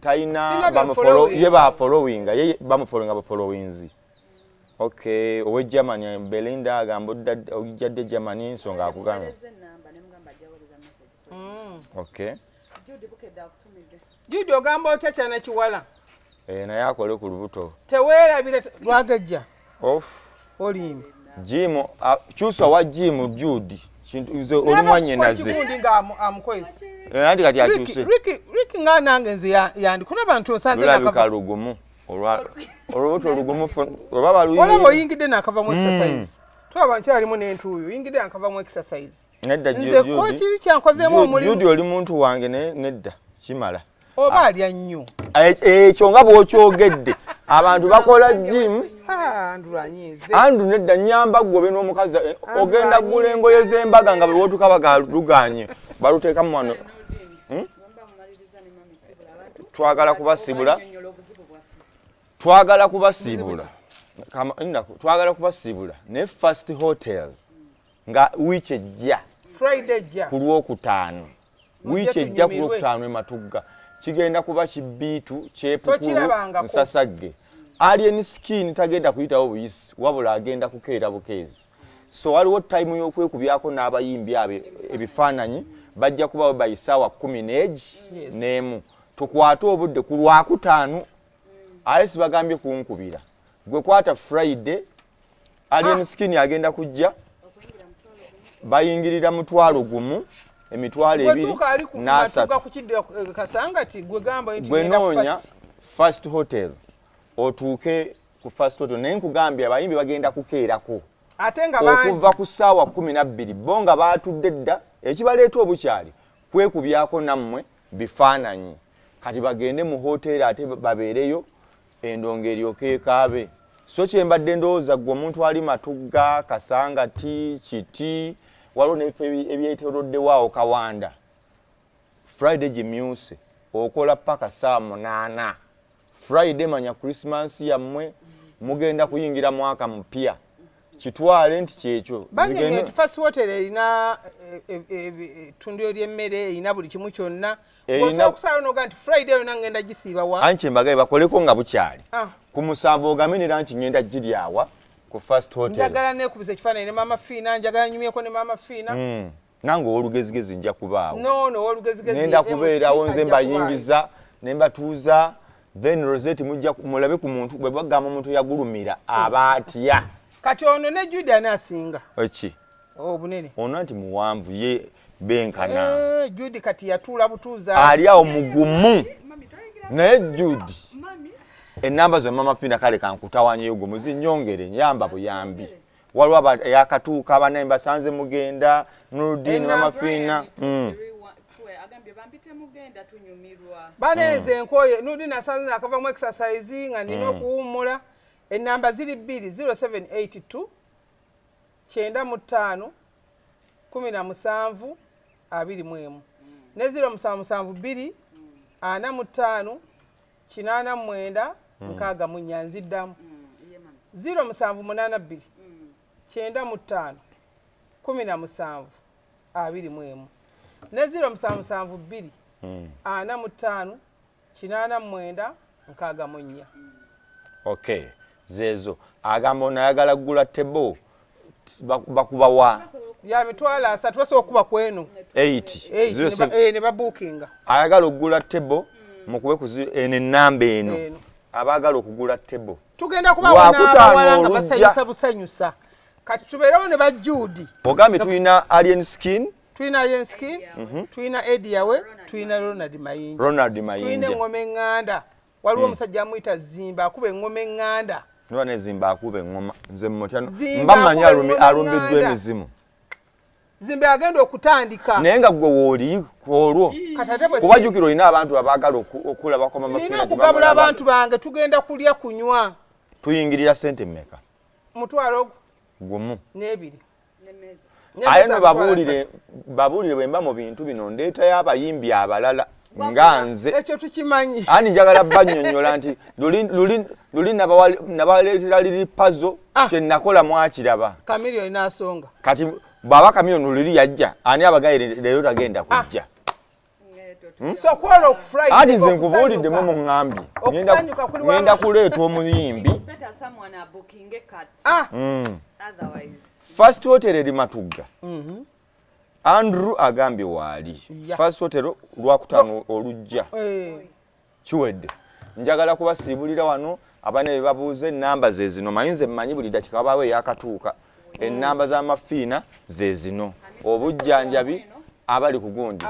talina bamufollowinga ye bamufollowinga bafollowings. Okay, owe Germany Belinda agamba ojjadde Germany nsonga akugamba. Okay. Judy ogamba otya kyana kiwala. Naye akole ku lubuto. Teweerabira lwagajja. Olimbi. Jim kyusa wa Jim Judy. Kintu nze oli mwanye naze. Kikundi nga amukwezi. Andi kati akyuse. Ricky nga nange nze yandi kuna bantu osanze nakava lugumu. Olubuto lugumu oba baluyi. Olaba oyingidde nakava mu exercise. Twaba nkyalimu n'entuuyo oyingidde nakava mu exercise. Nedda nze ko kiri kyankozeemu omulimu. Judy oli muntu wange nedda kimala. Oba alya nnyo. Ekyo nga bw'okyogedde abantu bakola gym. Andu nedda nyamba gwobe n'omukazi ogenda gula engoye z'embaga nga bwe wotuka bagaluganye baluteeka mu wano. Twagala kubasibula. Twagala kubasibula ne First Hotel nga wiiki ejja Friday ejja ku Lwokutaano. Wiiki ejja ku Lwokutaano Matugga. Kigenda kuba Kibiitu Kyepukulu Nsasagge. Alien skin tagenda kuyitawo buyisi wabula agenda kukeera bukeezi. So waliwo time y'okwekubyako n'abayimbi abe ebifaananyi bajja kubawo bayisaawa 10 n'emu. Tukwate obudde ku Lwakutaano alesi bagambye kunkubira. Gwe kwata Friday alien skin agenda kujja bayingirira mutwalo gumu emitwalo 2 n'asatu. Kasangati gwe gamba nti gwe noonya First Hotel otuuke ku First Hotel naye nkugambye abayimbi bagenda kukeerako ate nga bangi okuva ku ssaawa 12 bo nga baatudde dda ekibaleeta obukyali kwekubyako nammwe bifaananyi kati bagende mu hoteri ate babeereyo endongo eryoke ekaabe. So kyembadde ndowooza gwe omuntu ali Matugga Kasangati Kiti waliwo n'ebifo ebyetooloddewo Kawanda Friday gimyuse okola paka saa 8. Friday manya Christmas yammwe mugenda kuyingira mwaka mpya kitwale nti kyekyo. Banyenge First Hotel erina tundiro ly'emmere erina buli kimu kyonna. Okusala n'oga nti Friday yonna ngenda gisiiba wa. Anche mbagaye bakoleko nga bukyali. Ku musanvu ogamenera nti ngenda giryawa ku First Hotel. Njagala nekubisa ekifaananyi ne Mama Fina njagala nyumyeko ne Mama Fina. Nange olugezigezi nja kubaawo. No olugezigezi. Nenda kubeerawo nze mbayingiza ne mbatuuza then Rosette mujja mulabe ku muntu bwe bagamba omuntu yagulumira abaatya. Kati ono ne Judy anasinga. Eki. Bunene. Ono nti muwanvu ye benkana. Judy kati yatuula butuuza. Ali awo mugumu. Naye Judy. Enamba zo Mama Fina kale kankutawanye yugo muzinyongere nyamba buyambi. Waliwo yakatuuka abanaye basanze mugenda Nurdin Mama Fina. Baneze nkoye Nurdin asanze nakava mu exercise nga nina okuwummula. Enamba ziri 2 0782 95 17 21 ne 0772 45 89 nkaaga mu nyanziddamu 0782 95 17 21 ne 0772 45 89 nkaaga mu 4. Okay. Zezo agamba onayagala gula tebo bakubawa ya mitwala asatu basobola kuba kwenu 80 ne ba bookinga ayagala ogula tebo mukube ku eno ennamba eno abaagala okugula table tugenda kubawona abawala nga basanyusa busanyusa kati tubeerewo ne bajjuudi ogambye tulina alien skin tulina Eddie Yawe tulina Ronald Mayinja tulina engoma eŋŋanda waliwo omusajja amuyita Zimba akuba engoma eŋŋanda niba ne Zimba akuba eŋŋoma nze mutya mba manyi alumbiddwa emizimu Zimba agenda okutandika naye nga gwe wooli olwo kuba jjukira olina abantu abaagala okulabako nina okugabula abantu bange tugenda kulya kunywa tuyingirira sente mmeka mutwalo gumu n'ebiri aye no babuulire bwe mba mu bintu bino ndeetayo abayimbi abalala nga nze ekyo tukimanyi ani njagala bannyonnyola nti luli nabaleetera liri pazo kye nakola mwakiraba Kamiliyoni n'asonga kati bw'aba Kamiliyoni luli yajja ani abagaye leero tagenda kujja sokola okufurayi ati nze nkubuuliddemu mu ŋŋambye ŋŋenda kuleeta omuyimbi First Hotel eri Matugga Andrew agambye waali First Hotel lwakutaano olujja kiwedde njagala kubasiibulira wano abaana be babuuza ennamba ze zino mayinze mmanyi buli dakika babaawo eyakatuuka ennamba z'amafiina ze zino obujjanjabi abali ku gundi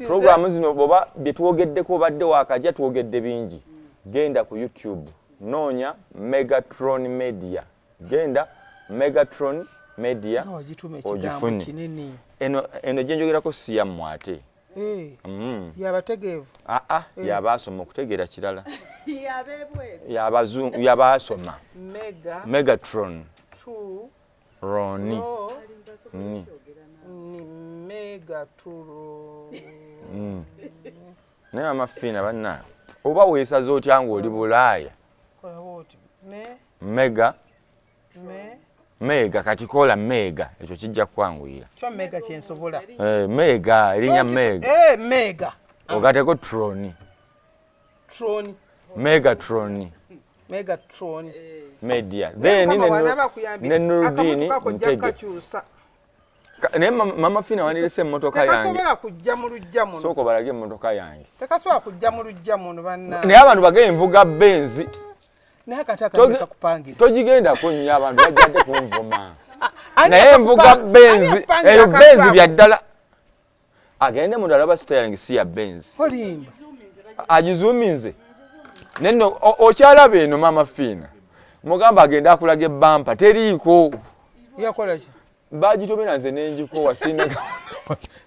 programu zino boba bye twogeddeko obadde waakajja twogedde bingi genda ku YouTube noonya Megatron Media genda Megatron Media ogifunye eno gye njogerako si yammwe ate yabategeevu yabaasoma okutegeera kirala yabaasoma Megatron Roni naye amafiina banna oba weesaze otya ng'oli Bulaaya Mega kati kola Mega ekyo kijja kwanguyira kyo Mega kyensobola Mega erinya Mega Mega ogateko Troni Megatron Media then ne Nurudini Ntege ne mama fina wanirese emmotoka yange tekasobola kujja mu lujja muno soko balage emmotoka yange tekasobola kujja mu lujja muno banna naye abantu bagenda envuga benzi naye kataka kupangira togigendako nnyo abantu bajjadde kunvuma naye envuga benzi eyo benzi bya ddala agende mu ndala basitayangi si ya benzi olimba agizuuminze neno okyalaba eno mama fina mugamba agenda akulaga ebbampa teriiko yakola ki bagitomera nze nenjikowa sina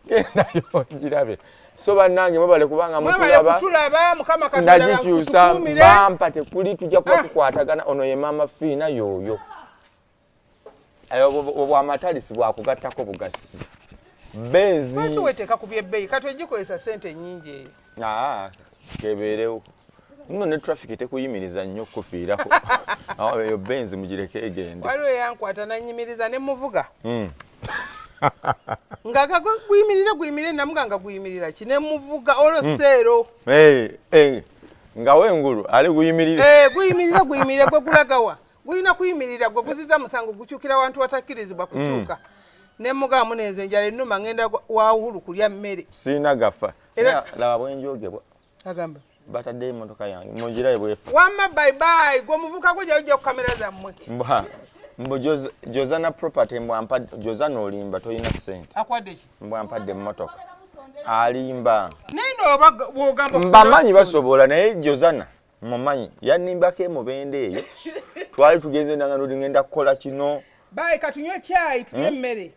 gendayo girabe so bannange mwebale kubanga mutulaba mukama katonda nagikyusa bampa tekuli tujja kuba tukwatagana ono ye mama fiina yoyo obwamatali si bwakugattako bugasi benzi lwaki weteeka ku byebbeeyi kati ogikozesa sente nnyingi eyo kebeerewo nno ne traffic tekuyimiriza nnyo kufiirako eyo benzi mugireke egende waliwo yankwata nanyimiriza ne muvuga nga guyimirire namuganga guyimirira ki ne muvuga oloseero nga wengulu ali guyimirire guyimirire gwe gulagawa gulina kuyimirira gwe guziza musango gukyukira wantu watakkirizibwa kukyuka ne mugamu nenze njala ennuma ngenda wawulu kulya mmere siina gafa laba bwenjogebwa agamba batadde emmotoka yange mungira bwefu wamma bye gwe muvuka gwe jya ku kamera zammwe mbo Jozana property mbwampa Jozana olimba toyina sente akwadde ki mbwampadde emmotoka alimba neno obagamba mbamanyi basobola naye Jozana mumanyi yanimbako emubende eyo twali tugenze nanga ngenda kukola kino katunywe chai tulye mmere